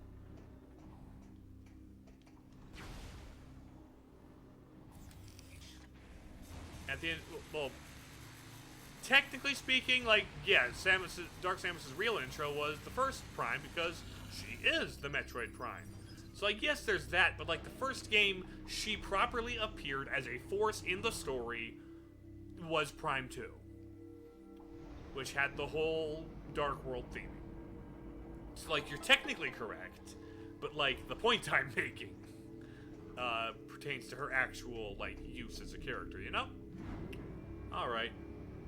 At the end, well, technically speaking, like, yeah, Dark Samus's real intro was the first Prime because she is the Metroid Prime. So I guess there's that, but like the first game, she properly appeared as a force in the story was Prime 2, which had the whole Dark World theme. So like you're technically correct, but like the point I'm making pertains to her actual like use as a character, you know? All right.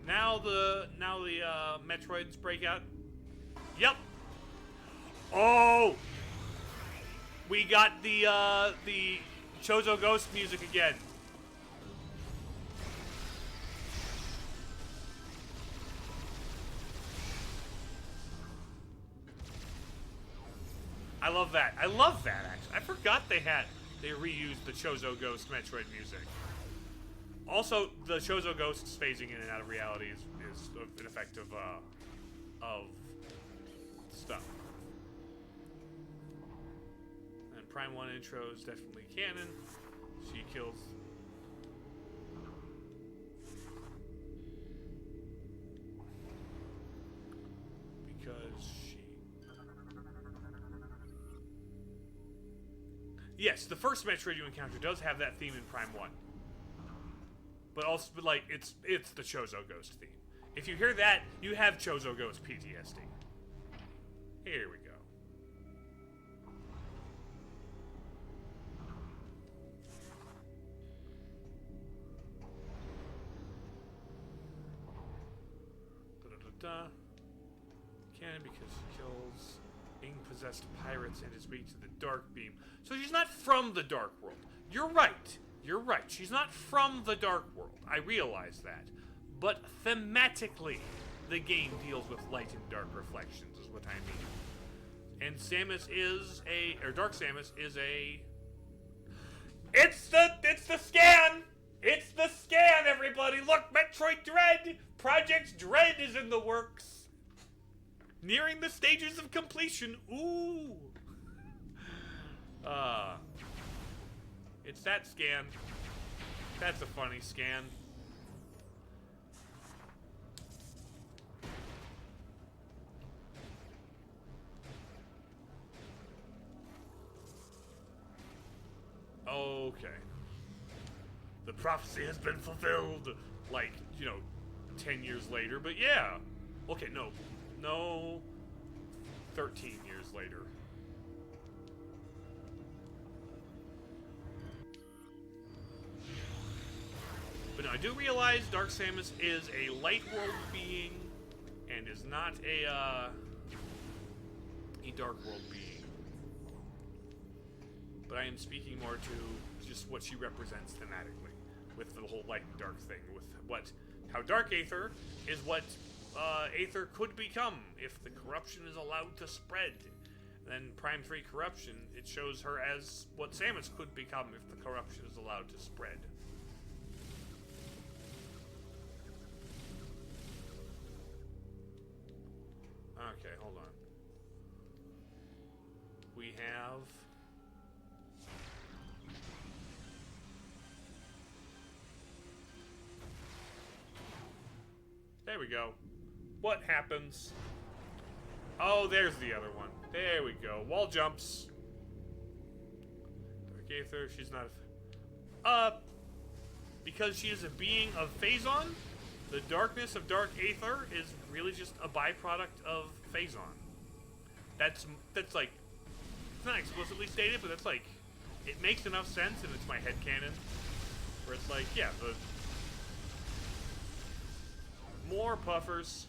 Now the Metroids break out. Yep. Oh, we got the Chozo Ghost music again. I love that. I love that, actually. I forgot they reused the Chozo Ghost Metroid music. Also, the Chozo Ghost's phasing in and out of reality is an effect of stuff. And Prime 1 intro is definitely canon. She kills... because she... Yes, the first Metroid you encounter does have that theme in Prime 1. But also, like, it's the Chozo Ghost theme. If you hear that, you have Chozo Ghost PTSD. Here we go. Da-da-da-da. Canon because she kills ink-possessed pirates and is weak to the Dark Beam. So she's not from the Dark World. You're right. You're right. She's not from the Dark World. I realize that. But thematically, the game deals with light and dark reflections, is what I mean. And Samus is Dark Samus is a... It's the scan! It's the scan, everybody! Look, Metroid Dread! Project Dread is in the works! Nearing the stages of completion. Ooh! It's that scan. That's a funny scan. Okay. The prophecy has been fulfilled. Like, 10 years later. But yeah. Okay, no. 13 years later. But no, I do realize Dark Samus is a light world being and is not a dark world being. But I am speaking more to just what she represents thematically with the whole light and dark thing, with how Dark Aether is what Aether could become if the corruption is allowed to spread. Then Prime 3 Corruption, it shows her as what Samus could become if the corruption is allowed to spread. Okay, hold on. We have... There we go. What happens? Oh, there's the other one. There we go. Wall jumps. Dark Aether, she's not a... because she is a being of Phazon, the darkness of Dark Aether is really just a byproduct of Phazon. That's like, it's not explicitly stated, but that's like, it makes enough sense, and it's my headcanon, where it's like, yeah, the more puffers.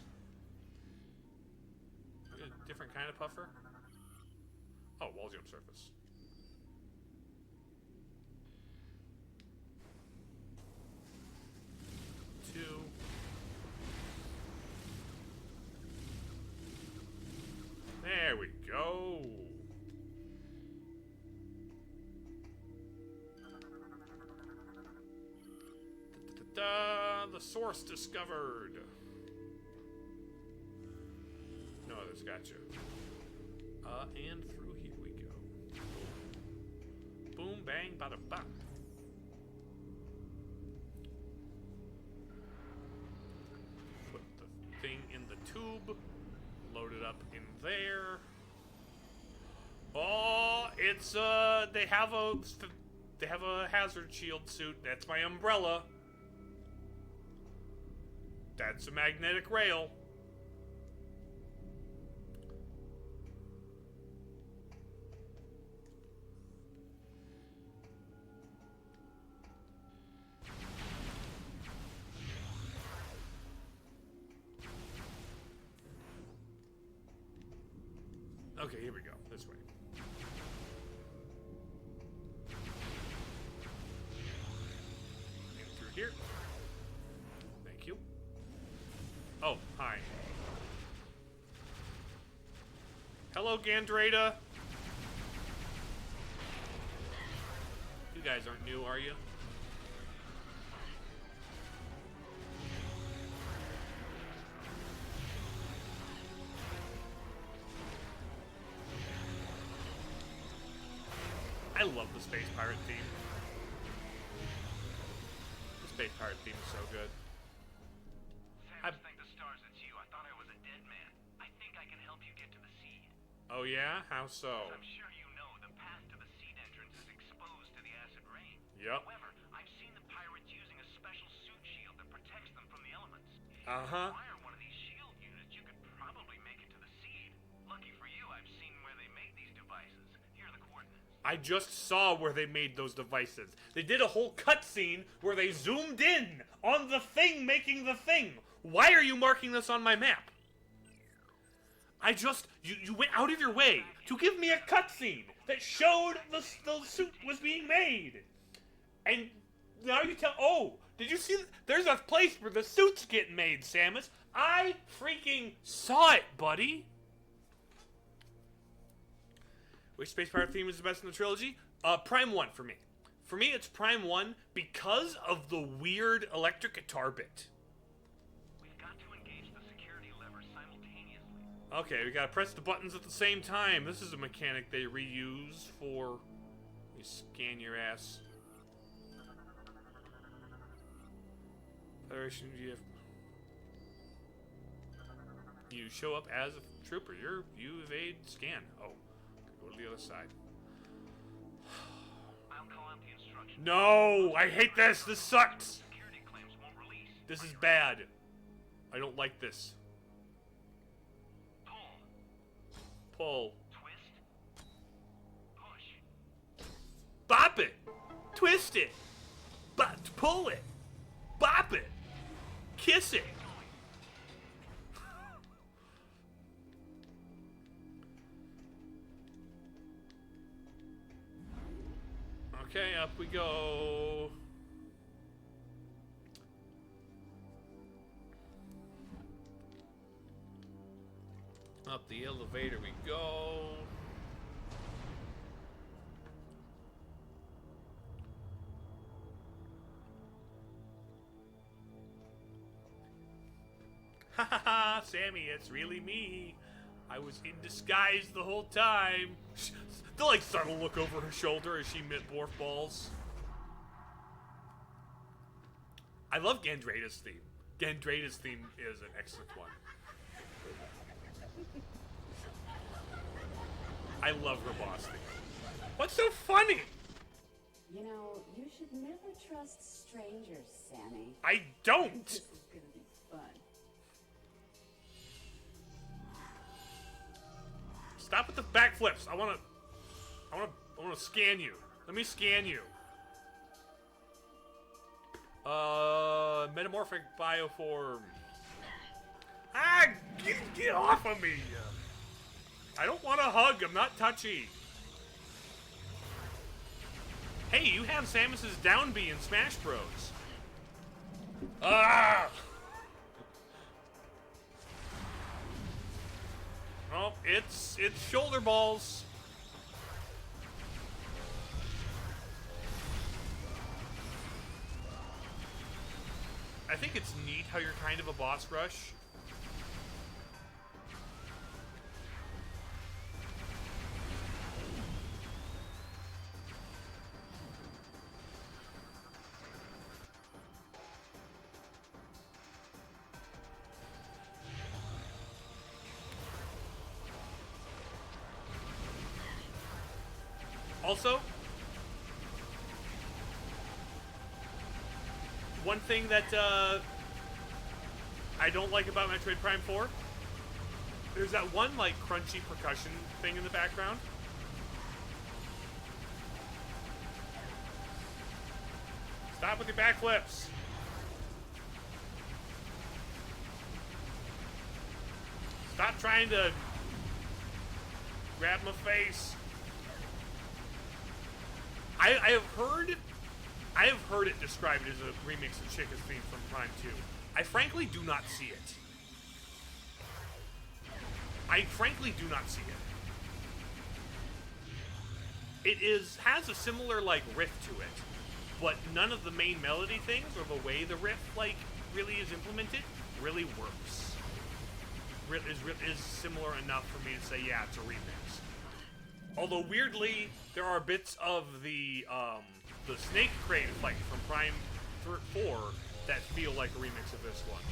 Different kind of puffer? Oh, wall jump surface. Two. There we go. The source discovered. No others, gotcha. And through here we go. Boom, bang, bada bop. Put the thing in the tube. Load it up in there. Oh, it's they have a hazard shield suit. That's my umbrella. That's a magnetic rail. Okay, here we go. This way. In through here. Thank you. Oh, hi. Hello, Gandrada. You guys aren't new, are you? I love the Space Pirate theme. The Space Pirate theme is so good. Sam, thank the stars it's you. I thought I was a dead man. I think I can help you get to the seed. Oh yeah? How so? As I'm sure you know, the path to the seed entrance is exposed to the acid rain. Yep. However, I've seen the pirates using a special suit shield that protects them from the elements. If you Uh-huh. acquire one of these shield units, you could probably make it to the seed. Lucky for you, I've seen where they made these devices. Here are the coordinates. I just saw where they made those devices. They did a whole cutscene where they zoomed in on the thing making the thing. Why are you marking this on my map? You went out of your way to give me a cutscene that showed the suit was being made. And now you tell, oh, did you see, there's a place where the suit's getting made, Samus. I freaking saw it, buddy. Which Space Pirate theme is the best in the trilogy? Prime 1 for me. For me, it's Prime 1 because of the weird electric guitar bit. We've got to engage the security lever simultaneously. Okay, we gotta press the buttons at the same time. This is a mechanic they reuse for... You scan your ass. Federation GF. You show up as a trooper. You evade scan. Oh. Go to the other side. I'll call out the instructions. No! I hate this! This sucks! Security claims won't release. This is bad. I don't like this. Pull. Pull. Twist. Push. Bop it! Twist it! Pull it! Bop it! Kiss it! Okay, up we go. Up the elevator we go. Ha ha ha, Sammy, it's really me. I was in disguise the whole time. The like subtle look over her shoulder as she morph balls. I love Gandrada's theme. Gandrada's theme is an excellent one. I love her boss theme. What's so funny? You know, you should never trust strangers, Sammy. I don't. This is gonna be fun. Stop with the backflips. I wanna scan you. Let me scan you. Metamorphic bioform. Ah, get off of me. I don't want a hug. I'm not touchy. Hey, you have Samus's down B in Smash Bros. Ah! Oh, it's shoulder balls. I think it's neat how you're kind of a boss rush. Also, one thing that I don't like about Metroid Prime 4, there's that one like crunchy percussion thing in the background. Stop with your backflips. Stop trying to grab my face. I have heard it described as a remix of Chica's theme from Prime 2. I frankly do not see it. I frankly do not see it. It has a similar like riff to it, but none of the main melody things or the way the riff like really is implemented really works. Is similar enough for me to say, yeah, it's a remix. Although weirdly, there are bits of the Snake Crane fight from Prime 4 that feel like a remix of this one.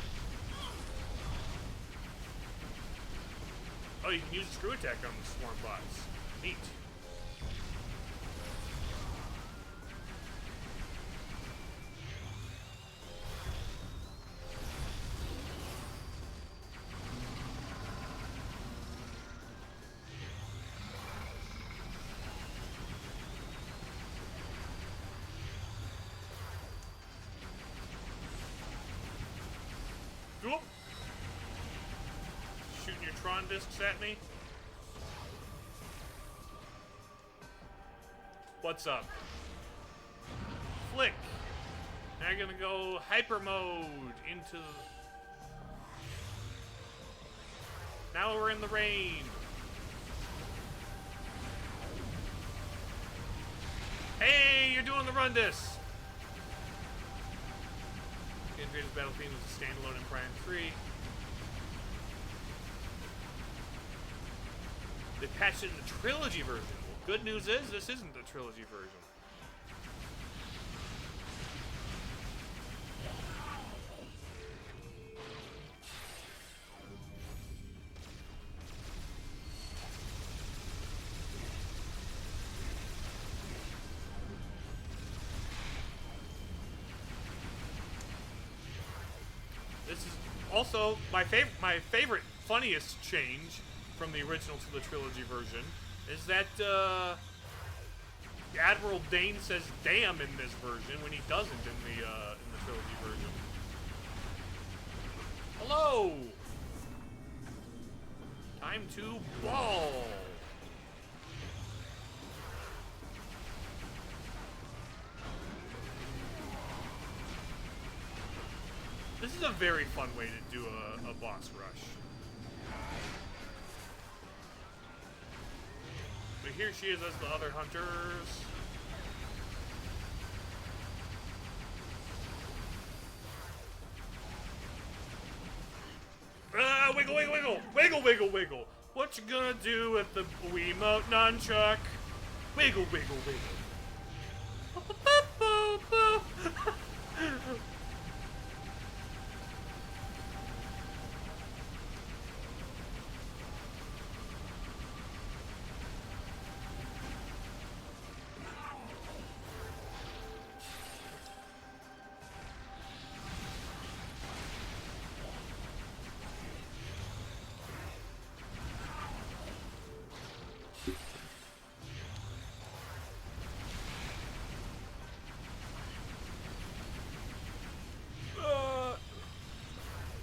Oh, you can use a screw attack on the swarm bots. Neat. Cool. Shooting your Tron discs at me. What's up? Flick. Now you're gonna go hyper mode into. Now we're in the rain. Hey, you're doing the run disc. Invader's Battle Theme was a standalone in Prime 3. They patched it in the trilogy version. Well, good news is this isn't the trilogy version. This is also my favorite, funniest change from the original to the trilogy version is that Admiral Dane says "damn" in this version when he doesn't in the trilogy version. Hello. Time to ball. This is a very fun way to do a boss rush. But here she is as the other hunters. Ah, wiggle, wiggle, wiggle! Wiggle, wiggle, wiggle! What you gonna do with the Wiimote nunchuck? Wiggle, wiggle, wiggle.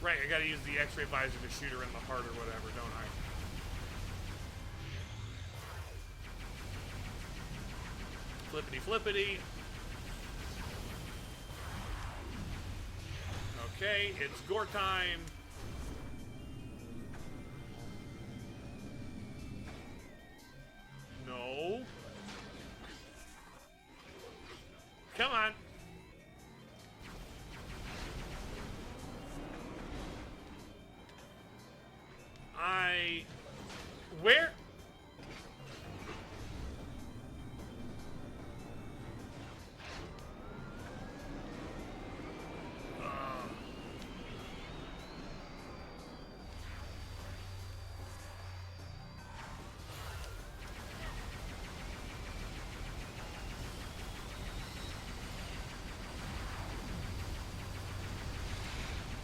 Right, I gotta use the X-ray visor to shoot her in the heart or whatever, don't I? Flippity flippity. Okay, it's gore time. No. Come on. Where?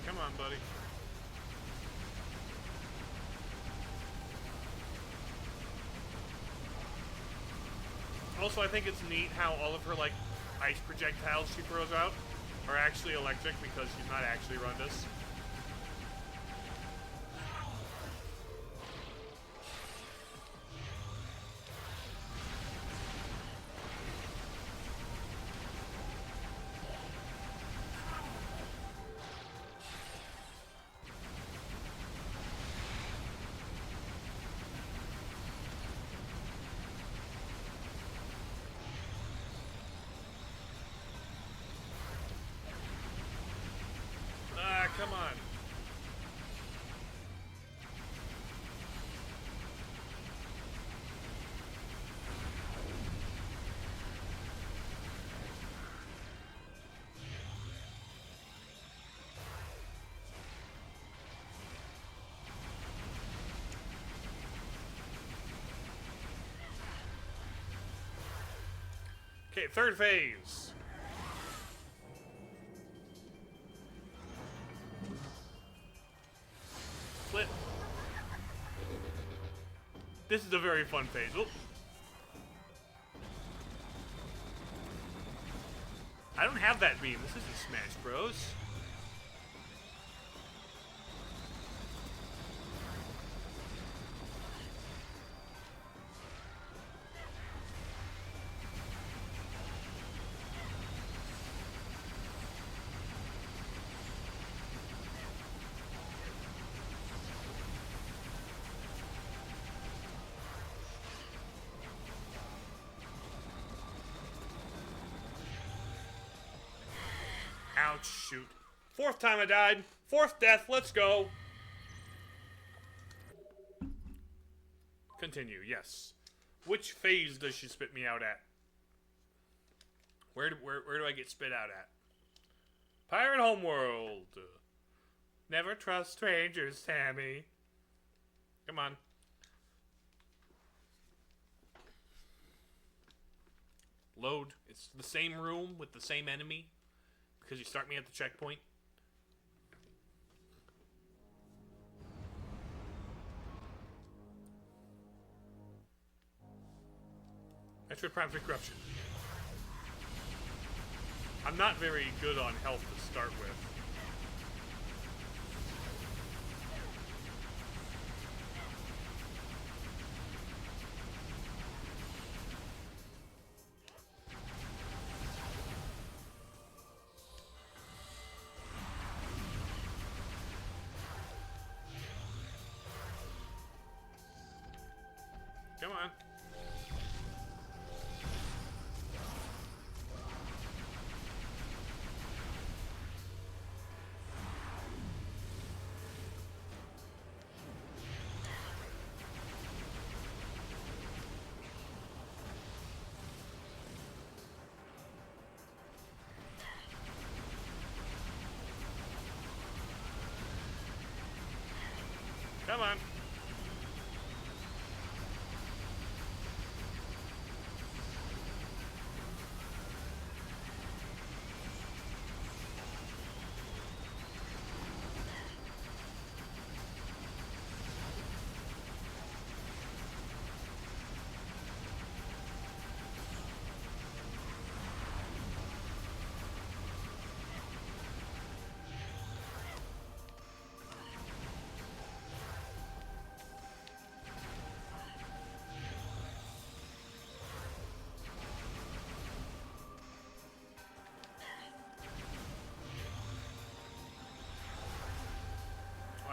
Come on, buddy. Also, I think it's neat how all of her, like, ice projectiles she throws out are actually electric because she's not actually Rundus. Come on. Okay, third phase. Flip. This is a very fun phase. Oop. I don't have that beam. This isn't Smash Bros. Ouch, shoot. Fourth time I died. Fourth death, let's go. Continue, yes. Which phase does she spit me out at? Where do I get spit out at? Pirate Homeworld. Never trust strangers, Tammy. Come on. Load. It's the same room with the same enemy. Because you start me at the checkpoint. Metroid Prime Corruption. I'm not very good on health to start with. Come on. Come on.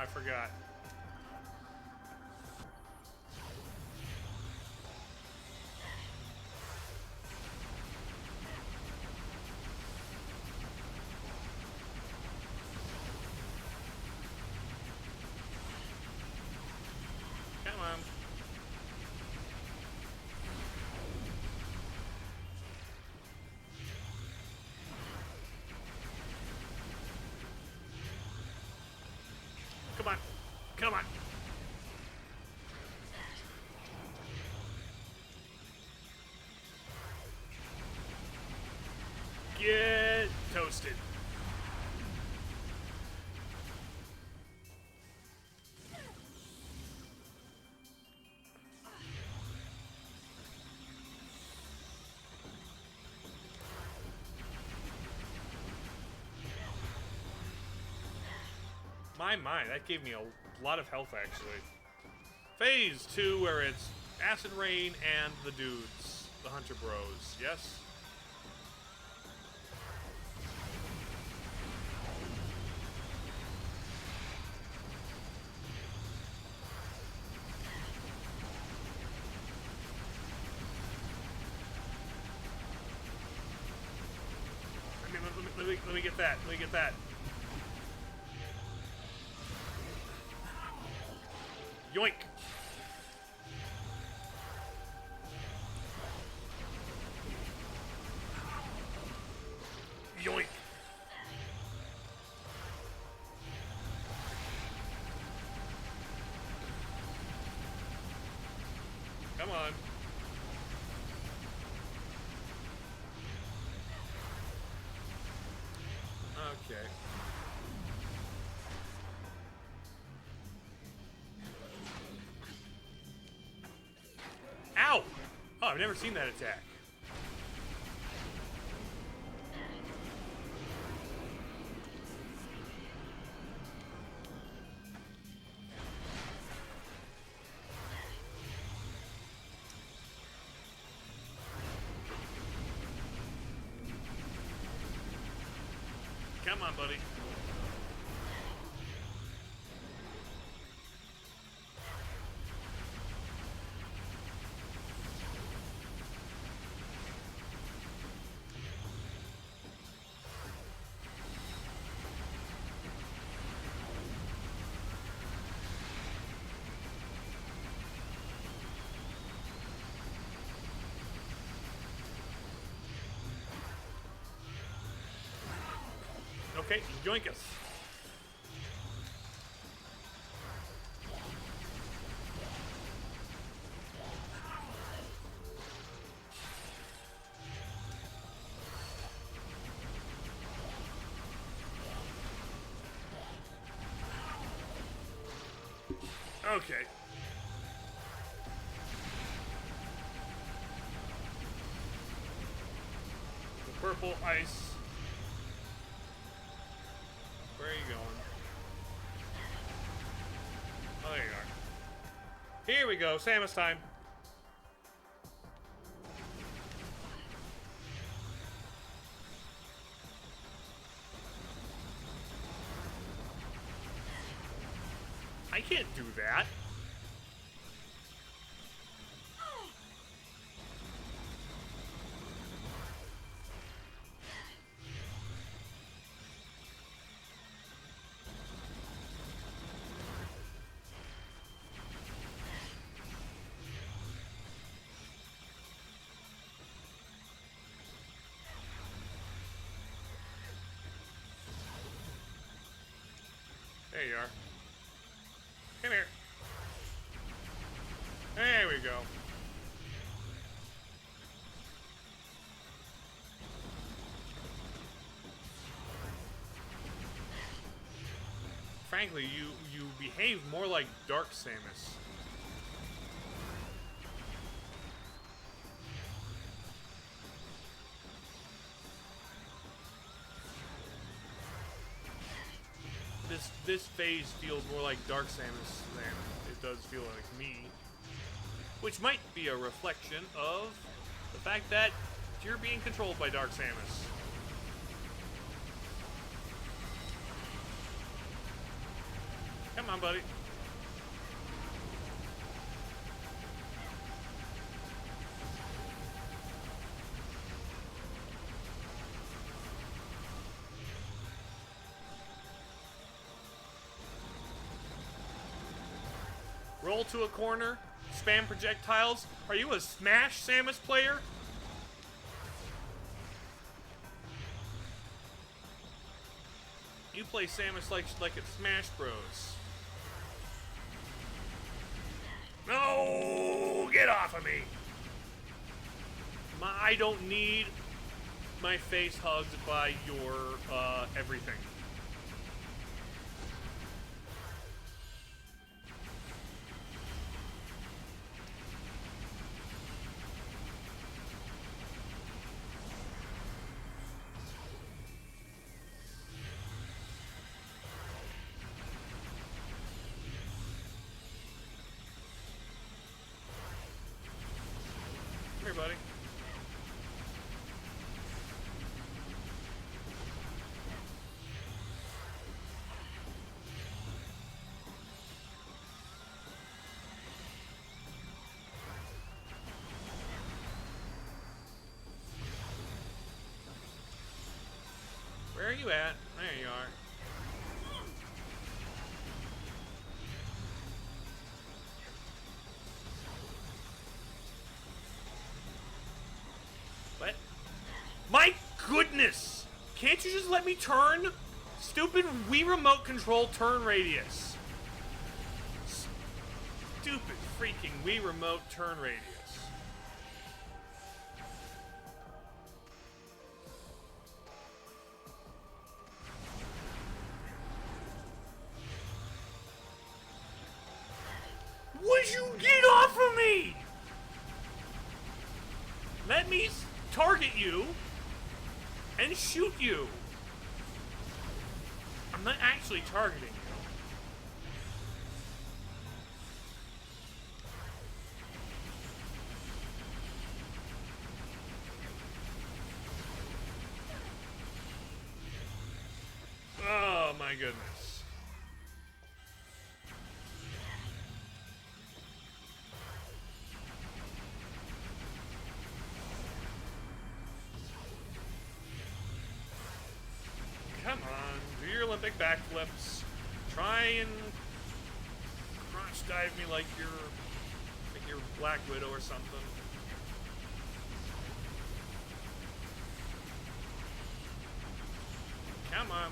forgot. Come on. Come on. Come on. Get toasted. My, that gave me a lot of health, actually. Phase 2, where it's Acid Rain and the dudes. The Hunter Bros, yes? Let me get that. Let me get that. Yoink! Yoink! Come on. Okay. Ow! Oh, I've never seen that attack. Come on, buddy. Okay, yoink us. Okay. The purple ice. Where are you going? Oh, there you are. Here we go, Samus time. I can't do that. There you are. Come here. There we go. Frankly, you behave more like Dark Samus. This phase feels more like Dark Samus than it does feel like me. Which might be a reflection of the fact that you're being controlled by Dark Samus. Come Come on, buddy. Roll to a corner, spam projectiles. Are you a Smash Samus player? You play Samus like it's Smash Bros. No! Get off of me! I don't need my face hugged by your everything. Here, buddy. Where are you at? There you are. What? My goodness! Can't you just let me turn? Stupid Wii remote control turn radius. Stupid freaking Wii remote turn radius. Would you get off of me? Let me target you and shoot you. I'm not actually targeting you. Oh my goodness. Come on, do your Olympic backflips. Try and crotch dive me like you're Black Widow or something. Come on.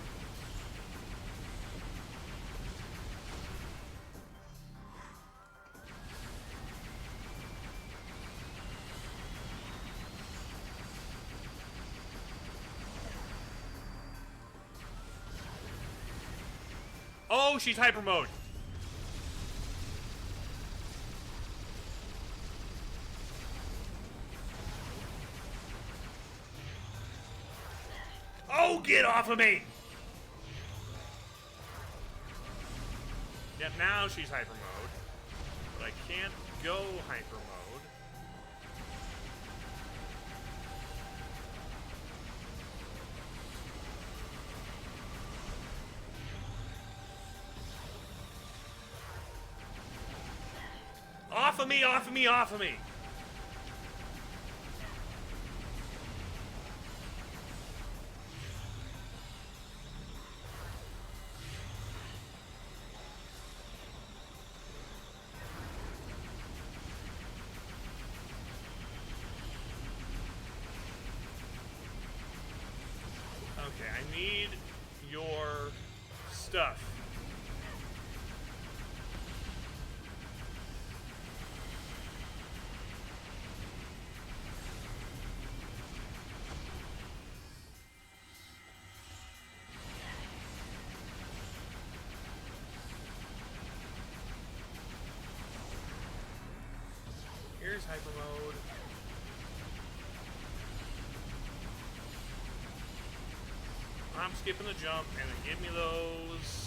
Oh, she's hyper mode. Oh, get off of me! Yep, now she's hyper mode. But I can't go hyper mode. Off of me, off of me, off of me! Okay, I need your stuff. Here's hyper mode. I'm skipping the jump, and then give me those.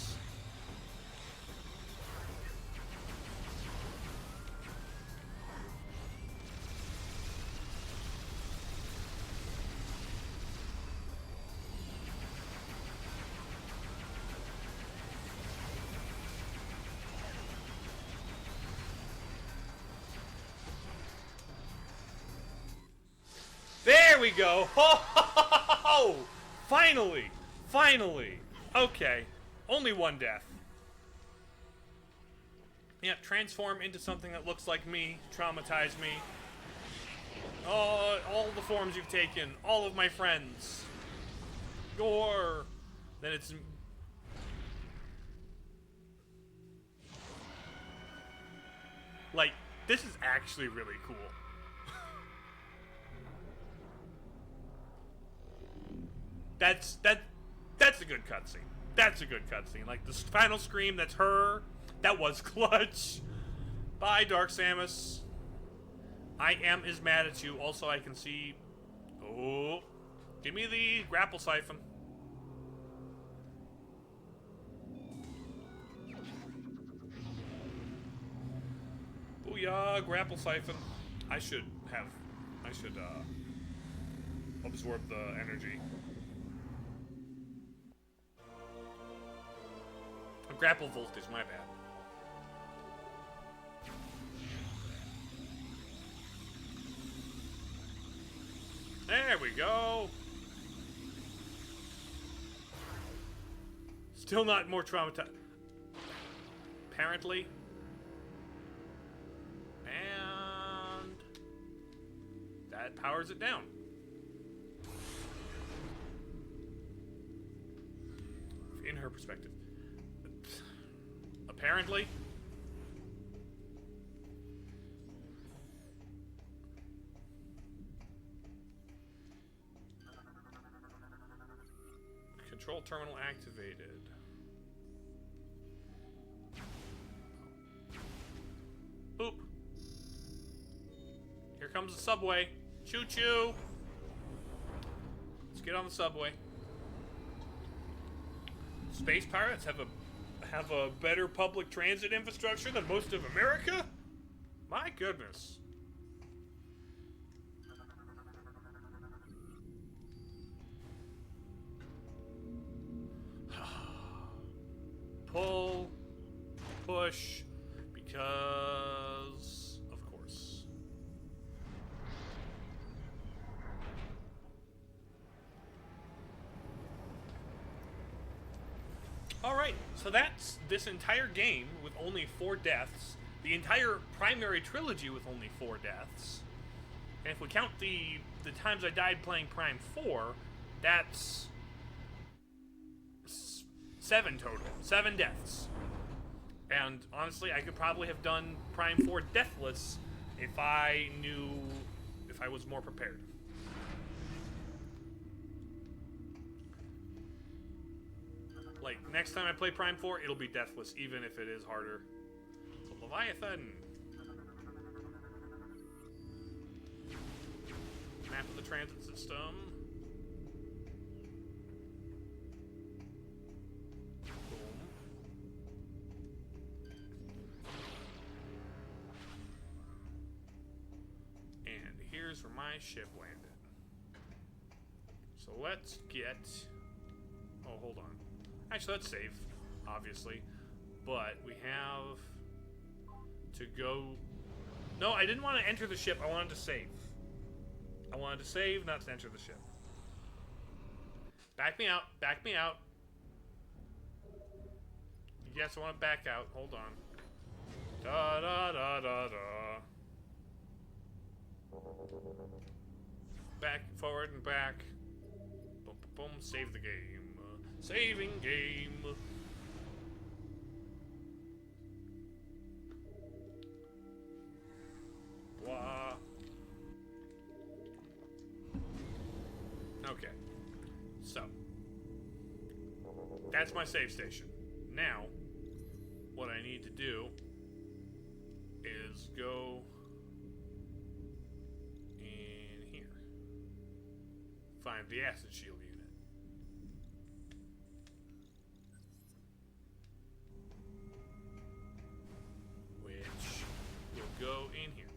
There we go. Oh, finally. Finally. Okay. Only one death. Yeah, transform into something that looks like me. Traumatize me. Oh, all the forms you've taken. All of my friends. Gore. Then it's... Like, this is actually really cool. That's a good cutscene. That's a good cutscene. Like, the final scream, that's her. That was clutch. Bye, Dark Samus. I am as mad at you. Also, I can see... Oh. Give me the grapple siphon. Booyah, grapple siphon. I should absorb the energy. Grapple voltage, my bad. There we go. Still not more traumatized. Apparently. And that powers it down. In her perspective. Apparently. Control terminal activated. Boop. Here comes the subway. Choo-choo. Let's get on the subway. Space pirates have a better public transit infrastructure than most of America? My goodness. Pull, push, because of course. Alright, so that's this entire game with only 4 deaths. The entire primary trilogy with only 4 deaths. And if we count the times I died playing Prime 4, that's 7 total. 7 deaths. And honestly, I could probably have done Prime 4 deathless if I was more prepared. Like, next time I play Prime 4, it'll be deathless, even if it is harder. So, Leviathan. Map of the transit system. Boom. And here's where my ship landed. So let's get... Oh, hold on. Actually, let's save, obviously. But we have to go... No, I didn't want to enter the ship. I wanted to save. I wanted to save, not to enter the ship. Back me out. Back me out. Yes, I want to back out. Hold on. Da da da da da. Back, forward, and back. Boom, boom, boom. Save the game. Saving game. Blah. Okay. So. That's my save station. Now, what I need to do is go in here. Find the acid shield unit. Go in here.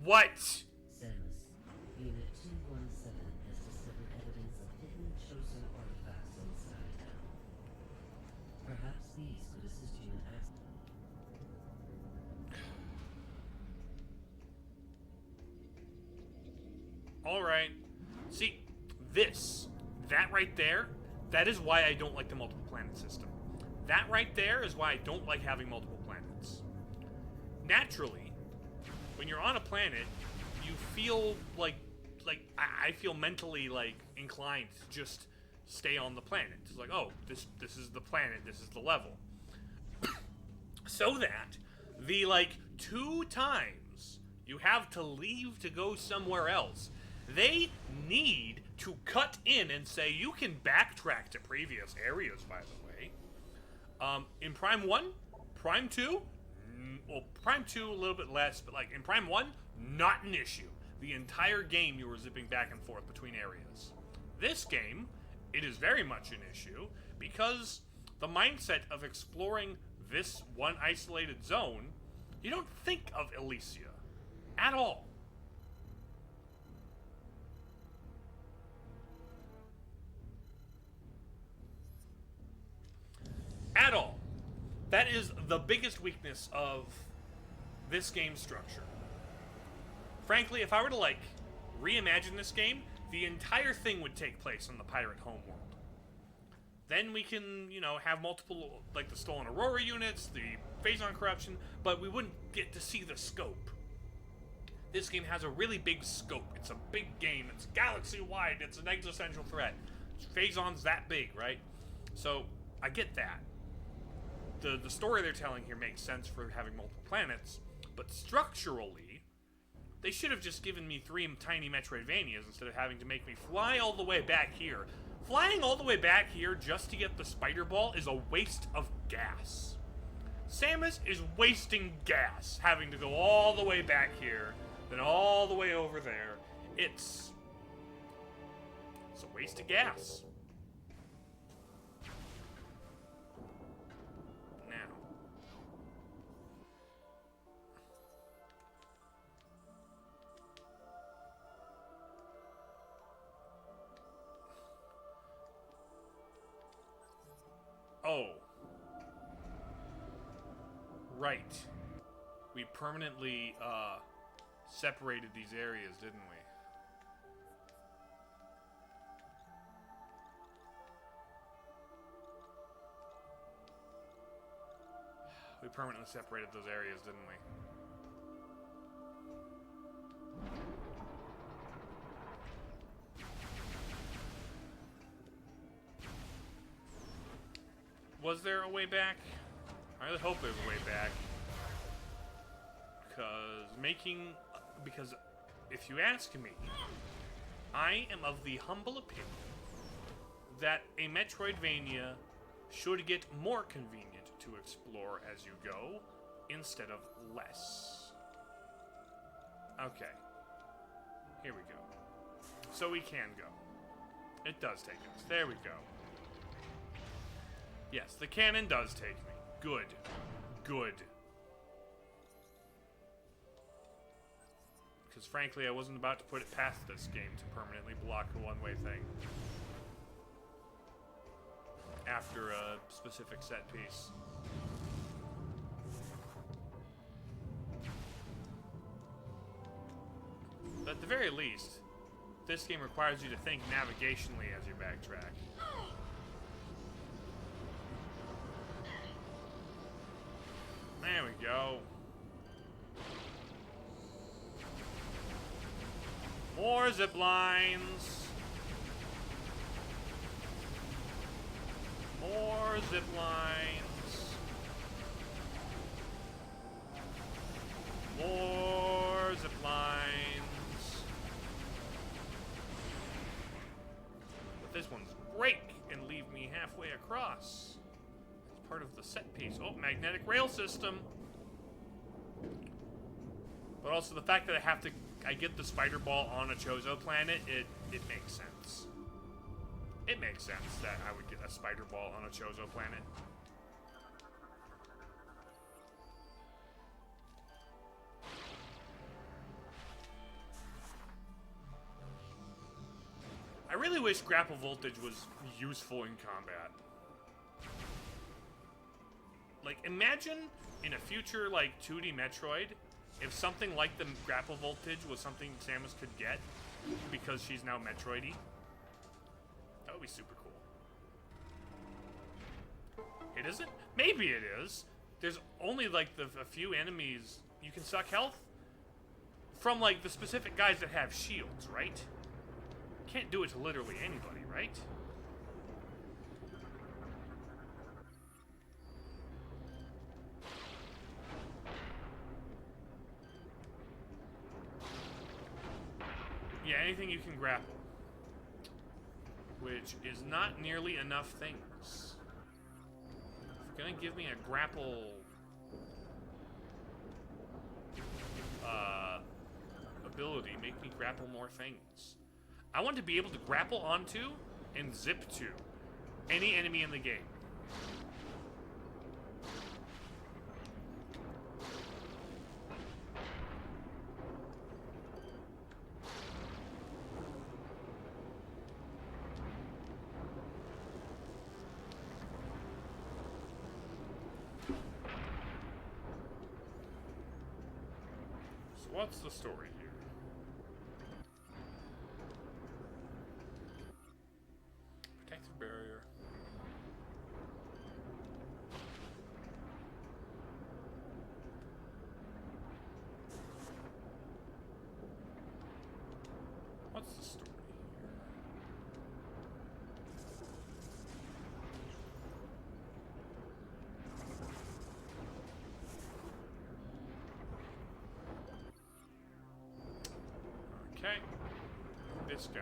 What? Samus, Unit 217 has discovered evidence of hidden chosen artifacts on Skytown. Perhaps these could assist you in accessing. Alright. See, that right there, that is why I don't like the multiple planet system. That right there is why I don't like having multiple planets. Naturally, when you're on a planet, you feel like I feel mentally like inclined to just stay on the planet. It's like, oh, this is the planet, this is the level. So that the like 2 times you have to leave to go somewhere else, they need to cut in and say you can backtrack to previous areas, by the way. In Prime 1, Prime 2, well, Prime 2 a little bit less, but like in Prime 1, not an issue. The entire game you were zipping back and forth between areas. This game, it is very much an issue because the mindset of exploring this one isolated zone, you don't think of Elysia at all. At all. That is the biggest weakness of this game's structure. Frankly, if I were to, like, reimagine this game, the entire thing would take place on the pirate homeworld. Then we can, you know, have multiple, like, the stolen Aurora units, the Phazon corruption, but we wouldn't get to see the scope. This game has a really big scope. It's a big game. It's galaxy-wide. It's an existential threat. Phazon's that big, right? So, I get that. The story they're telling here makes sense for having multiple planets, but structurally, they should have just given me 3 tiny Metroidvanias instead of having to make me fly all the way back here. Flying all the way back here just to get the spider ball is a waste of gas. Samus is wasting gas, having to go all the way back here, then all the way over there. It's a waste of gas. Oh. Right. We permanently, separated these areas, didn't we? We permanently separated those areas, didn't we? Was there a way back? I really hope there's a way back. Because if you ask me, I am of the humble opinion that a Metroidvania should get more convenient to explore as you go, instead of less. Okay. Here we go. So we can go. It does take us. There we go. Yes, the cannon does take me. Good. Good. Because frankly, I wasn't about to put it past this game to permanently block a one-way thing. After a specific set piece. But at the very least, this game requires you to think navigationally as you backtrack. There we go. More zip lines. More zip lines. More zip lines. But this one's break and leave me halfway across. Part of the set piece. Oh, magnetic rail system. But also the fact that I get the spider ball on a Chozo planet, it makes sense. It makes sense that I would get a spider ball on a Chozo planet. I really wish grapple voltage was useful in combat. Like, imagine in a future, like, 2D Metroid, if something like the grapple voltage was something Samus could get, because she's now Metroid-y. That would be super cool. It isn't? Maybe it is. There's only like a few enemies you can suck health from, like the specific guys that have shields, right? Can't do it to literally anybody, right? Yeah, anything you can grapple. Which is not nearly enough things. If you're gonna give me a grapple... ability, make me grapple more things. I want to be able to grapple onto and zip to any enemy in the game. So what's the story here? Protective barrier. What's the story here? Okay. This guy.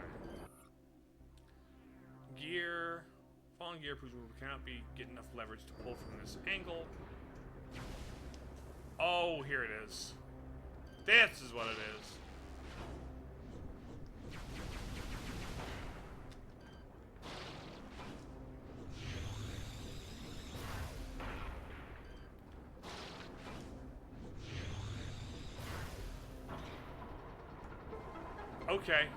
Gear. Falling gear proves we cannot get enough leverage to pull from this angle. Oh, here it is. This is what it is. Okay.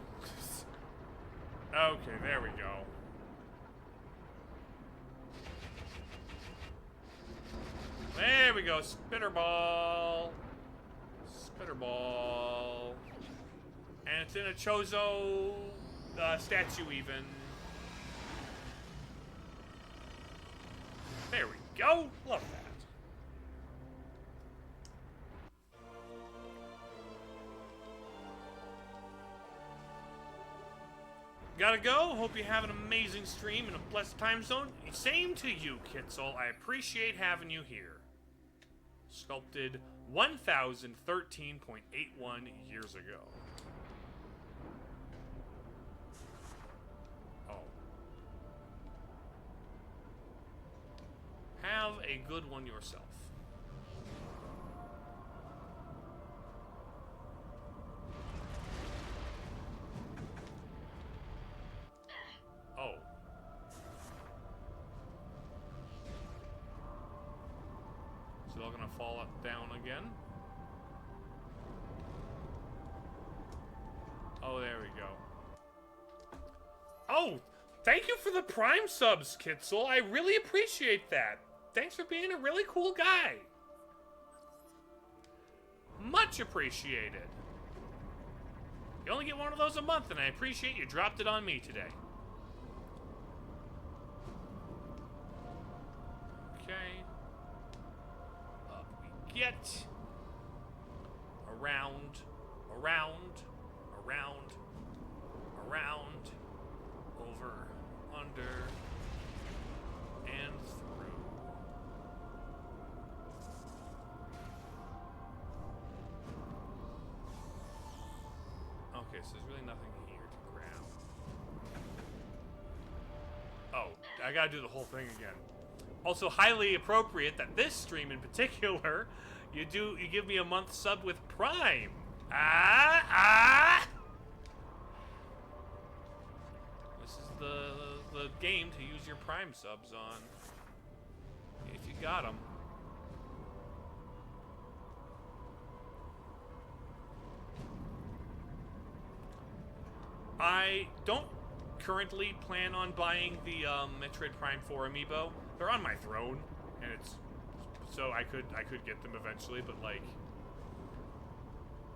Okay, there we go. There we go. Spitter ball. Spitter ball. And it's in a Chozo statue even. There we go. Love that. Gotta go. Hope you have an amazing stream in a blessed time zone. Same to you, Kitzel. I appreciate having you here. Sculpted 1013.81 years ago. Oh. Have a good one yourself. Oh. So they're gonna fall down again? Oh, there we go. Oh! Thank you for the Prime subs, Kitzel. I really appreciate that. Thanks for being a really cool guy. Much appreciated. You only get one of those a month, and I appreciate you dropped it on me today. Okay. Up we get. Around. Over. Under. And through. Okay, so there's really nothing here to grab. Oh, I gotta do the whole thing again. Also, highly appropriate that this stream in particular, you give me a month sub with Prime. This is the game to use your Prime subs on, if you got them. I don't currently plan on buying the Metroid Prime 4 amiibo. They're on my throne, and it's so I could get them eventually, but like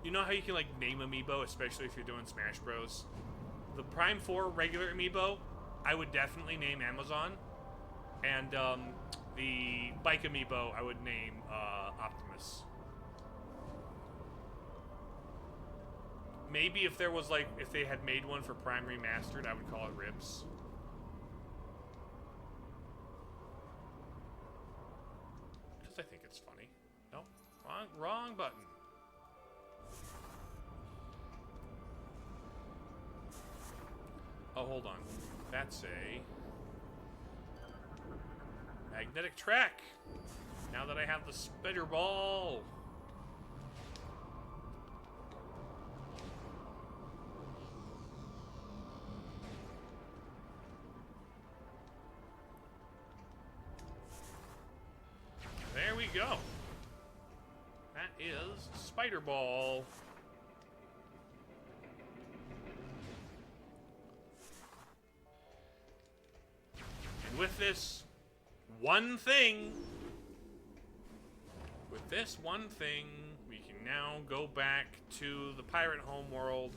You know how you can like name amiibo, especially if you're doing Smash Bros. The Prime 4 regular amiibo, I would definitely name Amazon, and the bike amiibo, I would name Optimus. Maybe if there was like, if they had made one for Prime Remastered, I would call it Ribs. Because I think it's funny. Nope, wrong button. Oh, hold on. That's a magnetic track. Now that I have the spider ball. There we go. That is spider ball. And with this one thing, we can now go back to the pirate homeworld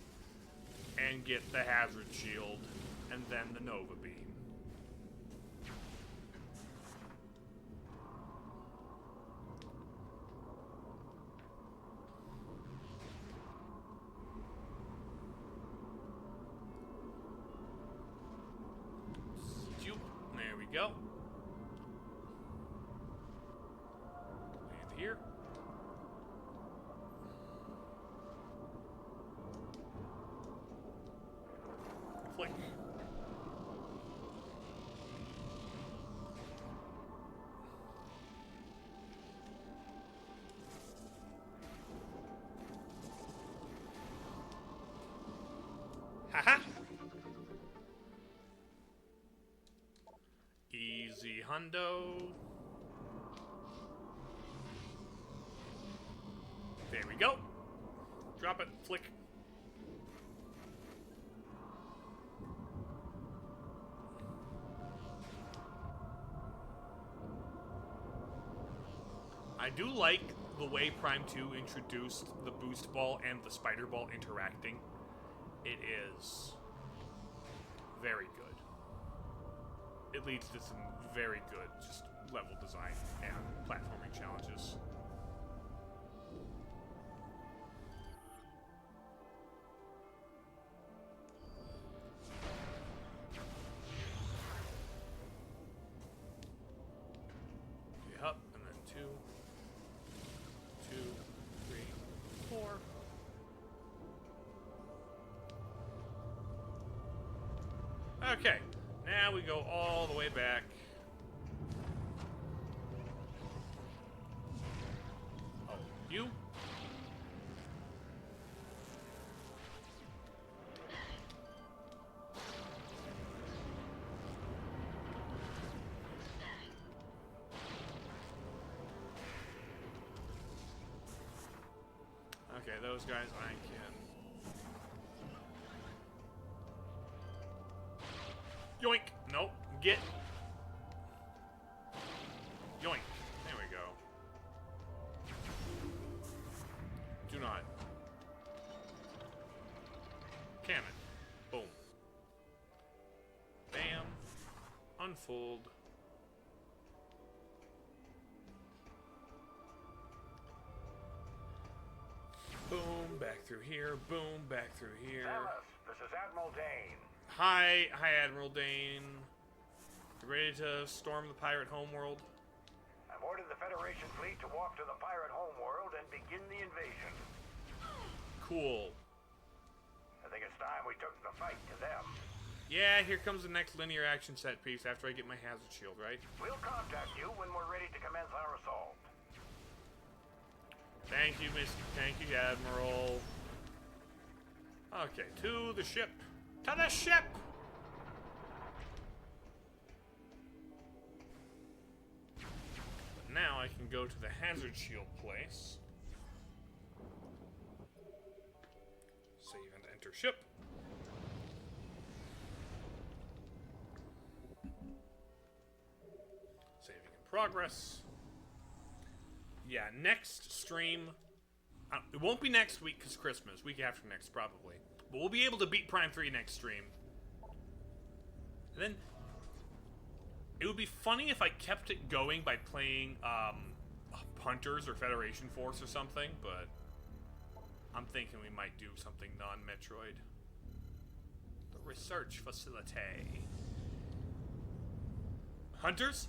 and get the hazard shield and then the Nova beam. There we go. And here. Flick. Haha. Easy hundo. There we go. Drop it, flick. I do like the way Prime 2 introduced the boost ball and the spider ball interacting. It is very good. It leads to some very good just level design and platforming challenges. Up and then 2, 3, 4. Okay. Now we go all the way back. Oh, you? Okay, those guys I can... Yoink! Nope. Get. Yoink. There we go. Do not. Cannon. Boom. Bam. Unfold. Boom. Back through here. Boom. Back through here. Dallas, this is Admiral Dane. Hi, Admiral Dane. You ready to storm the pirate homeworld? I've ordered the Federation fleet to walk to the pirate homeworld and begin the invasion. Cool. I think it's time we took the fight to them. Yeah, here comes the next linear action set piece after I get my hazard shield, right? We'll contact you when we're ready to commence our assault. Thank you, Admiral. Okay, to the ship. To the ship! But now I can go to the hazard shield place. Save and enter ship. Saving in progress. Yeah, next stream, It won't be next week because Christmas. Week after next, probably. But we'll be able to beat Prime 3 next stream. And then it would be funny if I kept it going by playing Hunters or Federation Force or something, but I'm thinking we might do something non-Metroid. The research facility. Hunters?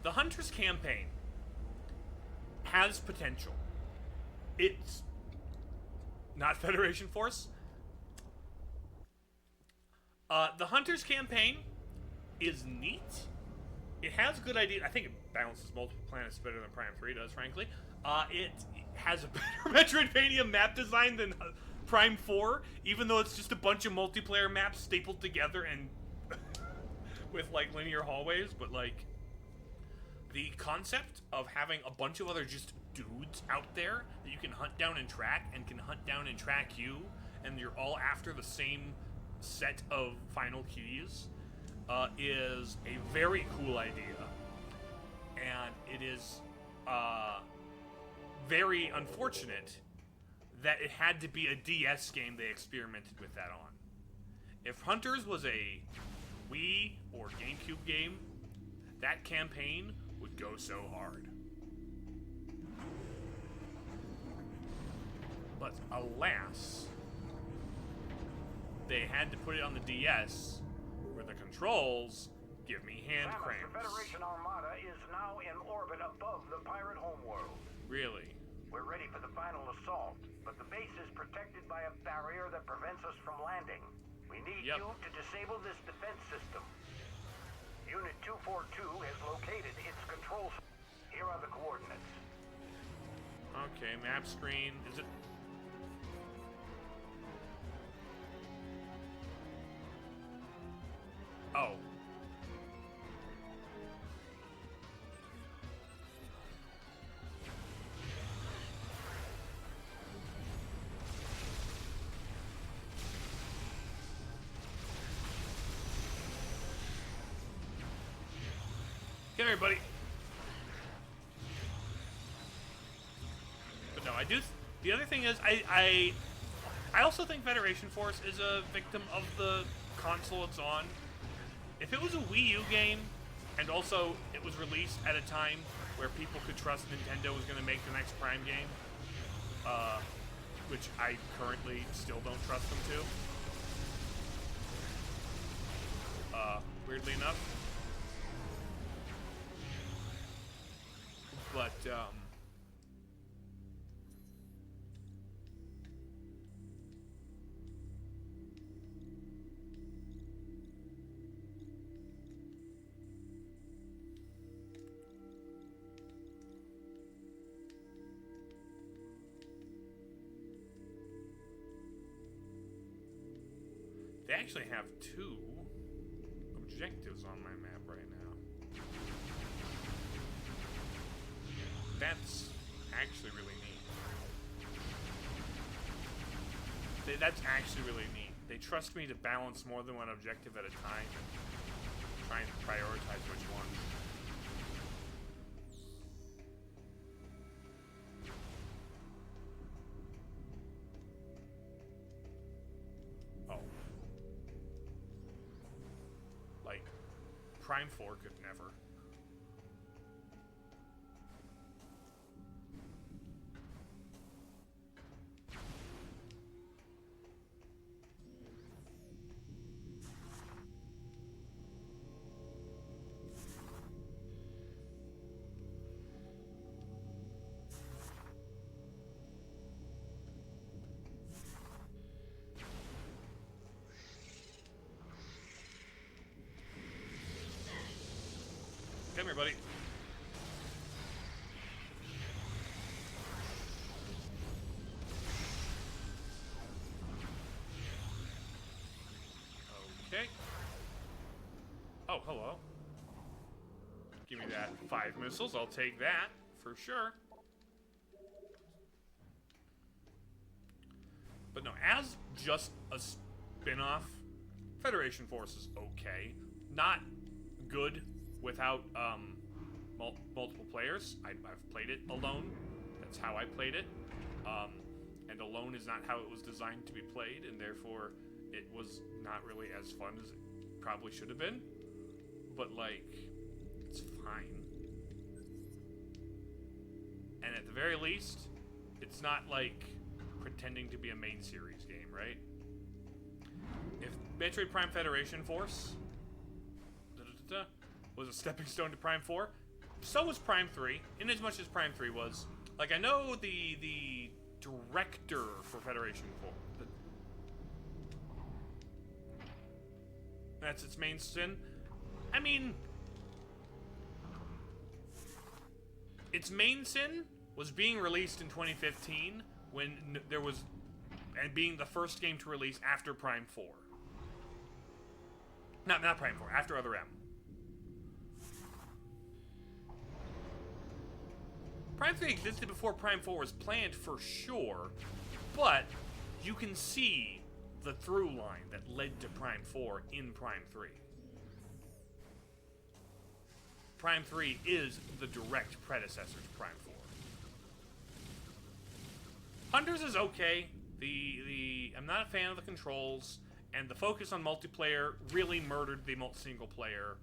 The Hunters campaign has potential. It's not Federation Force. The Hunters campaign is neat. It has good ideas. I think it balances multiple planets better than Prime 3 does, frankly. It has a better Metroidvania map design than Prime 4, even though it's just a bunch of multiplayer maps stapled together and with, like, linear hallways, but, like, the concept of having a bunch of other just dudes out there that you can hunt down and track and can hunt down and track you, and you're all after the same set of final keys, is a very cool idea. And it is very unfortunate that it had to be a DS game they experimented with that on. If Hunters was a Wii or GameCube game, that campaign would go so hard. But alas, they had to put it on the DS, where the controls give me hand Samus, cramps. the Federation Armada is now in orbit above the pirate homeworld. Really? We're ready for the final assault, but the base is protected by a barrier that prevents us from landing. We need you to disable this defense system. Unit 242 has located its control. Here are the coordinates. Okay, map screen. Is it? Oh. Come here, buddy. But no, I do. The other thing is, I also think Federation Force is a victim of the console it's on. If it was a Wii U game, and also it was released at a time where people could trust Nintendo was going to make the next Prime game, which I currently still don't trust them to, weirdly enough. But, they actually have 2 objectives on my map right now. That's actually really neat. That's actually really neat. They trust me to balance more than one objective at a time and try and prioritize which one. Oh. Like, Prime 4 could never. Come here, buddy. Okay. Oh, hello. Give me that 5 missiles. I'll take that for sure. But no, as just a spin-off, Federation Force is okay. Not good without multiple players. I've played it alone. That's how I played it. And alone is not how it was designed to be played, and therefore it was not really as fun as it probably should have been. But, like, it's fine. And at the very least, it's not like pretending to be a main series game, right? If Metroid Prime Federation Force was a stepping stone to Prime 4, so was Prime 3, in as much as Prime 3 was. Like, I know the director for Federation 4. That's its main sin. I mean, its main sin was being released in 2015 when there was, and being the first game to release after Prime 4. Not Prime 4, after Other M. Prime 3 existed before Prime 4 was planned for sure, but you can see the through line that led to Prime 4 in Prime 3. Prime 3 is the direct predecessor to Prime 4. Hunters is okay. I'm not a fan of the controls, and the focus on multiplayer really murdered the single player.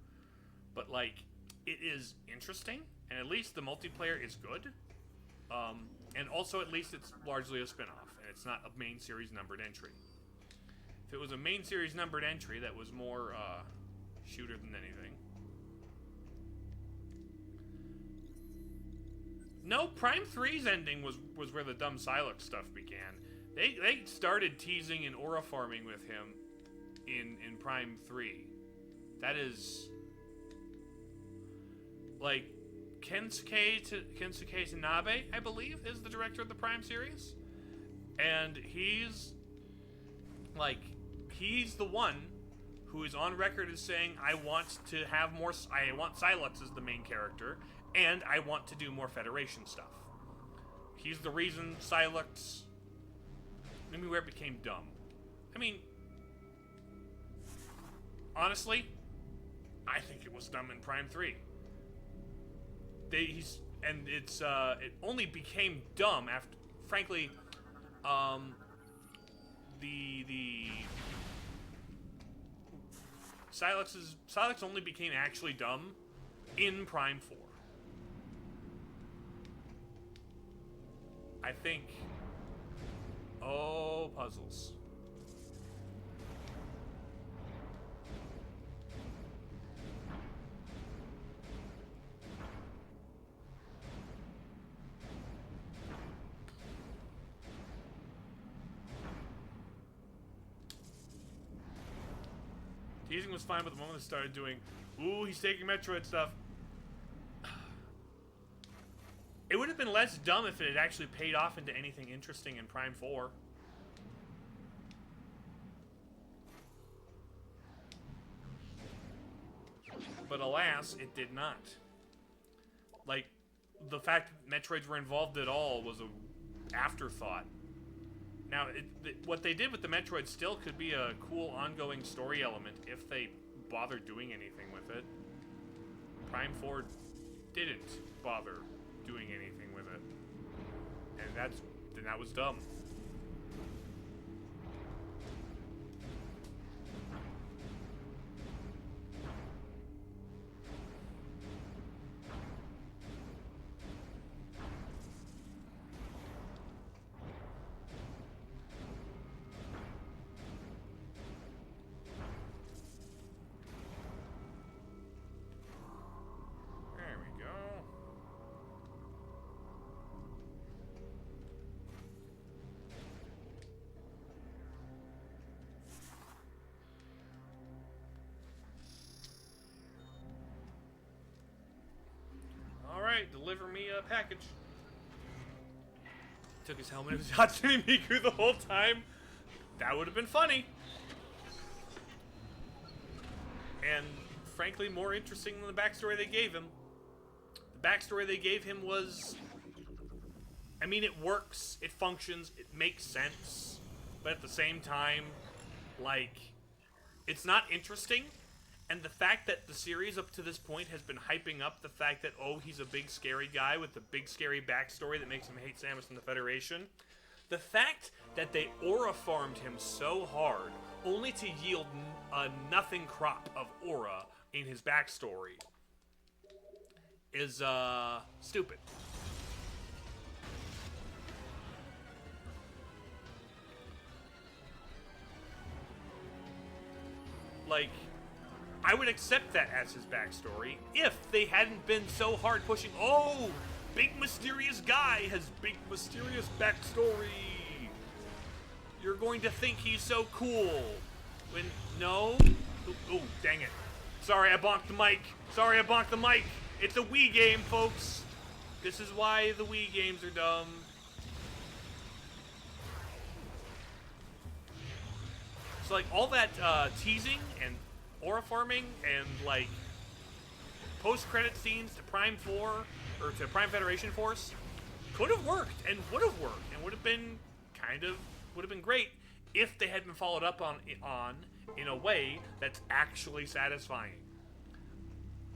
But, like, it is interesting, and at least the multiplayer is good. And also, at least it's largely a spin-off, and it's not a main series numbered entry. If it was a main series numbered entry that was more shooter than anything. No, Prime 3's ending was where the dumb Silex stuff began. They started teasing and aura farming with him in Prime 3. That is, like, Kensuke Tanabe, I believe, is the director of the Prime series. And he's the one who is on record as saying, I want Silex as the main character, and I want to do more Federation stuff. He's the reason Silex, maybe where it became dumb. I mean, honestly, I think it was dumb in Prime 3. It only became dumb after, frankly, Silex only became actually dumb in Prime 4. I think. Oh, puzzles. Teasing was fine, but the moment they started doing, ooh, he's taking Metroid stuff. It would have been less dumb if it had actually paid off into anything interesting in Prime 4. But alas, it did not. Like, the fact that Metroids were involved at all was an afterthought. Now, what they did with the Metroid still could be a cool ongoing story element if they bother doing anything with it. Prime 4 didn't bother doing anything with it. And that was dumb. Deliver me a package. Took his helmet. It was Hatsune Miku the whole time. That would have been funny. And frankly, more interesting than the backstory they gave him. The backstory they gave him was, I mean, it works, it functions, it makes sense, but at the same time, like, it's not interesting, And the fact that the series up to this point has been hyping up the fact that, oh, he's a big scary guy with a big scary backstory that makes him hate Samus and the Federation. The fact that they aura farmed him so hard, only to yield a nothing crop of aura in his backstory, is, stupid. Like, I would accept that as his backstory if they hadn't been so hard pushing, oh, big mysterious guy has big mysterious backstory. You're going to think he's so cool. When, no. Ooh, dang it. Sorry, I bonked the mic. Sorry, I bonked the mic. It's a Wii game, folks. This is why the Wii games are dumb. So, like, all that teasing and aura farming and, like, post-credit scenes to Prime 4, or to Prime Federation Force, could have worked and would have worked and would have been great if they had been followed up on in a way that's actually satisfying.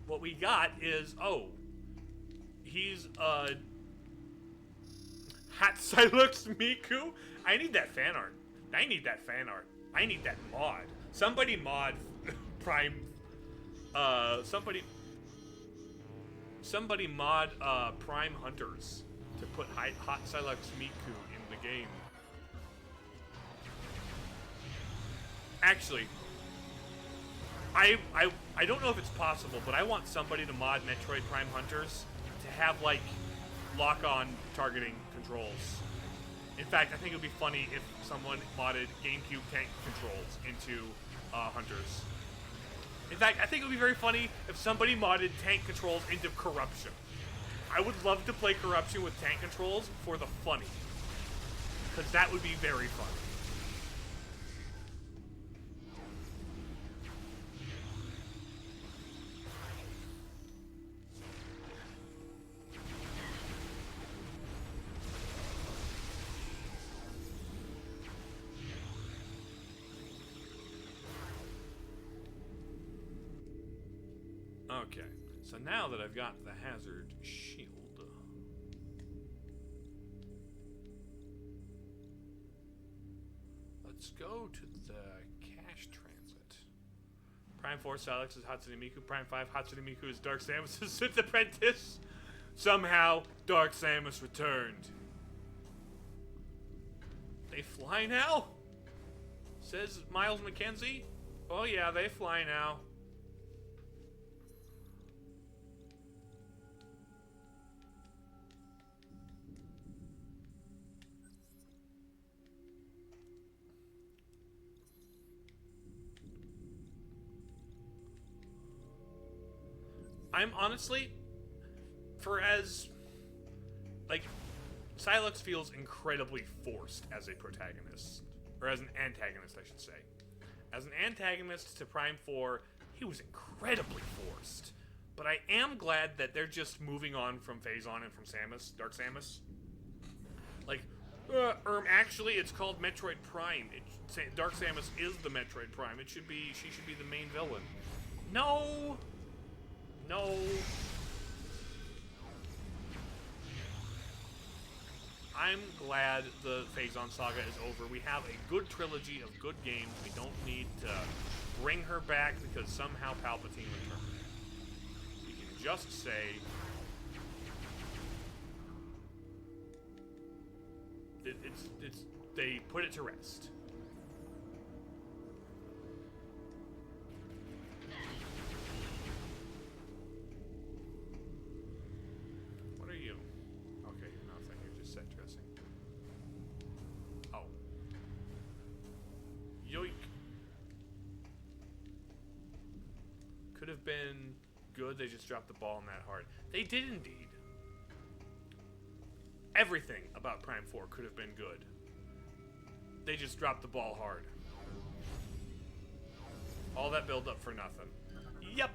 What we got is, oh, he's a Hatsylux Miku. I need that fan art. I need that fan art. I need that mod. Somebody mod Prime. Somebody mod Prime Hunters to put Hatsylux Miku in the game. Actually, I don't know if it's possible, but I want somebody to mod Metroid Prime Hunters to have, like, lock-on targeting controls. In fact, I think it would be funny if someone modded GameCube tank controls into Hunters. In fact, I think it would be very funny if somebody modded tank controls into Corruption. I would love to play Corruption with tank controls for the funny. Because that would be very funny. Okay, so now that I've got the hazard shield, let's go to the cash transit. Prime 4 Salix is Hatsune Miku. Prime 5 Hatsune Miku is Dark Samus' Sith apprentice. Somehow, Dark Samus returned. They fly now? Says Miles McKenzie. Oh yeah, they fly now. I'm honestly, for as, like, Silux feels incredibly forced as a protagonist. Or as an antagonist, I should say. As an antagonist to Prime 4, he was incredibly forced. But I am glad that they're just moving on from Phazon and from Samus, Dark Samus. Like, actually, it's called Metroid Prime. Dark Samus is the Metroid Prime. She should be the main villain. No! No. I'm glad the Phazon saga is over. We have a good trilogy of good games. We don't need to bring her back because somehow Palpatine returned. We can just say they put it to rest. Could have been good, they just dropped the ball on that hard. They did indeed. Everything about Prime 4 could have been good. They just dropped the ball hard. All that build up for nothing. Yep.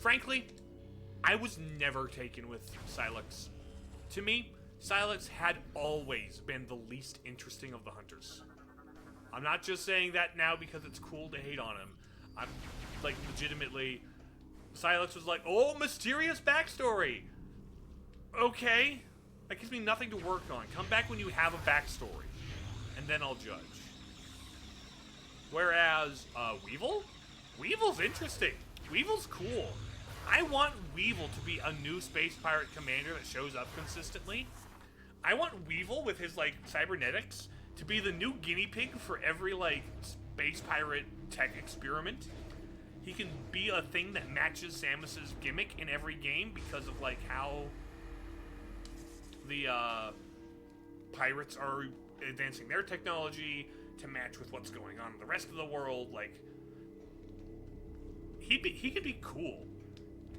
frankly, I was never taken with Silex. To me, Silex had always been the least interesting of the hunters. I'm not just saying that now because it's cool to hate on him. I'm, like, legitimately... Silex was like, oh, mysterious backstory! Okay. That gives me nothing to work on. Come back when you have a backstory. And then I'll judge. Whereas, Weevil? Weevil's interesting. Weevil's cool. I want Weevil to be a new space pirate commander that shows up consistently. I want Weevil with his, like, cybernetics to be the new guinea pig for every, like, space pirate tech experiment. He can be a thing that matches Samus's gimmick in every game because of, like, how the, pirates are advancing their technology to match with what's going on in the rest of the world. Like, he could be cool.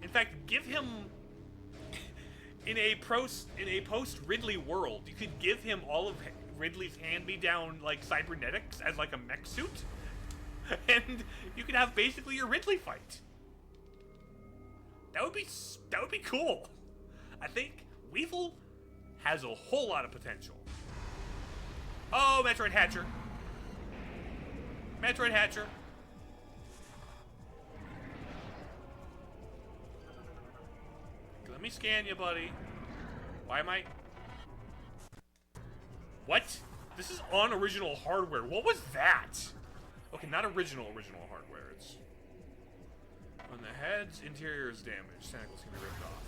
In fact, give him in a post Ridley world, you could give him all of Ridley's hand-me-down, like, cybernetics as like a mech suit, and you could have basically your Ridley fight. That would be cool. I think Weevil has a whole lot of potential. Oh, Metroid Hatcher. Metroid Hatcher. Let me scan you, buddy. Why am I... What? This is on original hardware. What was that? Okay, not original hardware. It's... On the head's interior is damaged. Tentacles can be ripped off.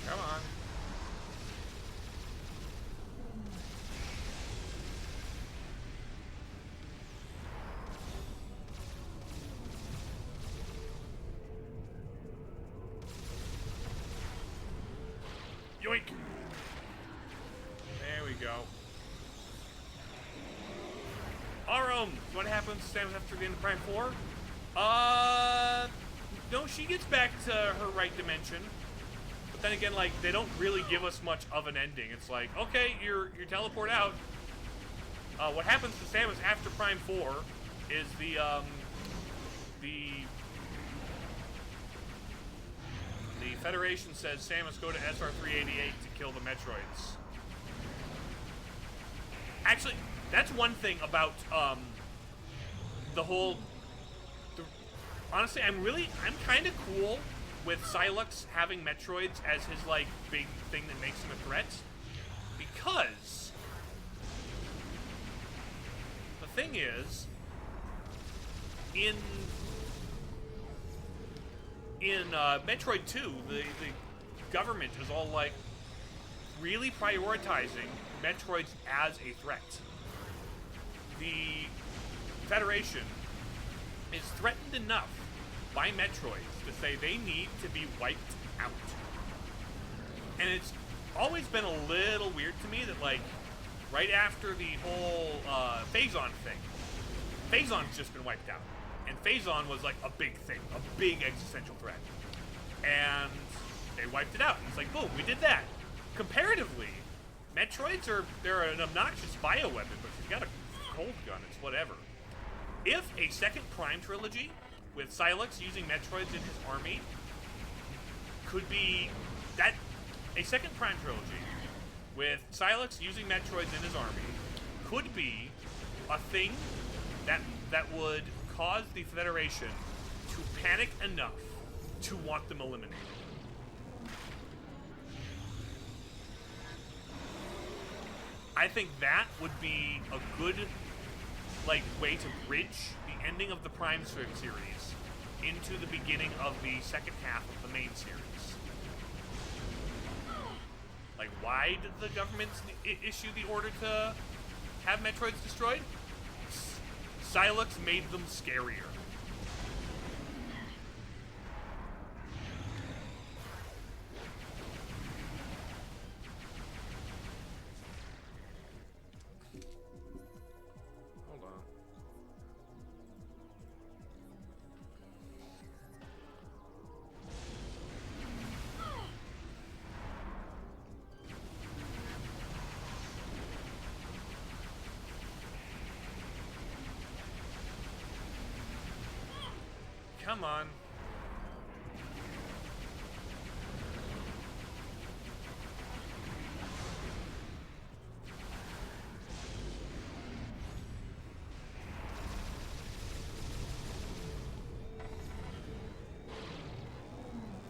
Come on. Yoink! There we go. What happens to Samus after the end of Prime 4? No, she gets back to her right dimension. But then again, like, they don't really give us much of an ending. It's like, okay, you're teleport out. What happens to Samus after Prime 4 is the Federation says, Samus, go to SR-388 to kill the Metroids. Actually, that's one thing about, honestly, I'm kind of cool with Silex having Metroids as his, like, big thing that makes him a threat. Because the thing is, in Metroid 2, the government is all, like, really prioritizing Metroids as a threat. The Federation is threatened enough by Metroids to say they need to be wiped out. And it's always been a little weird to me that, like, right after the whole Phazon thing, Phazon's just been wiped out. And Phazon was, like, a big thing, a big existential threat. And they wiped it out. And it's like, boom, we did that. Comparatively, Metroids they're an obnoxious bioweapon, but if you've got a cold gun, it's whatever. If a second Prime trilogy with Silex using Metroids in his army could be that, a second Prime trilogy with Silex using Metroids in his army could be a thing that would caused the Federation to panic enough to want them eliminated. I think that would be a good, like, way to bridge the ending of the Prime series into the beginning of the second half of the main series. Like, why did the government issue the order to have Metroids destroyed? Silex made them scarier. Hold on. Come on.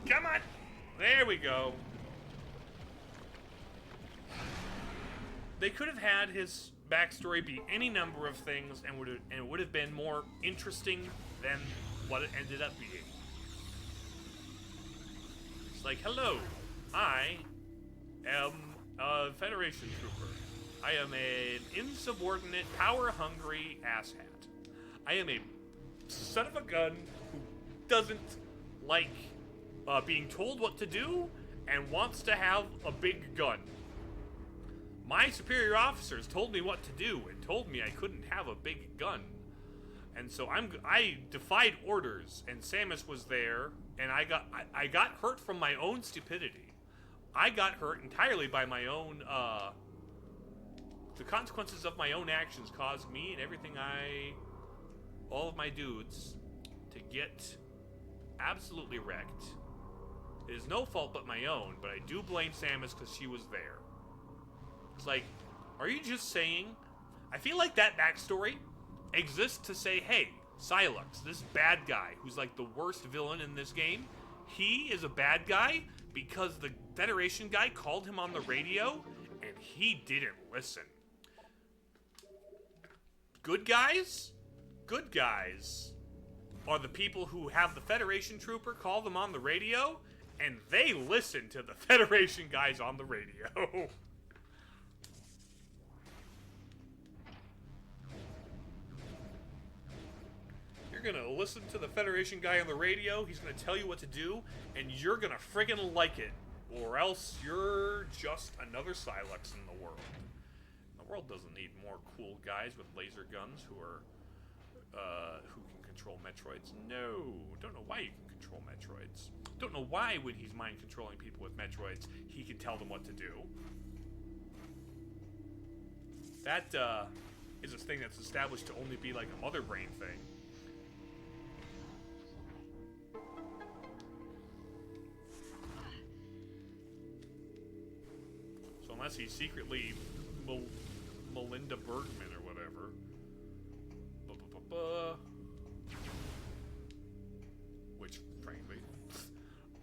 Come on. There we go. They could have had his backstory be any number of things and it would have been more interesting than what it ended up being. It's like, hello, I am a Federation trooper. I am an insubordinate, power-hungry asshat. I am a son of a gun who doesn't like being told what to do and wants to have a big gun. My superior officers told me what to do and told me I couldn't have a big gun. And so I defied orders, and Samus was there, and I got hurt from my own stupidity. I got hurt entirely by my own, the consequences of my own actions caused me and all of my dudes, to get absolutely wrecked. It is no fault but my own, but I do blame Samus because she was there. It's like, are you just saying? I feel like that backstory exists to say, hey, Silex, this bad guy who's like the worst villain in this game, he is a bad guy because the Federation guy called him on the radio and he didn't listen. Good guys are the people who have the Federation trooper call them on the radio and they listen to the Federation guys on the radio. You're gonna listen to the Federation guy on the radio, he's gonna tell you what to do, and you're gonna friggin' like it, or else you're just another Silex in the world. The world doesn't need more cool guys with laser guns who can control Metroids. No, don't know why you can control Metroids. Don't know why when he's mind controlling people with Metroids, he can tell them what to do. That is a thing that's established to only be like a mother brain thing. Unless he's secretly Melinda Bergman or whatever. Which, frankly,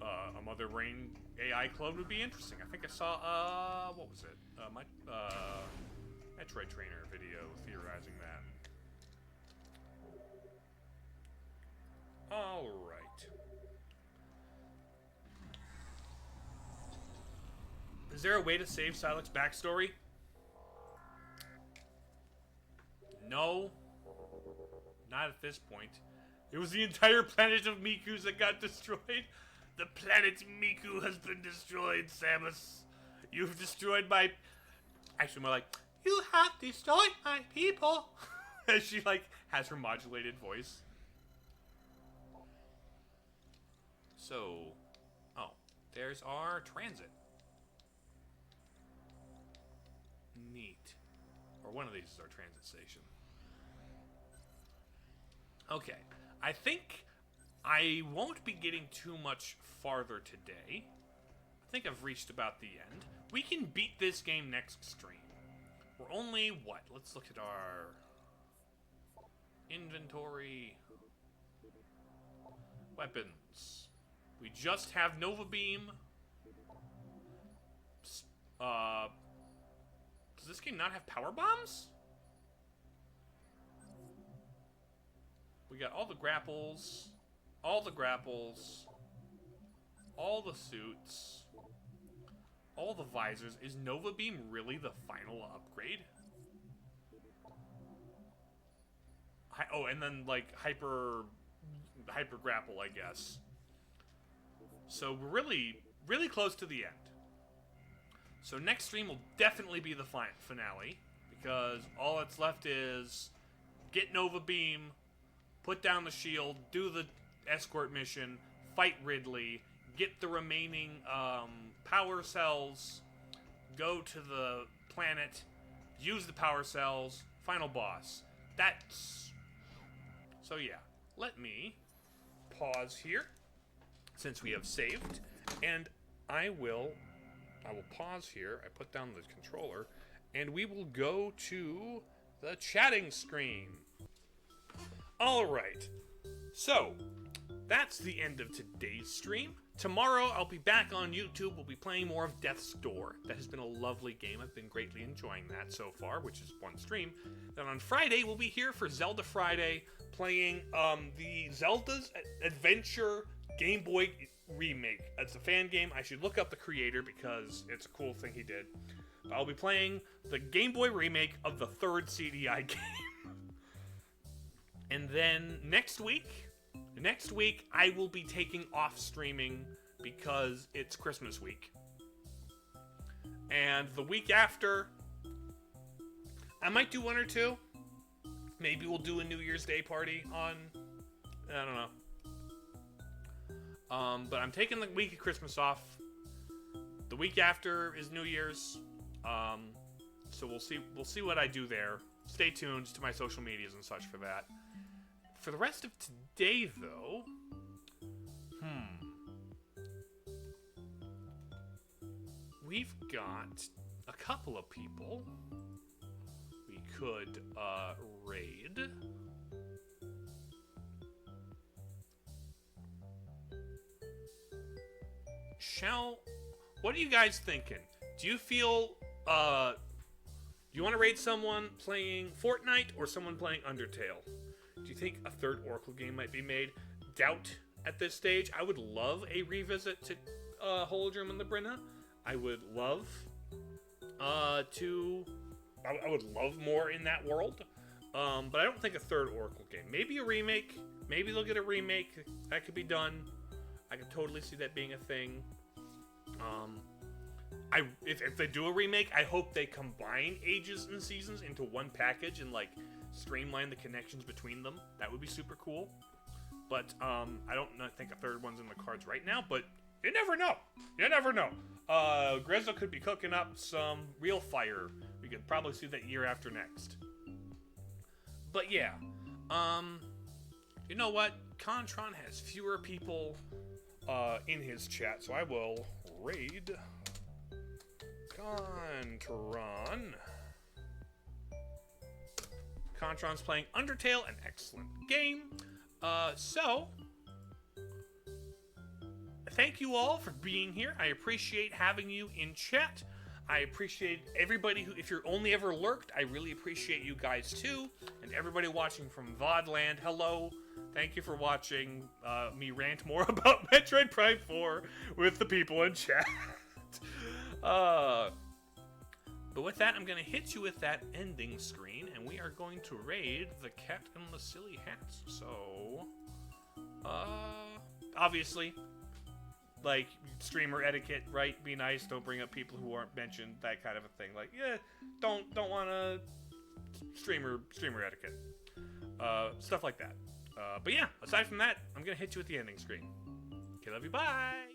a Mother Brain AI clone would be interesting. I think I saw, what was it? My Metroid Trainer video theorizing that. Alright. Is there a way to save Silex's backstory? No. Not at this point. It was the entire planet of Miku's that got destroyed. The planet Miku has been destroyed, Samus. You've destroyed my... Actually, more like, you have destroyed my people. As she, like, has her modulated voice. So... Oh. There's our transit. Neat. Or one of these is our transit station. Okay. I think I won't be getting too much farther today. I think I've reached about the end. We can beat this game next stream. We're only, what? Let's look at our inventory. Weapons. We just have Nova Beam. Does this game not have power bombs? We got all the grapples, all the suits, all the visors. Is Nova Beam really the final upgrade? Oh, and then like hyper grapple, I guess. So we're really close to the end. So next stream will definitely be the finale, because all that's left is get Nova Beam, put down the shield, do the escort mission, fight Ridley, get the remaining power cells, go to the planet, use the power cells, final boss. That's... So yeah, let me pause here, since we have saved, and I will pause here, I put down the controller, and we will go to the chatting screen. Alright, so, that's the end of today's stream. Tomorrow, I'll be back on YouTube. We'll be playing more of Death's Door. That has been a lovely game. I've been greatly enjoying that so far, which is one stream. Then on Friday, we'll be here for Zelda Friday, playing the Zelda's Adventure Game Boy remake. It's a fan game. I should look up the creator because it's a cool thing he did. But I'll be playing the Game Boy remake of the third CDI game. And then next week, I will be taking off streaming because it's Christmas week. And the week after, I might do one or two. Maybe we'll do a New Year's Day party on, I don't know. But I'm taking the week of Christmas off. The week after is New Year's. So we'll see what I do there. Stay tuned to my social medias and such for that. For the rest of today, though, we've got a couple of people we could raid. What are you guys thinking? Do you feel, do you want to raid someone playing Fortnite or someone playing Undertale? Do you think a third Oracle game might be made? Doubt at this stage. I would love a revisit to Holodrum and the Brenna. I would love I would love more in that world. But I don't think a third Oracle game. Maybe a remake. Maybe they'll get a remake. That could be done. I could totally see that being a thing. If they do a remake, I hope they combine Ages and Seasons into one package and like streamline the connections between them. That would be super cool. But I don't think a third one's in the cards right now, but you never know. You never know. Grezzo could be cooking up some real fire. We could probably see that year after next. But yeah, you know what? Contron has fewer people in his chat, so I will raid Contron. Contron's playing Undertale, an excellent game. So, thank you all for being here. I appreciate having you in chat. I appreciate everybody who, if you're only ever lurked, I really appreciate you guys too. And everybody watching from VODland, hello. Thank you for watching me rant more about Metroid Prime 4 with the people in chat. But with that, I'm going to hit you with that ending screen, and we are going to raid the Cat and the Silly Hats. So, obviously, like, streamer etiquette, right? Be nice, don't bring up people who aren't mentioned, that kind of a thing. Like, yeah, don't want to streamer etiquette. Stuff like that. But yeah, aside from that, I'm going to hit you with the ending screen. Okay, love you, bye!